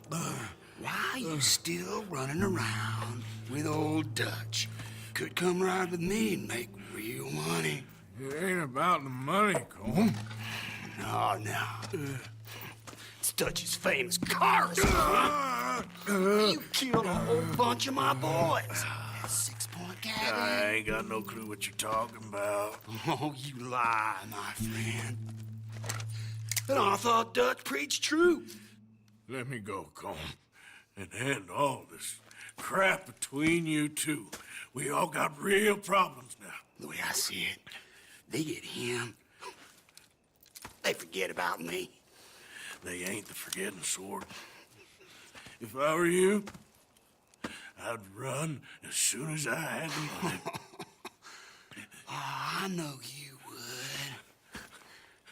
why you still running around with old Dutch? Could come ride with me and make real money. It ain't about the money, Colm. No. It's Dutch's famous cars. You killed a whole bunch of my boys. That 6-point gag. I ain't got no clue what you're talking about. Oh, you lie, my friend. And I thought Dutch preached truth. Let me go, Colm, and end all this crap between you two. We all got real problems now. The way I see it, they get him. They forget about me. They ain't the forgetting sort. If I were you, I'd run as soon as I had the money. I know you would.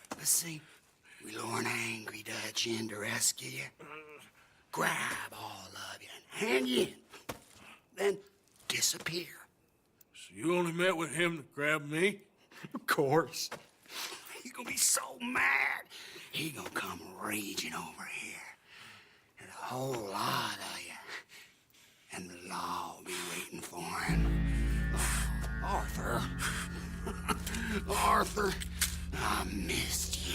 But see, we lure an angry Dutch in to rescue you. Grab all of you and hand you in. Then disappear. So you only met with him to grab me? Of course. He's gonna be so mad. He gonna come raging over here. And a whole lot of you. And the law will be waiting for him. Arthur. Arthur, I missed you.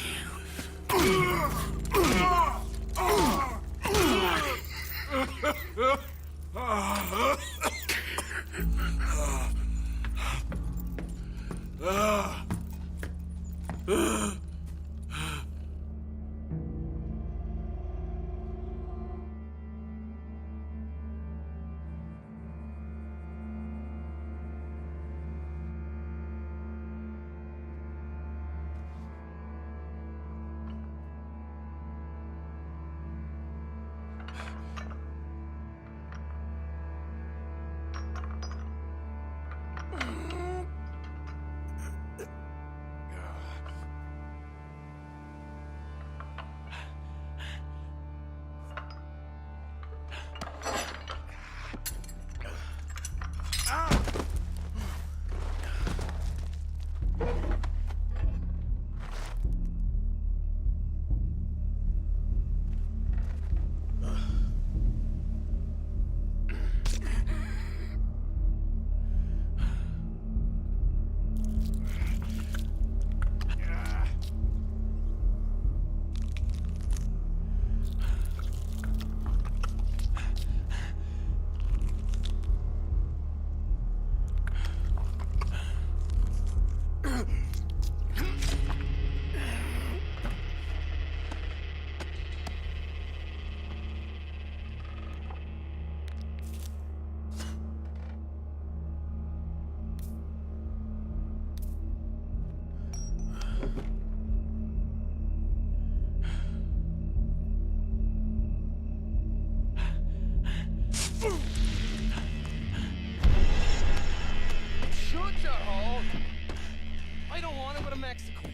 Mexico.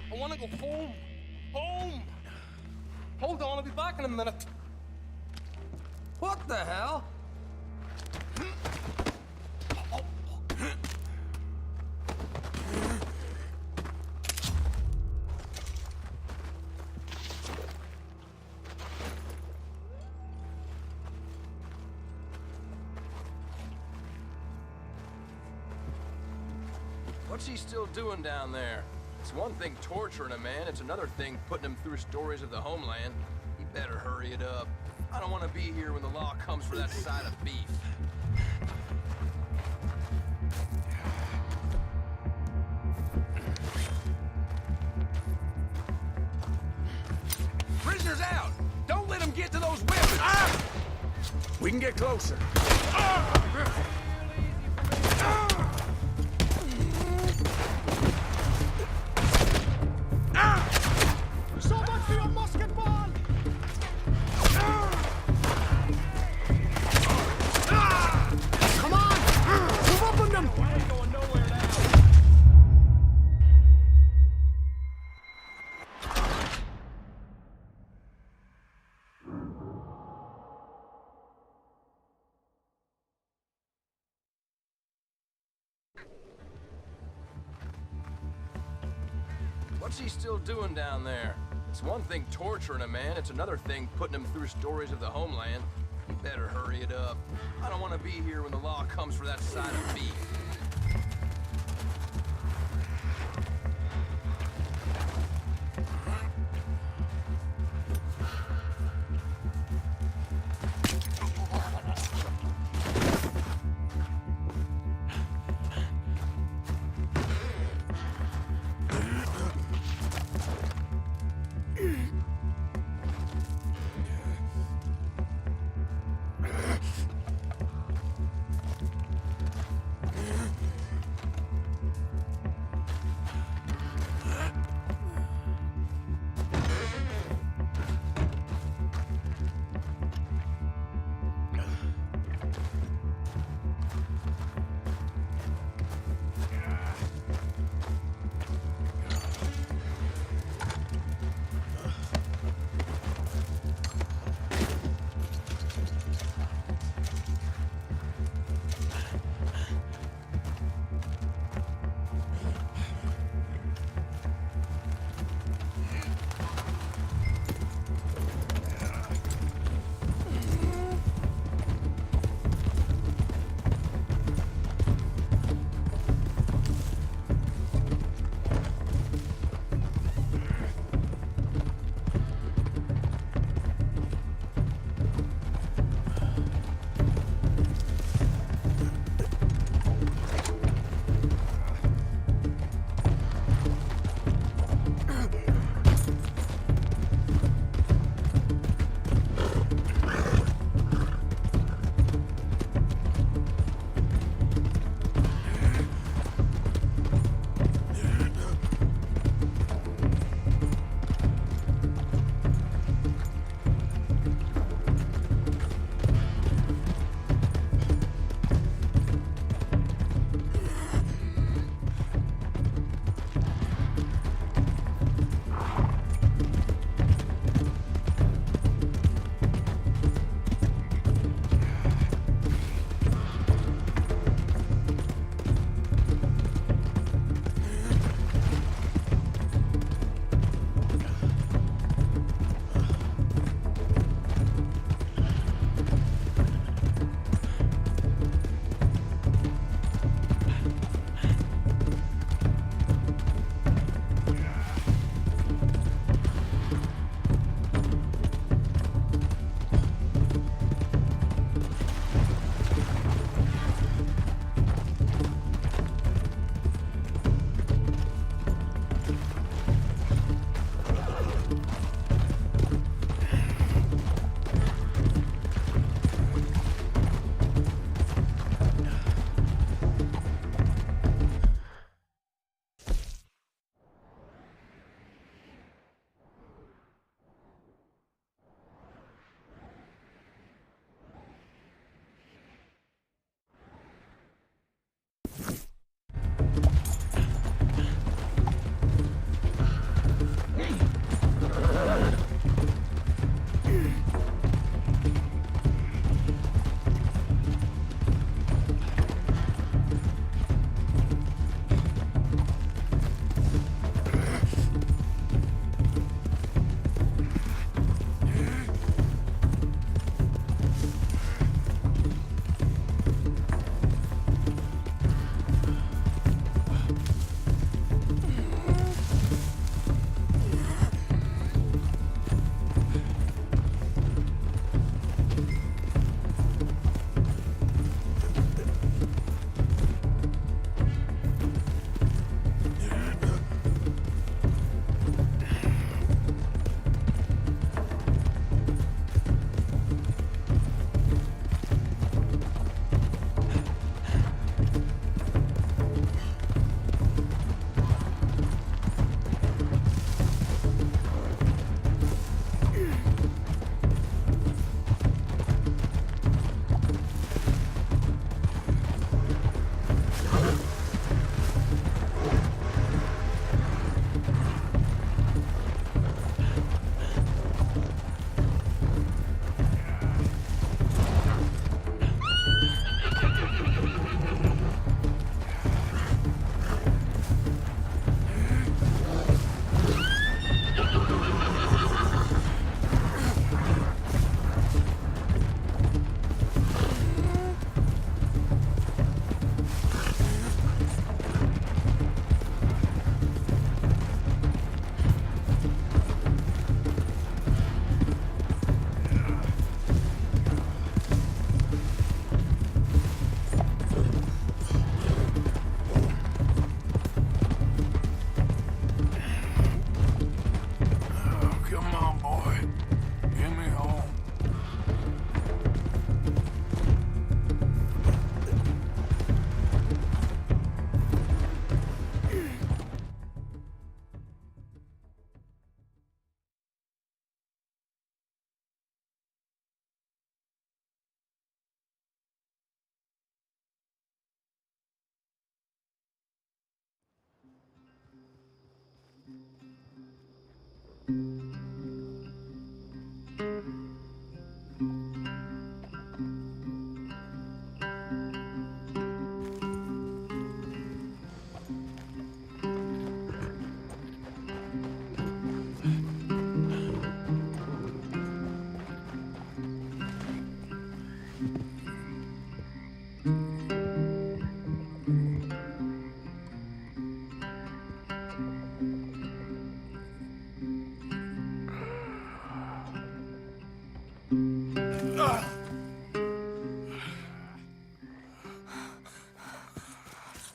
I want to go home. Home! Hold on, I'll be back in a minute. What the hell? What's he still doing down there? It's one thing torturing a man, it's another thing putting him through stories of the homeland. He better hurry it up. I don't want to be here when the law comes for that side of beef. Prisoners out! Don't let them get to those weapons! Ah! We can get closer. Ah! So much for your musket ball! Come on! Move up on them! I ain't going nowhere now. What's he still doing down there? It's one thing torturing a man, it's another thing putting him through stories of the homeland. He better hurry it up. I don't want to be here when the law comes for that side of beef.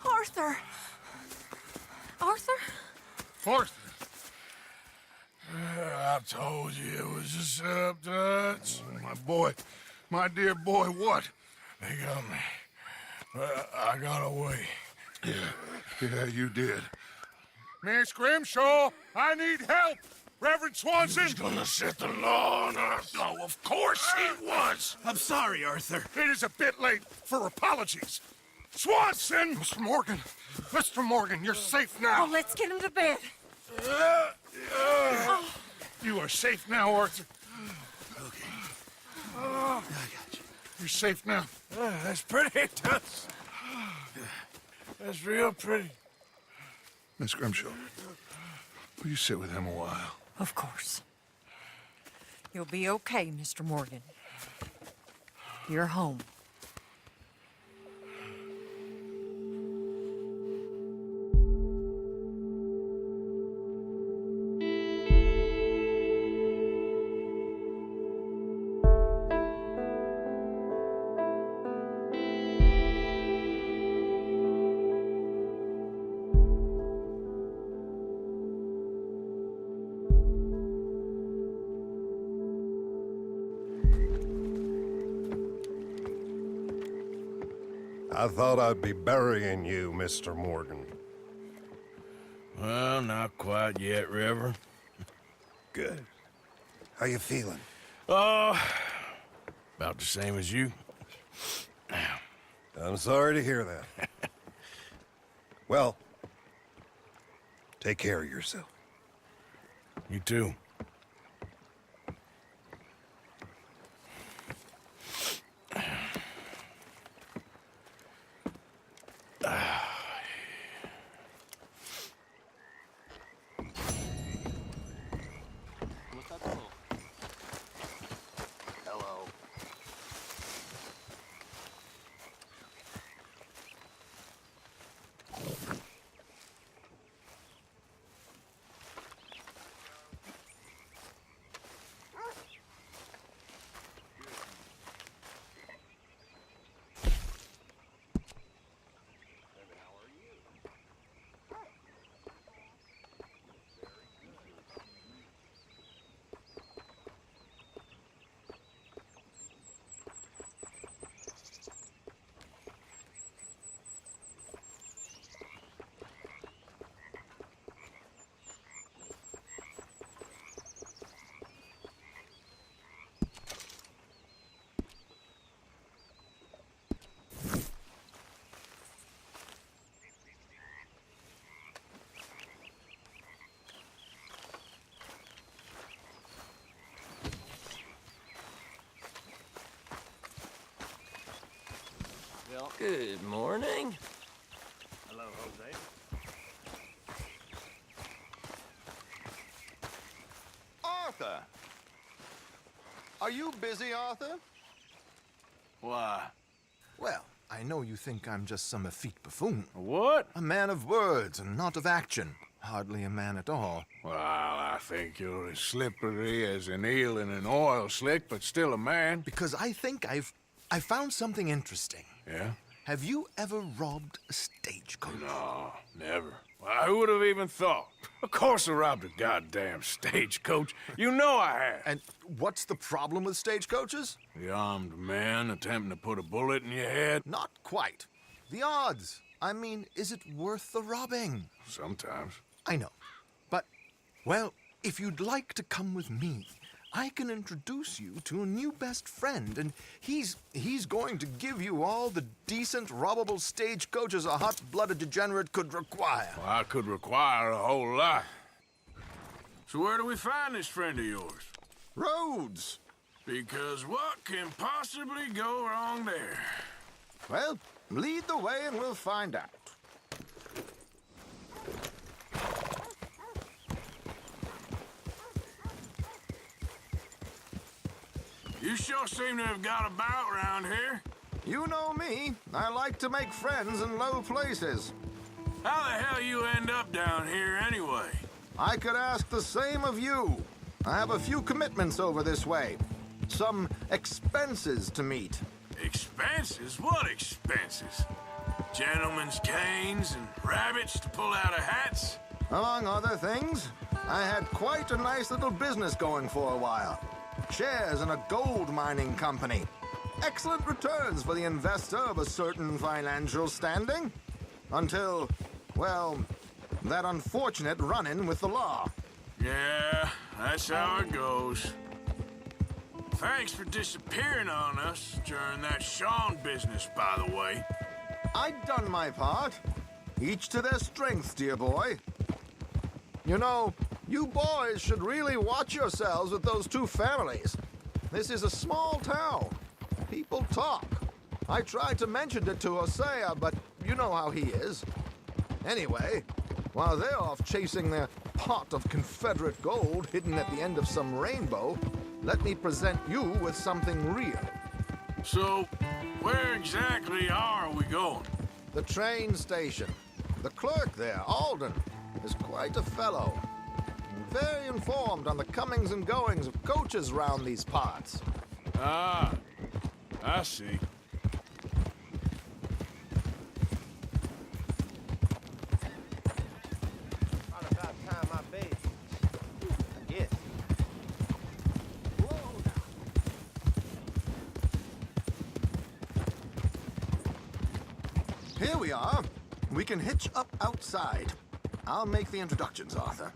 Arthur! Arthur? Arthur. I told you it was a setup, Dutch. My boy, my dear boy, what? They got me. I got away. Yeah, you did. Miss Grimshaw, I need help! Reverend Swanson! He's gonna set the law on us. Oh, of course he was! I'm sorry, Arthur. It is a bit late for apologies. Swanson! Mr. Morgan, you're safe now. Oh, let's get him to bed. You are safe now, Arthur. Okay. I got you. You're safe now. That's pretty, Tuts. That's real pretty. Miss Grimshaw, will you sit with him a while? Of course. You'll be okay, Mr. Morgan. You're home. I thought I'd be burying you, Mr. Morgan. Well, not quite yet, Reverend. Good. How you feeling? Oh, about the same as you. I'm sorry to hear that. Well, take care of yourself. You too. Good morning. Hello, Jose. Arthur! Are you busy, Arthur? Why? Well, I know you think I'm just some effete buffoon. What? A man of words and not of action. Hardly a man at all. Well, I think you're as slippery as an eel in an oil slick, but still a man. Because I think I found something interesting. Yeah? Have you ever robbed a stagecoach? No, never. Why, who would have even thought? Of course I robbed a goddamn stagecoach. You know I have. And what's the problem with stagecoaches? The armed man attempting to put a bullet in your head? Not quite. The odds. I mean, is it worth the robbing? Sometimes. I know. But, well, if you'd like to come with me, I can introduce you to a new best friend, and he's going to give you all the decent, robbable stagecoaches a hot-blooded degenerate could require. Well, I could require a whole lot. So where do we find this friend of yours? Roads. Because what can possibly go wrong there? Well, lead the way and we'll find out. You sure seem to have got about around here. You know me. I like to make friends in low places. How the hell you end up down here anyway? I could ask the same of you. I have a few commitments over this way. some expenses to meet. Expenses? What expenses? Gentlemen's canes and rabbits to pull out of hats? Among other things, I had quite a nice little business going for a while. Shares in a gold mining company. Excellent returns for the investor of a certain financial standing. Until, well, that unfortunate run-in with the law. Yeah, that's how it goes. Thanks for disappearing on us during that Sean business, by the way. I'd done my part. Each to their strengths, dear boy. You know, you boys should really watch yourselves with those two families. This is a small town. People talk. I tried to mention it to Hosea, but you know how he is. Anyway, while they're off chasing their pot of Confederate gold hidden at the end of some rainbow, let me present you with something real. So, where exactly are we going? The train station. The clerk there, Alden, is quite a fellow. Very informed on the comings and goings of coaches round these parts. Ah, I see. Here we are. We can hitch up outside. I'll make the introductions, Arthur.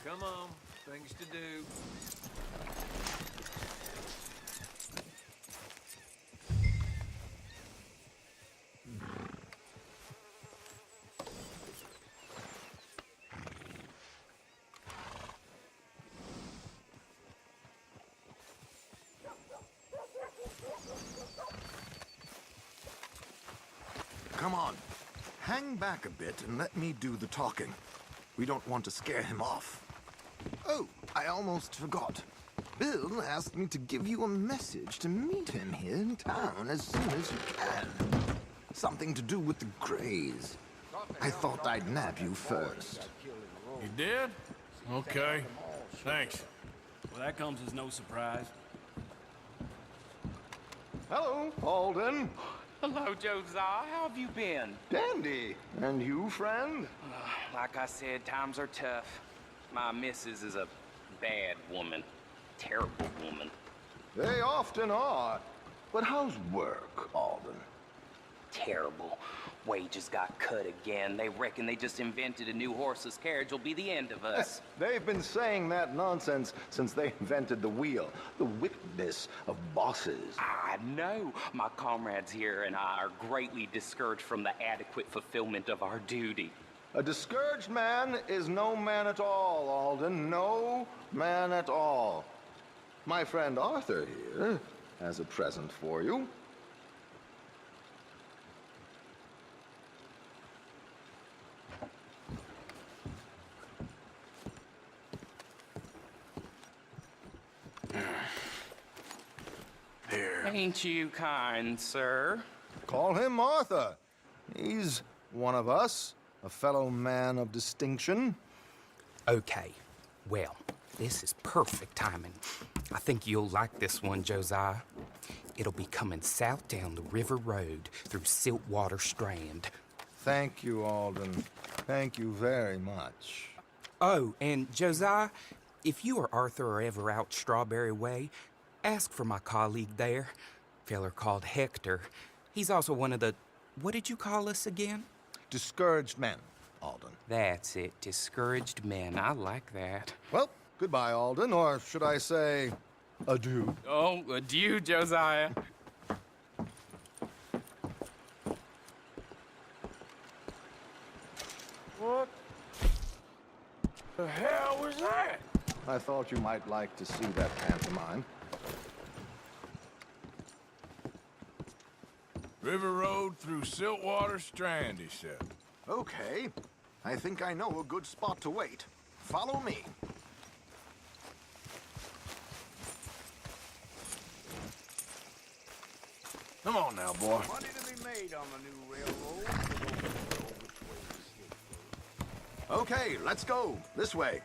Come on, things to do. Come on. Hang back a bit and let me do the talking. We don't want to scare him off. Oh, I almost forgot. Bill asked me to give you a message to meet him here in town as soon as you can. Something to do with the Greys. I thought I'd nab you first. You did? Okay. Thanks. Well, that comes as no surprise. Hello, Alden. Hello, Josiah. How have you been? Dandy. And you, friend? Like I said, times are tough. My missus is a bad woman. Terrible woman. They often are. But how's work, Alden? Terrible. Wages got cut again. They reckon they just invented a new horseless carriage will be the end of us. They've been saying that nonsense since they invented the wheel. The wickedness of bosses. I know. My comrades here and I are greatly discouraged from the adequate fulfillment of our duty. A discouraged man is no man at all, Alden. No man at all. My friend Arthur here has a present for you. There. Ain't you kind, sir? Call him Arthur. He's one of us, a fellow man of distinction. Okay, well, this is perfect timing. I think you'll like this one, Josiah. It'll be coming south down the river road through Siltwater Strand. Thank you, Alden. Thank you very much. Oh, and Josiah, if you or Arthur are ever out Strawberry Way, ask for my colleague there, feller called Hector. He's also one of the, what did you call us again? Discouraged men, Alden. That's it, discouraged men. I like that. Well, goodbye, Alden, or should I say, adieu. Oh, adieu, Josiah. What the hell was that? I thought you might like to see that pantomime. River Road through Siltwater Strand, he said. Okay. I think I know a good spot to wait. Follow me. Come on now, boy. Money to be made on the new railroad. Okay, let's go. This way.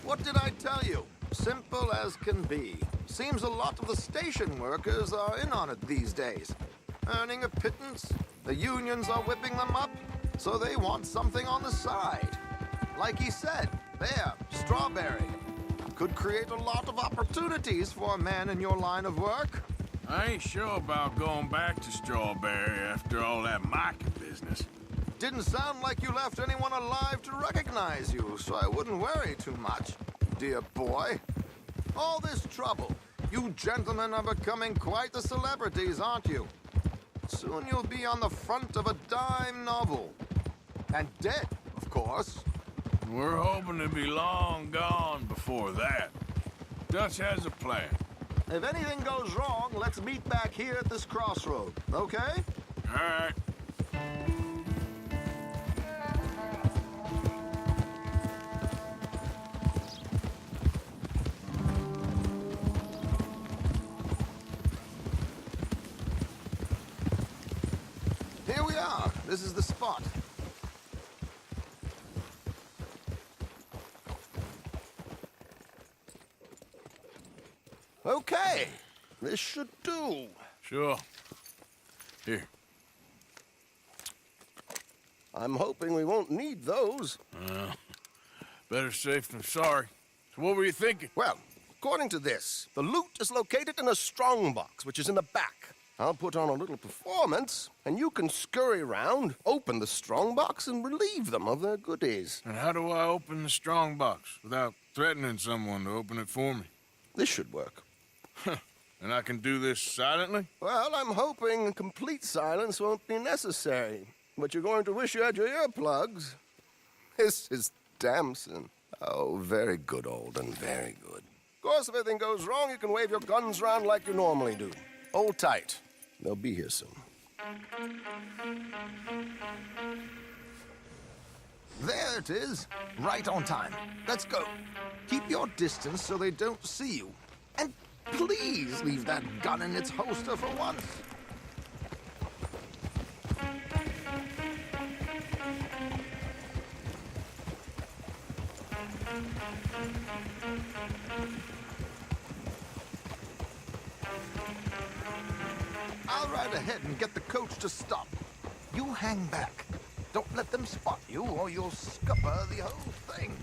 What did I tell you? Simple as can be. Seems a lot of the station workers are in on it these days. Earning a pittance, the unions are whipping them up, so they want something on the side. Like he said, there, Strawberry. Could create a lot of opportunities for a man in your line of work. I ain't sure about going back to Strawberry after all that Micah business. Didn't sound like you left anyone alive to recognize you, so I wouldn't worry too much, dear boy. All this trouble. You gentlemen are becoming quite the celebrities, aren't you? Soon you'll be on the front of a dime novel. And dead, of course. We're hoping to be long gone before that. Dutch has a plan. If anything goes wrong, let's meet back here at this crossroad, okay? All right. Here we are. This is the spot. Okay. This should do. Sure. Here. I'm hoping we won't need those. Better safe than sorry. So what were you thinking? Well, according to this, the loot is located in a strongbox, which is in the back. I'll put on a little performance, and you can scurry around, open the strongbox, and relieve them of their goodies. And how do I open the strongbox without threatening someone to open it for me? This should work. And I can do this silently? Well, I'm hoping complete silence won't be necessary. But you're going to wish you had your earplugs. This is Damson. Oh, very good, Alden, very good. Of course, if anything goes wrong, you can wave your guns around like you normally do. Hold tight. They'll be here soon. There it is. Right on time. Let's go. Keep your distance so they don't see you. And please leave that gun in its holster for once. I'll ride ahead and get the coach to stop. You hang back. Don't let them spot you, or you'll scupper the whole thing.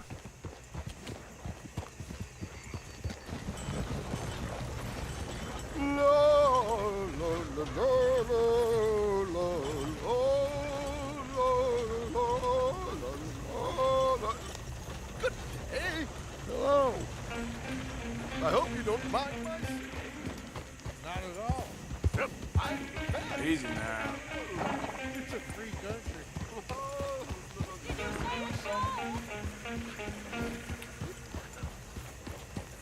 Good day. Hello. I hope you don't mind my singing. Not at all. Yep. Easy now. It's a free country.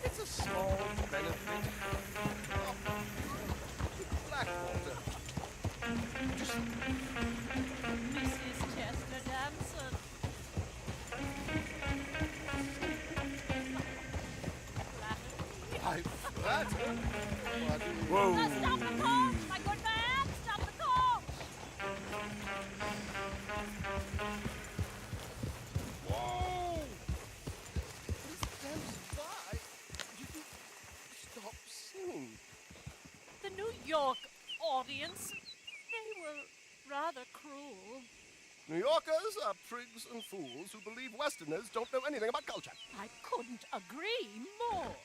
It's a small benefit. Blackwater. Mrs. Chester Damson. I flatter. Whoa. Stop the coach, my good man! Stop the coach! Whoa! Miss Damson, why did you stop singing? The New York audience, they were rather cruel. New Yorkers are prigs and fools who believe Westerners don't know anything about culture. I couldn't agree more.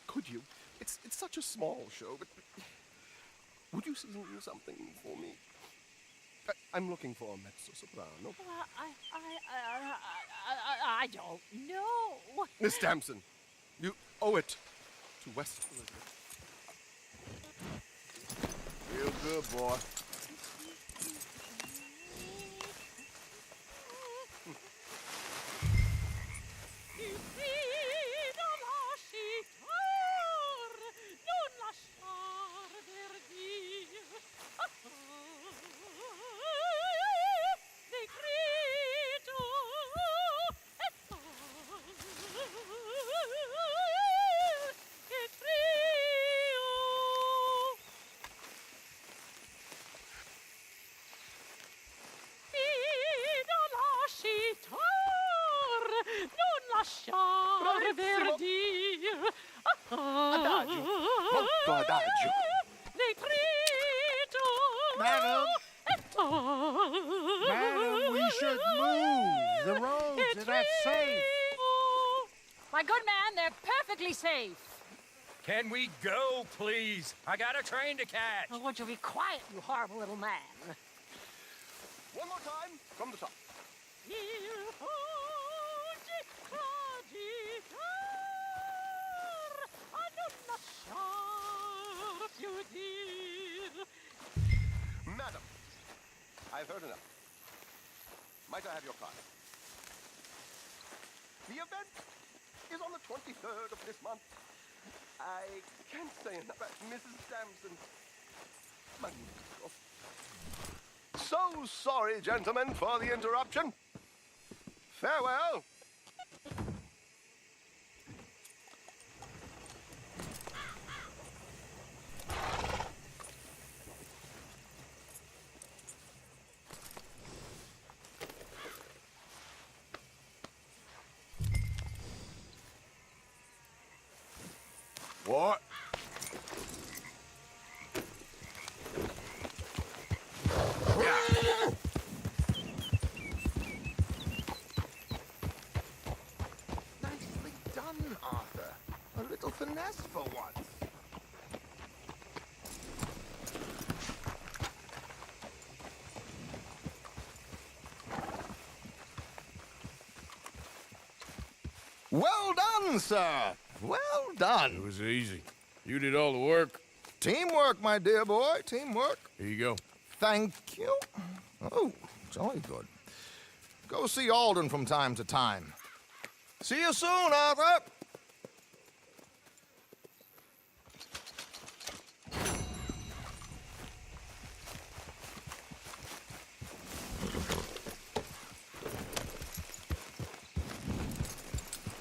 Could you? It's such a small show, but would you sing something for me? I'm looking for a mezzo-soprano. Well, I don't know. Miss Damson, you owe it to West Elizabeth. Feel good, boy. Non lasciare Verdir. Adagio. Molto adagio. Negrito. Madam. Madam, we should move. The roads are not safe. My good man, they're perfectly safe. Can we go, please? I got a train to catch. Oh, would you be quiet, you horrible little man? One more time from the top. Madam, I've heard enough. Might I have your card? The event is on the 23rd of this month. I can't say enough about Mrs. Damson. Magnifico. So sorry, gentlemen, for the interruption. Farewell. What? Nicely done, Arthur. A little finesse for once. Well done, sir. Well done. It was easy. You did all the work. Teamwork, my dear boy. Teamwork. Here you go. Thank you. Oh, jolly good. Go see Alden from time to time. See you soon, Arthur.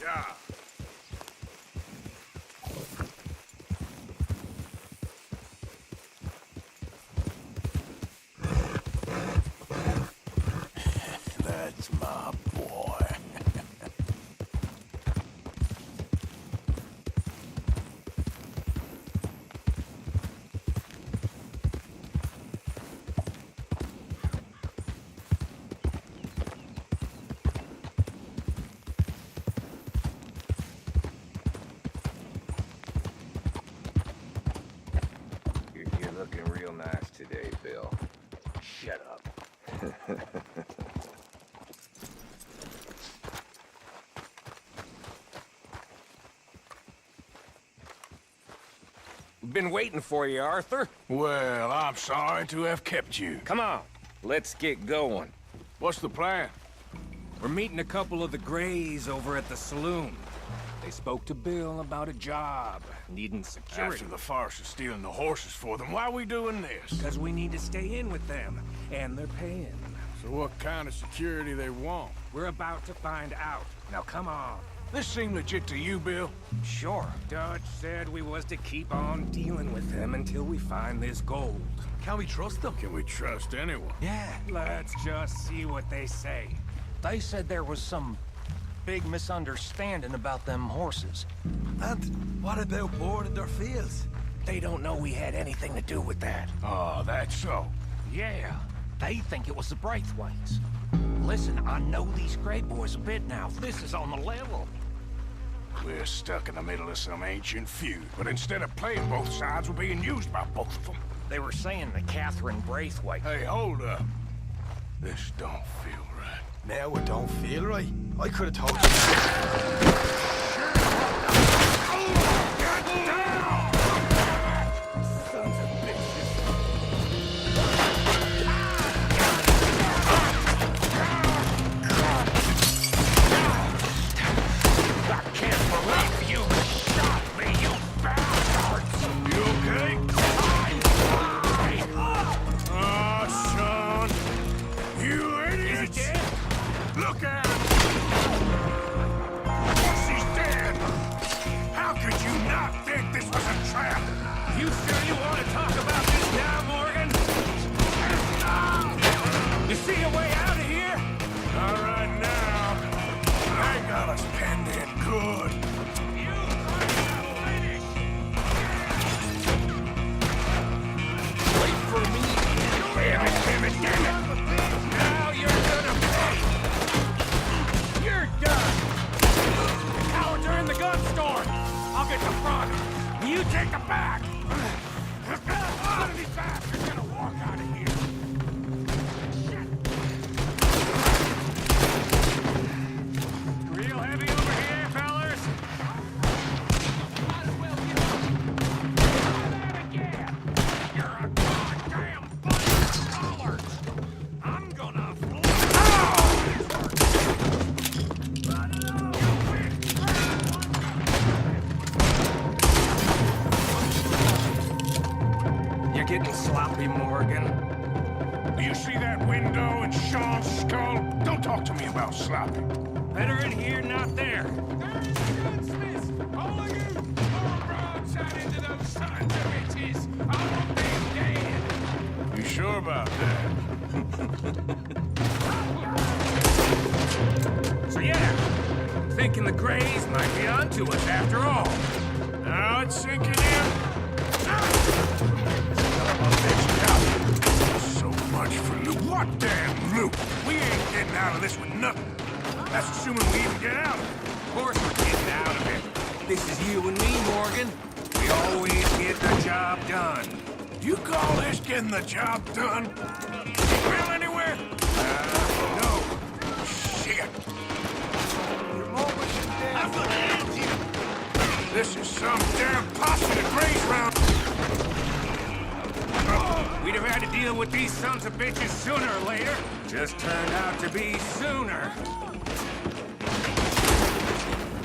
Yeah. That's my boy. You're looking real nice today, Bill. Shut up. Been waiting for you, Arthur. Well, I'm sorry to have kept you. Come on, let's get going. What's the plan? We're meeting a couple of the Greys over at the saloon. They spoke to Bill about a job, needing security. After the farce of stealing the horses for them, why are we doing this? Because we need to stay in with them, and they're paying. So what kind of security they want? We're about to find out. Now come on. This seem legit to you, Bill? Sure. Dutch said we was to keep on dealing with them until we find this gold. Can we trust them? Can we trust anyone? Yeah. Let's just see what they say. They said there was some big misunderstanding about them horses. And what about boarding their fields? They don't know we had anything to do with that. Oh, that's so. Yeah, they think it was the Braithwaites. Listen, I know these Grey boys a bit now. This is on the level. We're stuck in the middle of some ancient feud, but instead of playing both sides, we're being used by both of them. They were saying that Catherine Braithwaite... Hey, hold up. This don't feel right. Now it don't feel right. I could have told you. How could you not think this Do you see that window and Sean's skull? Don't talk to me about sloppy. Better in here, not there. All of you, throw broadside into those sons of bitches. I want them dead. You sure about that? So yeah, thinking the Greys might be onto us after all. Now it's sinking in. So much for loot. What damn loot? We ain't getting out of this with nothing. That's assuming we even get out of it. Of course we're getting out of it. This is you and me, Morgan. We always get the job done. You call this getting the job done? Well, anywhere? No. Shit. This is some damn posse that Gray's round. We'd have had to deal with these sons of bitches sooner or later. Just turned out to be sooner.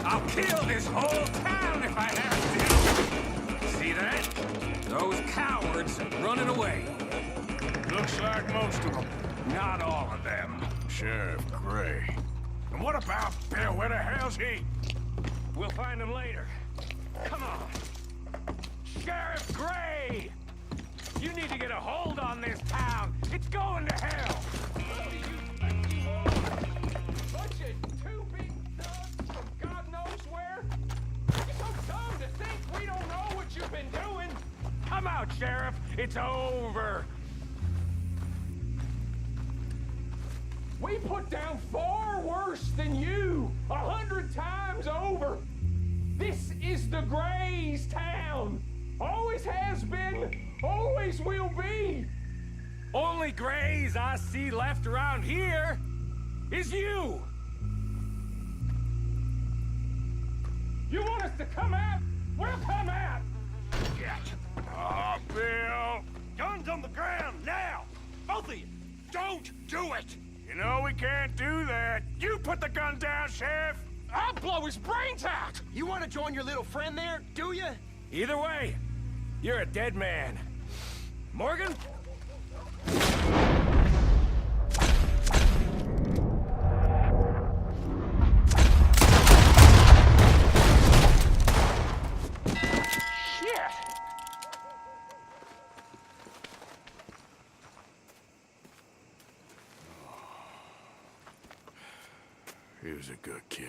I'll kill this whole town if I have to. See that? Those cowards running away. Looks like most of them. Not all of them. Sheriff Gray. And what about Bill? Where the hell's he? We'll find him later. Come on. Sheriff Gray! You need to get a hold on this town. It's going to hell. Bunch of two big thugs from God knows where. You're so dumb to think we don't know what you've been doing. Come out, Sheriff. It's over. We put down far worse than you, 100 times over. This is the Greys' town. Always has been, always will be. Only Greys I see left around here is you. You want us to come out? We'll come out. Oh, Bill. Guns on the ground, now! Both of you, don't do it! You know we can't do that. You put the gun down, Sheriff. I'll blow his brains out. You want to join your little friend there, do you? Either way, you're a dead man. Morgan? Shit! He was a good kid.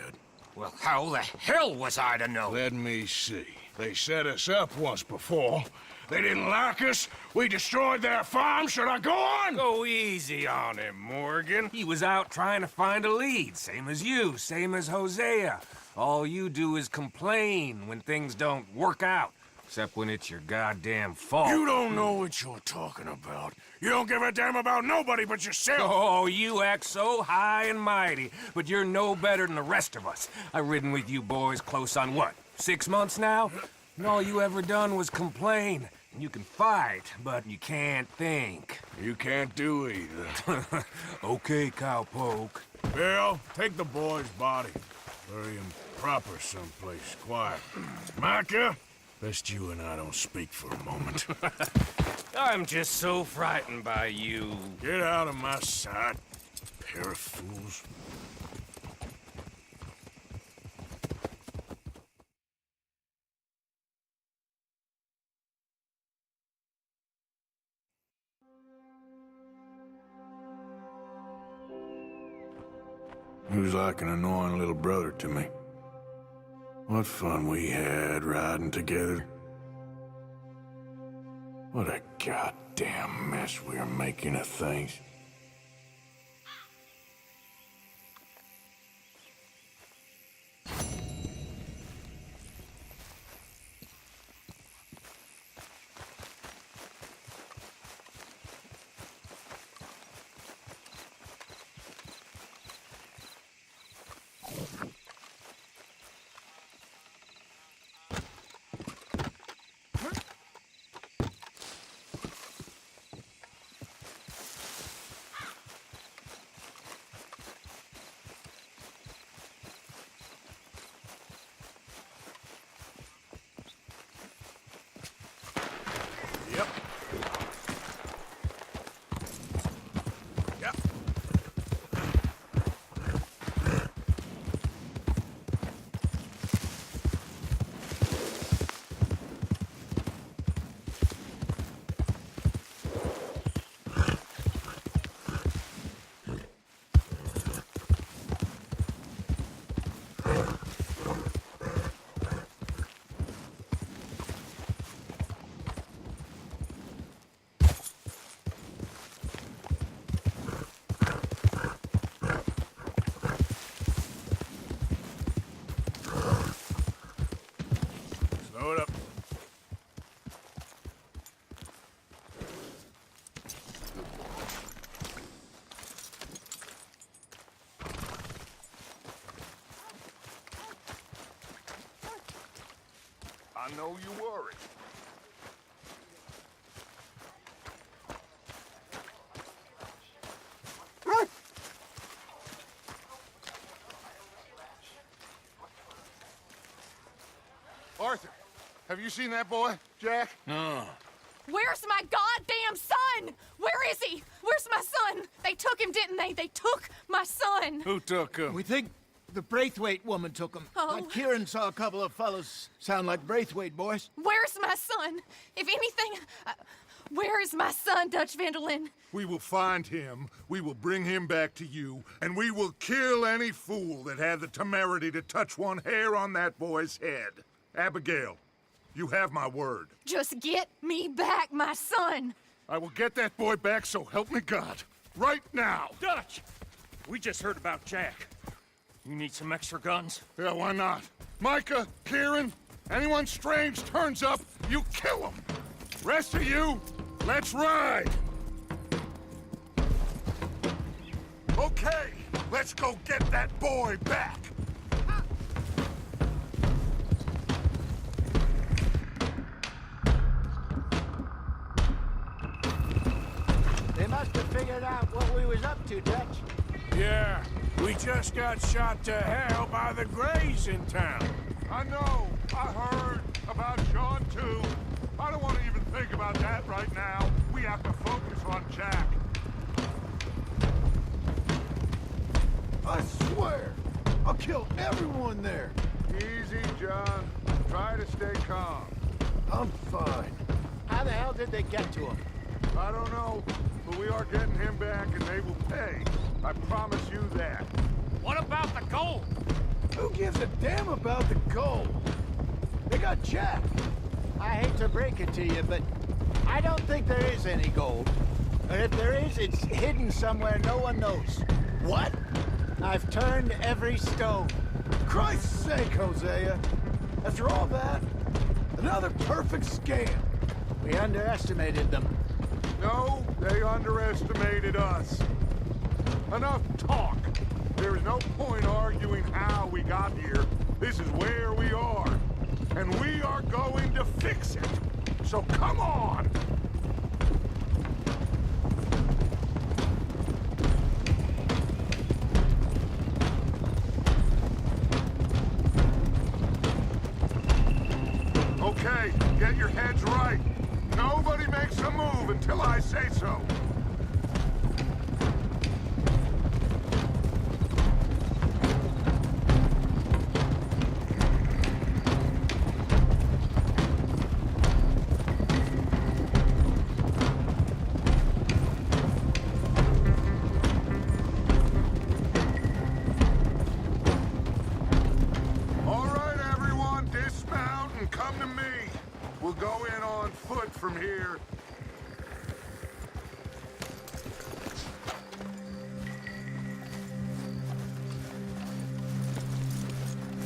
Well, how the hell was I to know? Let me see. They set us up once before. They didn't like us. We destroyed their farm. Should I go on? Go easy on him, Morgan. He was out trying to find a lead. Same as you, same as Hosea. All you do is complain when things don't work out. Except when it's your goddamn fault. You don't know what you're talking about. You don't give a damn about nobody but yourself. Oh, you act so high and mighty, but you're no better than the rest of us. I've ridden with you boys close on what, 6 months now? And all you ever done was complain. You can fight, but you can't think. You can't do either. Okay, cowpoke. Bill, take the boy's body. Bury him proper someplace quiet. Micah, best you and I don't speak for a moment. I'm just so frightened by you. Get out of my sight, pair of fools. He was like an annoying little brother to me. What fun we had riding together. What a goddamn mess we are making of things. I know you worry. Arthur, have you seen that boy, Jack? No. Where's my goddamn son? Where is he? Where's my son? They took him, didn't they? They took my son. Who took him? We think the Braithwaite woman took him. Oh. Kieran saw a couple of fellows sound like Braithwaite boys. Where's my son? If anything, where is my son, Dutch Vanderlyn? We will find him, we will bring him back to you, and we will kill any fool that had the temerity to touch one hair on that boy's head. Abigail, you have my word. Just get me back, my son. I will get that boy back, so help me God. Right now. Dutch! We just heard about Jack. You need some extra guns? Yeah, why not? Micah, Kieran, anyone strange turns up, you kill him. Rest of you, let's ride. Okay, let's go get that boy back. They must have figured out what we was up to, Dutch. Yeah, we just got shot to hell by the Greys in town. I know. I heard about John, too. I don't want to even think about that right now. We have to focus on Jack. I swear, I'll kill everyone there. Easy, John. Try to stay calm. I'm fine. How the hell did they get to him? I don't know, but we are getting him back and they will pay. I promise you that. What about the gold? Who gives a damn about the gold? They got Jack. I hate to break it to you, but I don't think there is any gold. And if there is, it's hidden somewhere no one knows. What? I've turned every stone. Christ's sake, Hosea. After all that, another perfect scam. We underestimated them. No, they underestimated us. Enough talk. There is no point arguing how we got here. This is where we are. And we are going to fix it. So come on! Okay, get your heads right. Nobody makes a move until I say so. All right, everyone, dismount and come to me. We'll go in on foot from here.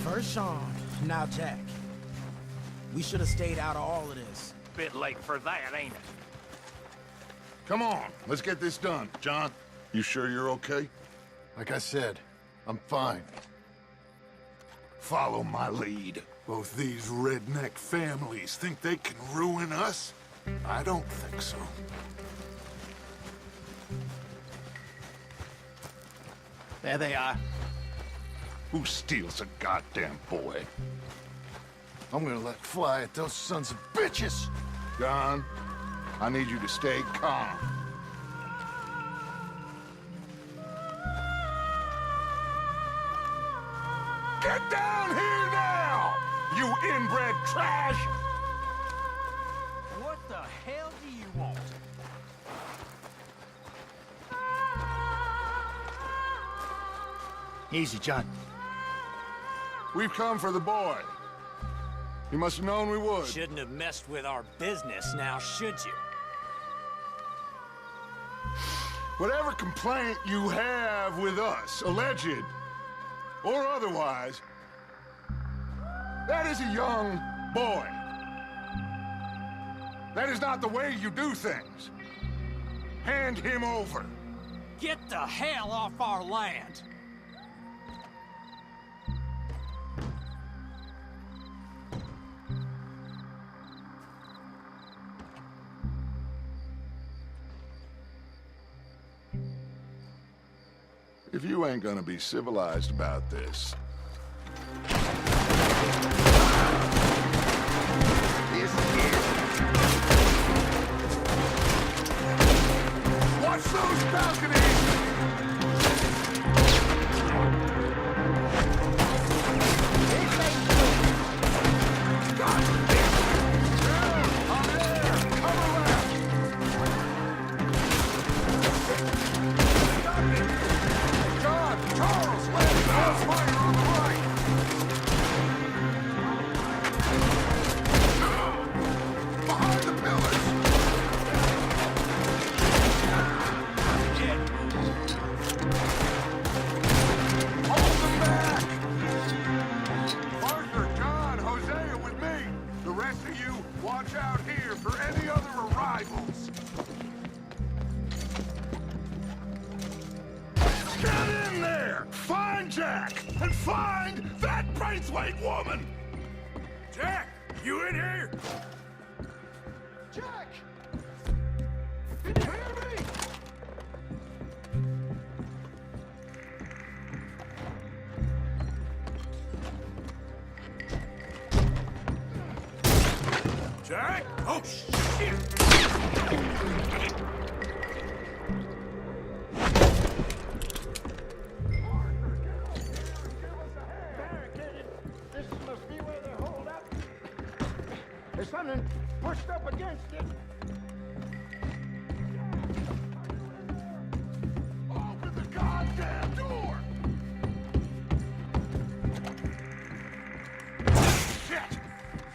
First Sean, now Jack. We should have stayed out of all of this. Bit late for that, ain't it? Come on, let's get this done. John, you sure you're okay? Like I said, I'm fine. Follow my lead. Both these redneck families think they can ruin us? I don't think so. There they are. Who steals a goddamn boy? I'm gonna let fly at those sons of bitches! John, I need you to stay calm. Get down here now, you inbred trash! What the hell do you want? Easy, John. We've come for the boy. You must have known we would. Shouldn't have messed with our business now, should you? Whatever complaint you have with us, alleged or otherwise, that is a young boy. That is not the way you do things. Hand him over. Get the hell off our land! If you ain't gonna be civilized about this... Watch those balconies! Watch out here for any other arrivals. Get in there! Find Jack! And find that Braithwaite woman! Jack, you in here? Jack! Can you hear me? Jack? Oh, shit! This must be where they hold up. There's something pushed up against it. Open the goddamn door! Shit!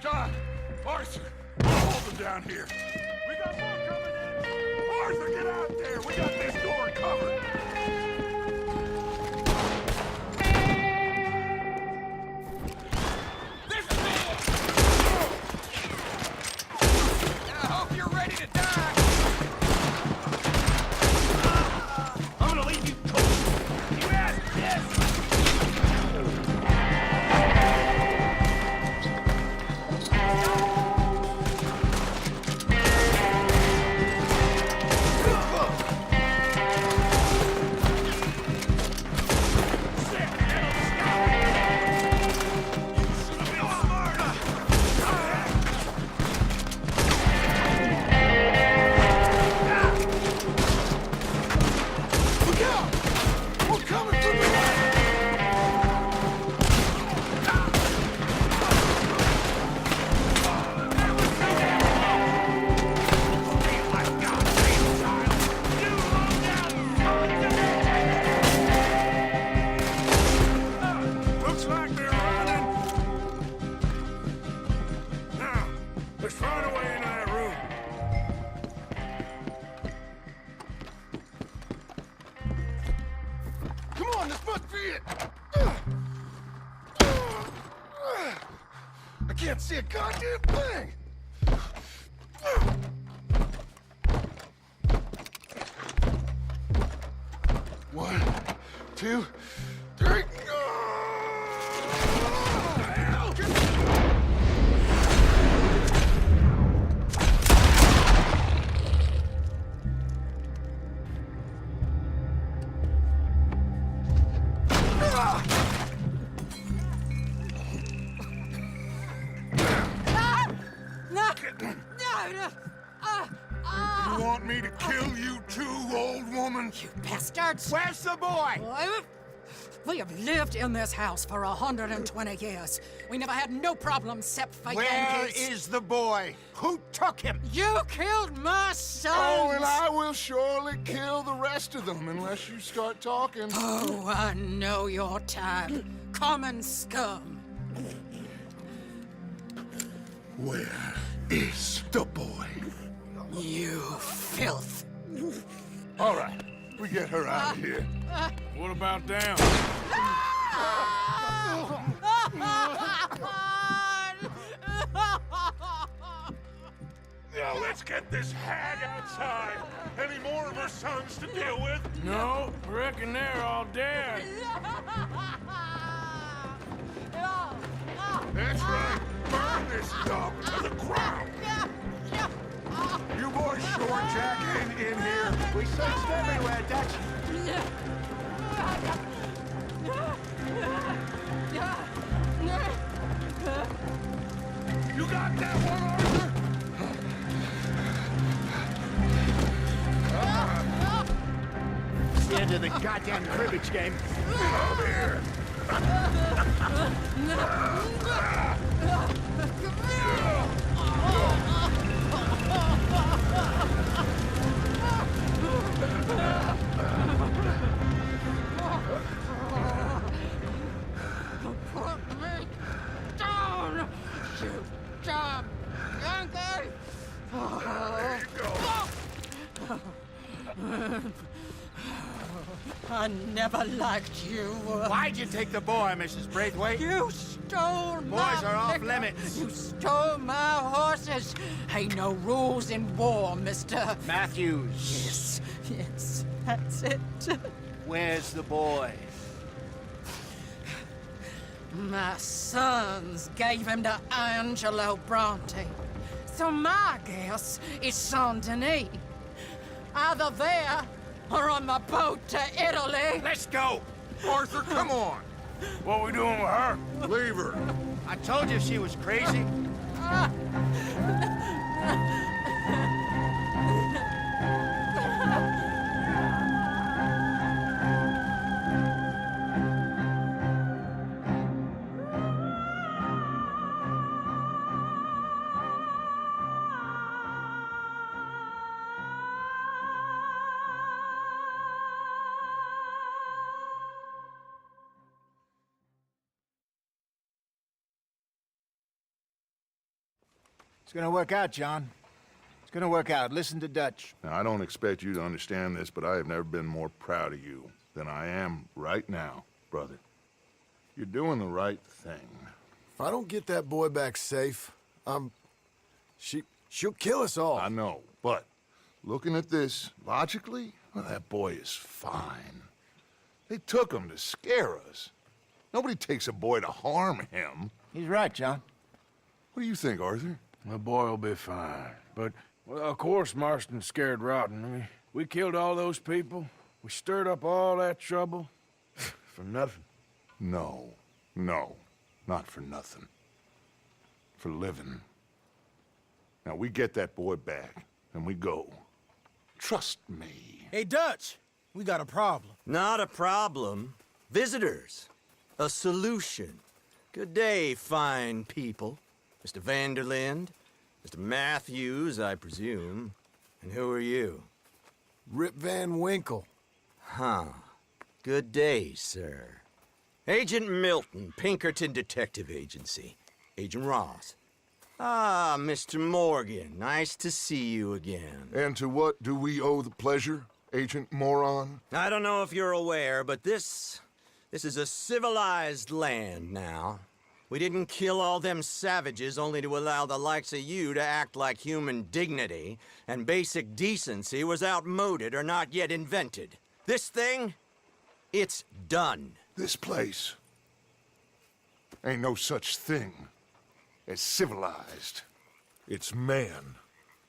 John! Arthur! Hold them down here. We got more coming in! Arthur, get out there! We got this door covered! I hope you're ready to die. I'm gonna leave you cold. You asked this. Looks like they're running. Now, let's find a way into that room. Come on, this must be it! I can't see a goddamn thing! One, two, three... You want me to kill you too, old woman? You bastards! Where's the boy? We have lived in this house for 120 years. We never had no problems except for Where Yankees. is the boy? Who took him? You killed my son! Oh, and I will surely kill the rest of them unless you start talking. Oh, I know your type. Common scum. Where is the boy? You filth. All right, we get her out of here. What about down? Now let's get this hag outside. Any more of her sons to deal with? No, I reckon they're all dead. That's right. Burn this dump to the ground. You boys sure Jack ain't in here? We searched everywhere, Dutch. into the goddamn cribbage game. Come here. Put me down, you dumb Yankee! I never liked you. Why'd you take the boy, Mrs. Braithwaite? You stole my Boys are off liquor. limits. You stole my horses. Ain't no rules in war, mister. Matthews. Yes, that's it. Where's the boy? My sons gave him to Angelo Bronte. So my guess is Saint Denis. Either there or on the boat to Italy. Let's go! Arthur, come on. What we doing with her? Leave her. I told you she was crazy. It's gonna work out, John. It's gonna work out. Listen to Dutch. Now, I don't expect you to understand this, but I have never been more proud of you than I am right now, brother. You're doing the right thing. If I don't get that boy back safe, she'll kill us all. I know, but looking at this logically, well, that boy is fine. They took him to scare us. Nobody takes a boy to harm him. He's right, John. What do you think, Arthur? The boy will be fine. But, well, of course Marston's scared rotten. I mean, we killed all those people. We stirred up all that trouble. For nothing. No, not for nothing. For living. Now, we get that boy back, and we go. Trust me. Hey, Dutch, we got a problem. Not a problem. Visitors. A solution. Good day, fine people. Mr. Vanderlind, Mr. Matthews, I presume. And who are you? Rip Van Winkle. Huh. Good day, sir. Agent Milton, Pinkerton Detective Agency. Agent Ross. Ah, Mr. Morgan, nice to see you again. And to what do we owe the pleasure, Agent Moron? I don't know if you're aware, but this is a civilized land now. We didn't kill all them savages only to allow the likes of you to act like human dignity, and basic decency was outmoded or not yet invented. This thing, it's done. This place ain't no such thing as civilized. It's man,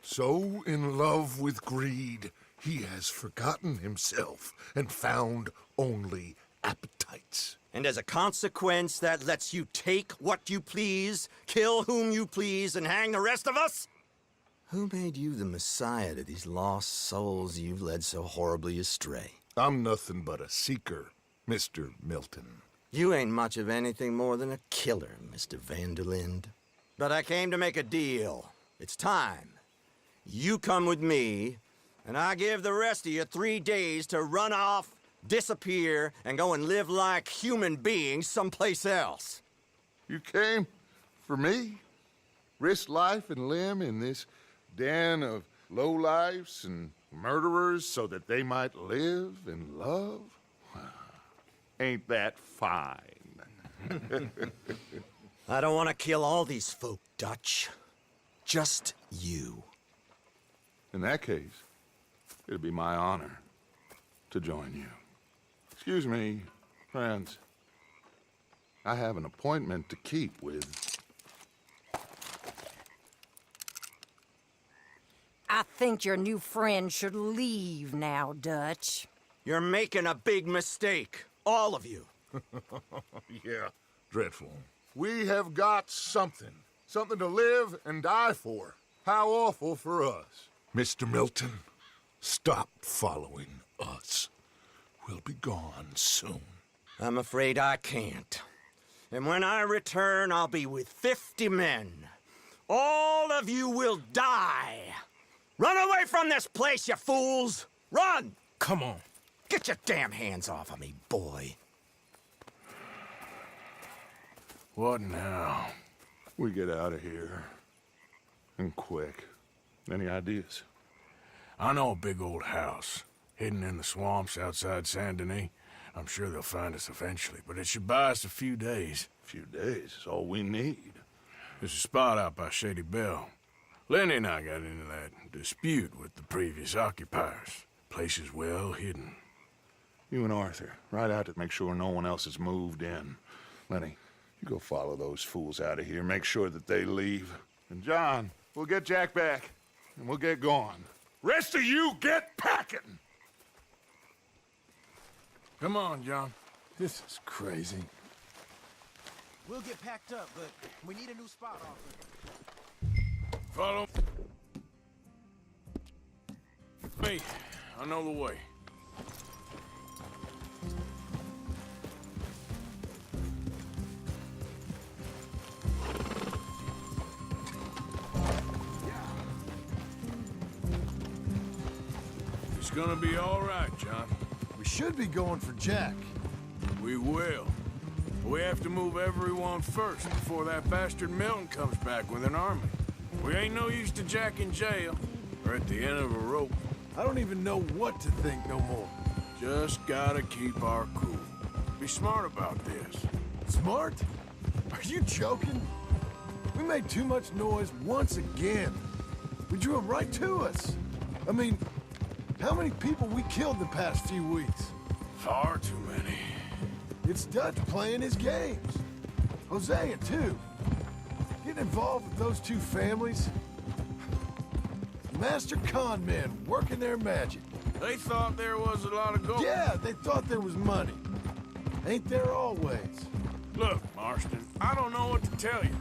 so in love with greed, he has forgotten himself and found only appetites. And as a consequence, that lets you take what you please, kill whom you please, and hang the rest of us? Who made you the messiah to these lost souls you've led so horribly astray? I'm nothing but a seeker, Mr. Milton. You ain't much of anything more than a killer, Mr. Vanderlind. But I came to make a deal. It's time. You come with me, and I give the rest of you 3 days to run off, disappear, and go and live like human beings someplace else. You came for me? Risk life and limb in this den of lowlifes and murderers so that they might live and love? Ain't that fine? I don't want to kill all these folk, Dutch. Just you. In that case, it'll be my honor to join you. Excuse me, friends. I have an appointment to keep with... I think your new friend should leave now, Dutch. You're making a big mistake. All of you. Yeah, dreadful. We have got something. Something to live and die for. How awful for us. Mr. Milton, stop following us. We'll be gone soon. I'm afraid I can't. And when I return, I'll be with 50 men. All of you will die. Run away from this place, you fools! Run! Come on. Get your damn hands off of me, boy. What now? We get out of here. And quick. Any ideas? I know a big old house, hidden in the swamps outside Saint Denis. I'm sure they'll find us eventually, but it should buy us a few days. A few days is all we need. There's a spot out by Shady Bell. Lenny and I got into that dispute with the previous occupiers. Place is well hidden. You and Arthur, ride out to make sure no one else has moved in. Lenny, you go follow those fools out of here. Make sure that they leave. And John, we'll get Jack back, and we'll get going. Rest of you, get packing! Come on, John. This is crazy. We'll get packed up, but we need a new spot, Arthur. Follow me. I know the way. It's gonna be all right, John. We should be going for Jack. We will. We have to move everyone first before that bastard Milton comes back with an army. We ain't no use to Jack in jail or at the end of a rope. I don't even know what to think no more. Just gotta keep our cool. Be smart about this. Smart? Are you joking? We made too much noise once again. We drew them right to us. I mean, how many people we killed the past few weeks? Far too many. It's Dutch playing his games. Hosea, too. Getting involved with those two families. Master con men working their magic. They thought there was a lot of gold. Yeah, they thought there was money. Ain't there always? Look, Marston, I don't know what to tell you.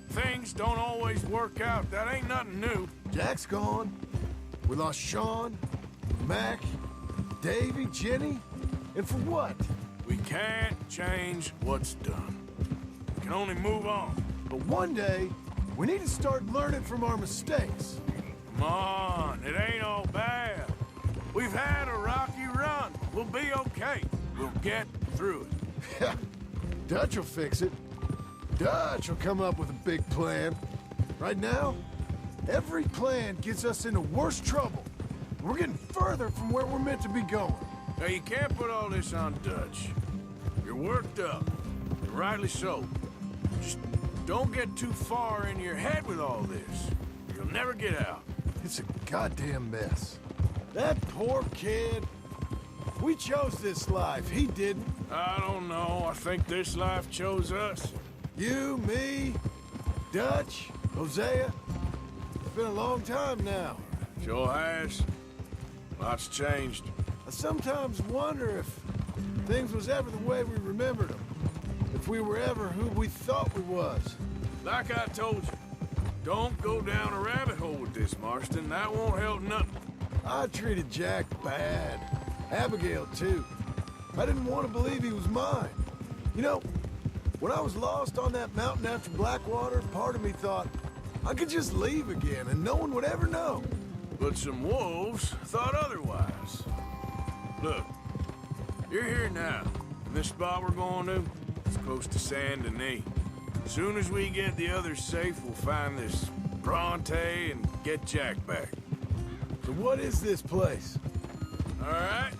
Things don't always work out. That ain't nothing new. Jack's gone. We lost Sean, Mac, Davy, Jenny. And for what? We can't change what's done. We can only move on. But one day, we need to start learning from our mistakes. Come on, it ain't all bad. We've had a rocky run. We'll be okay. We'll get through it. Dutch will fix it. Dutch will come up with a big plan. Right now, every plan gets us into worse trouble. We're getting further from where we're meant to be going. Now, you can't put all this on Dutch. You're worked up, and rightly so. Just don't get too far in your head with all this. You'll never get out. It's a goddamn mess. That poor kid. We chose this life. He didn't. I don't know. I think this life chose us. You, me, Dutch, Hosea. It's been a long time now. Sure has. Lots changed. I sometimes wonder if things was ever the way we remembered them. If we were ever who we thought we was. Like I told you, don't go down a rabbit hole with this, Marston. That won't help nothing. I treated Jack bad. Abigail, too. I didn't want to believe he was mine. You know, when I was lost on that mountain after Blackwater, part of me thought I could just leave again and no one would ever know. But some wolves thought otherwise. Look, you're here now. And this spot we're going to, it's close to Saint Denis. As soon as we get the others safe, we'll find this Bronte and get Jack back. So what is this place? All right.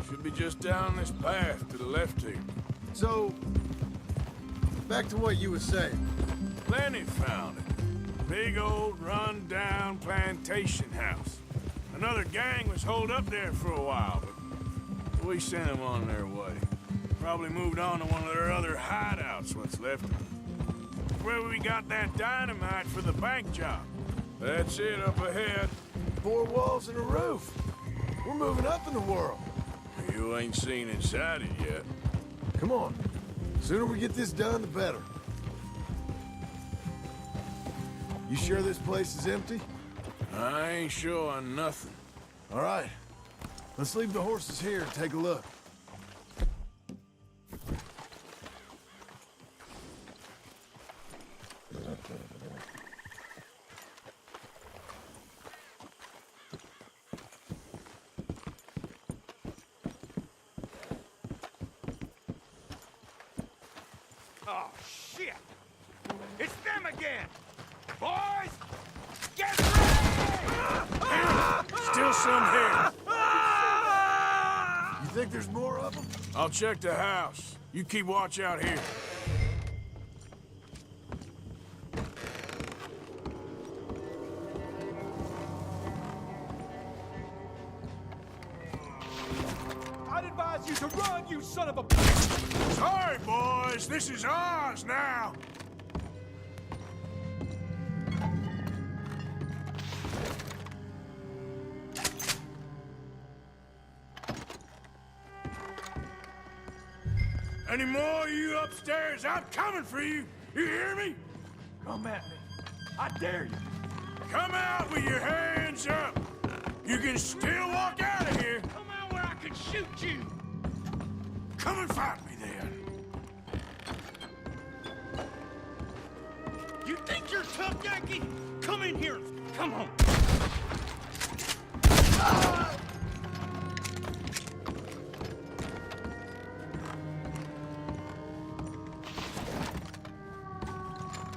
Should be just down this path to the left here. So, back to what you were saying. Lenny found it. Big old run-down plantation house. Another gang was holed up there for a while, but we sent them on their way. Probably moved on to one of their other hideouts, what's left of them. Where we got that dynamite for the bank job. That's it up ahead. 4 walls and a roof. We're moving up in the world. You ain't seen inside it yet. Come on. The sooner we get this done, the better. You sure this place is empty? I ain't sure on nothing. All right. Let's leave the horses here and take a look. Oh, shit! It's them again! Boys! Get ready! Still some here. You think there's more of them? I'll check the house. You keep watch out here. I'd advise you to run, you son of a... Sorry, boys. This is ours now. Any more of you upstairs? I'm coming for you. You hear me? Come at me. I dare you. Come out with your hands up. You can still walk out of here. Come out where I can shoot you. Come and fight me then. You think you're tough, Yankee? Come in here. Come on.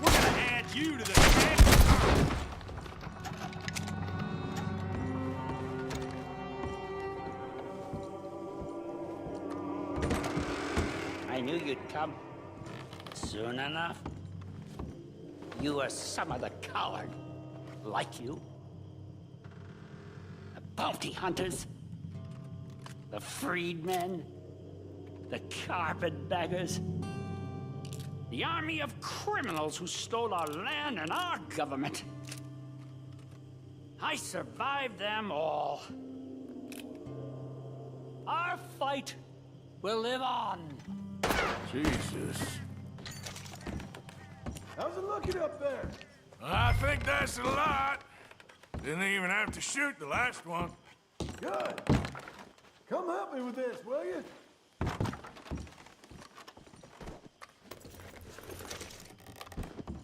We're gonna add you to the family. I knew you'd come. Soon enough. You are some of the coward. Like you. The bounty hunters. The freedmen. The carpetbaggers. The army of criminals who stole our land and our government. I survived them all. Our fight will live on. Jesus. How's it looking up there? I think that's a lot. Didn't even have to shoot the last one. Good. Come help me with this, will you?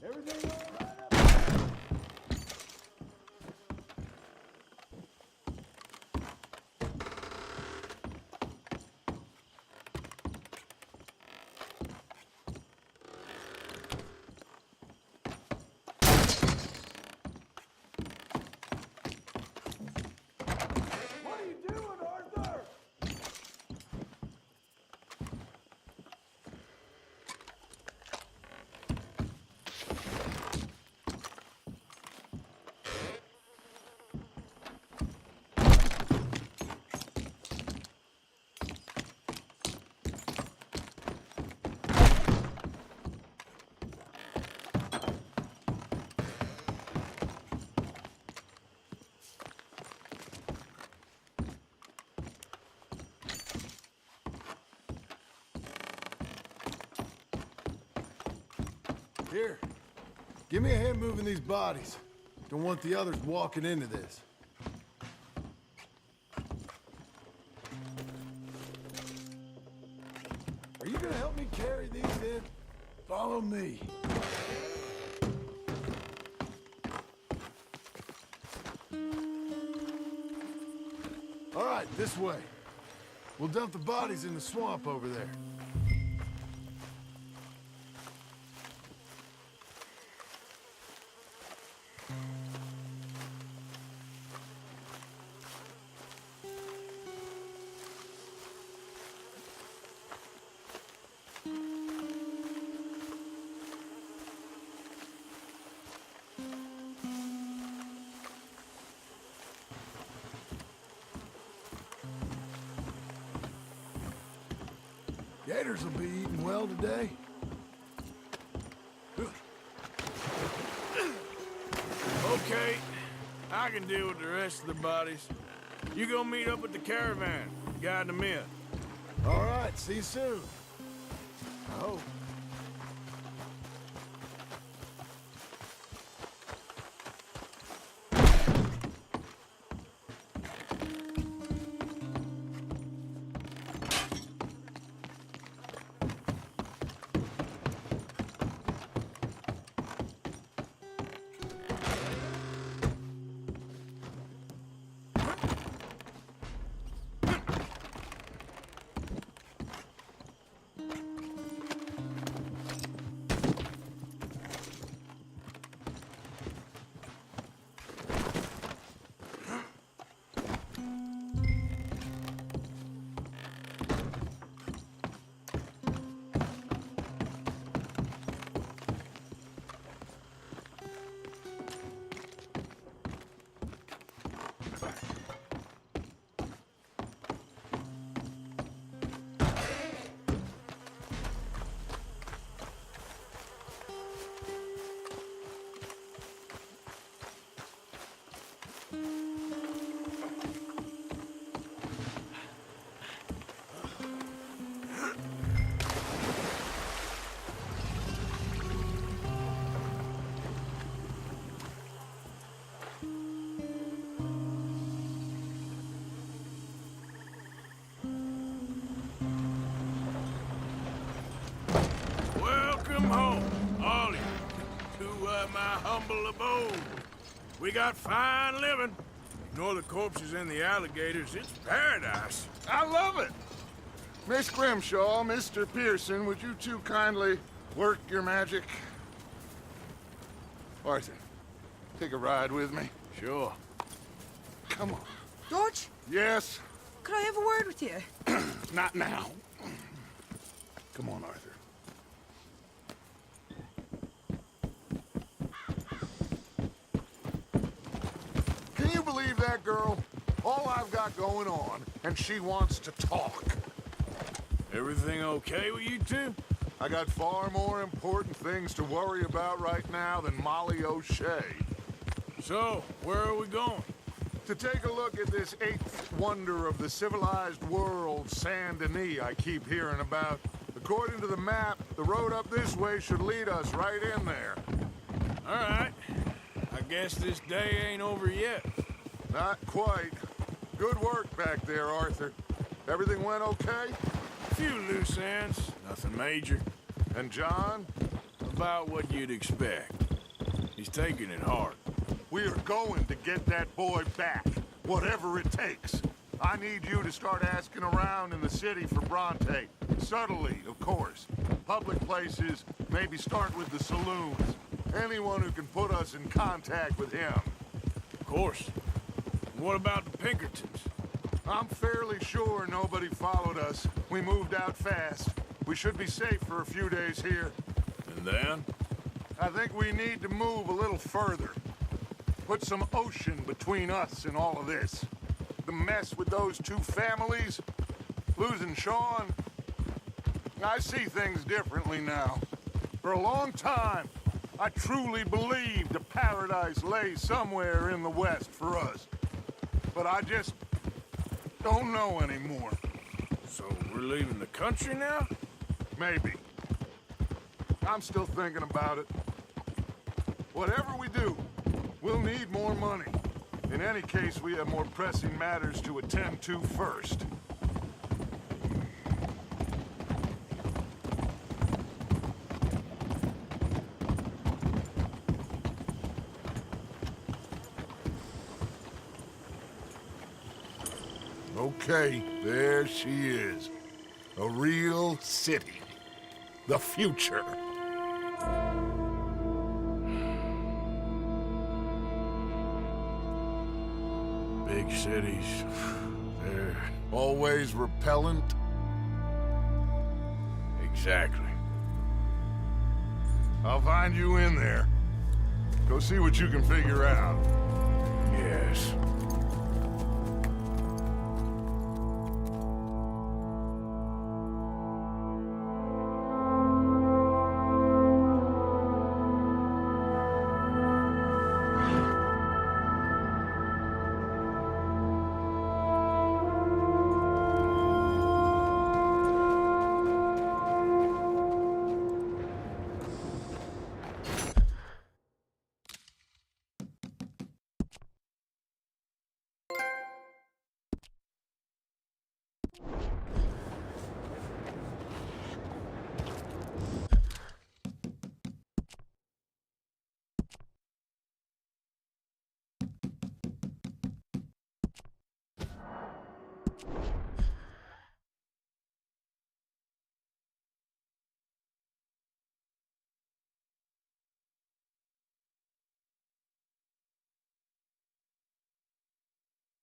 Everything all right up there? What are you doing, Arthur? Here, give me a hand moving these bodies. Don't want the others walking into this. Are you gonna help me carry these in? Follow me. All right, this way. We'll dump the bodies in the swamp over there. Gators will be eating well today. Okay, I can deal with the rest of the bodies. You go meet up with the caravan, guide them in. All right, see you soon. I hope. humble abode. We got fine living. Ignore the corpses and the alligators. It's paradise. I love it. Miss Grimshaw, Mr. Pearson, would you two kindly work your magic? Arthur, take a ride with me. Sure. Come on. George? Yes? Could I have a word with you? Not now. Come on, Arthur. Can you believe that girl? All I've got going on, and she wants to talk. Everything okay with you two? I got far more important things to worry about right now than Molly O'Shea. So, where are we going? To take a look at this eighth wonder of the civilized world, Saint Denis, I keep hearing about. According to the map, the road up this way should lead us right in there. All right. I guess this day ain't over yet. Not quite. Good work back there, Arthur. Everything went okay? A few loose ends, nothing major. And John? About what you'd expect. He's taking it hard. We are going to get that boy back, whatever it takes. I need you to start asking around in the city for Bronte. Subtly, of course. Public places, maybe start with the saloons. Anyone who can put us in contact with him. Of course. What about the Pinkertons? I'm fairly sure nobody followed us. We moved out fast. We should be safe for a few days here. And then? I think we need to move a little further. Put some ocean between us and all of this. The mess with those two families, losing Sean. I see things differently now. For a long time, I truly believed a paradise lay somewhere in the West for us. But I just don't know anymore. So we're leaving the country now? Maybe. I'm still thinking about it. Whatever we do, we'll need more money. In any case, we have more pressing matters to attend to first. Okay, there she is. A real city. The future. Big cities. They're always repellent. Exactly. I'll find you in there. Go see what you can figure out. Yes.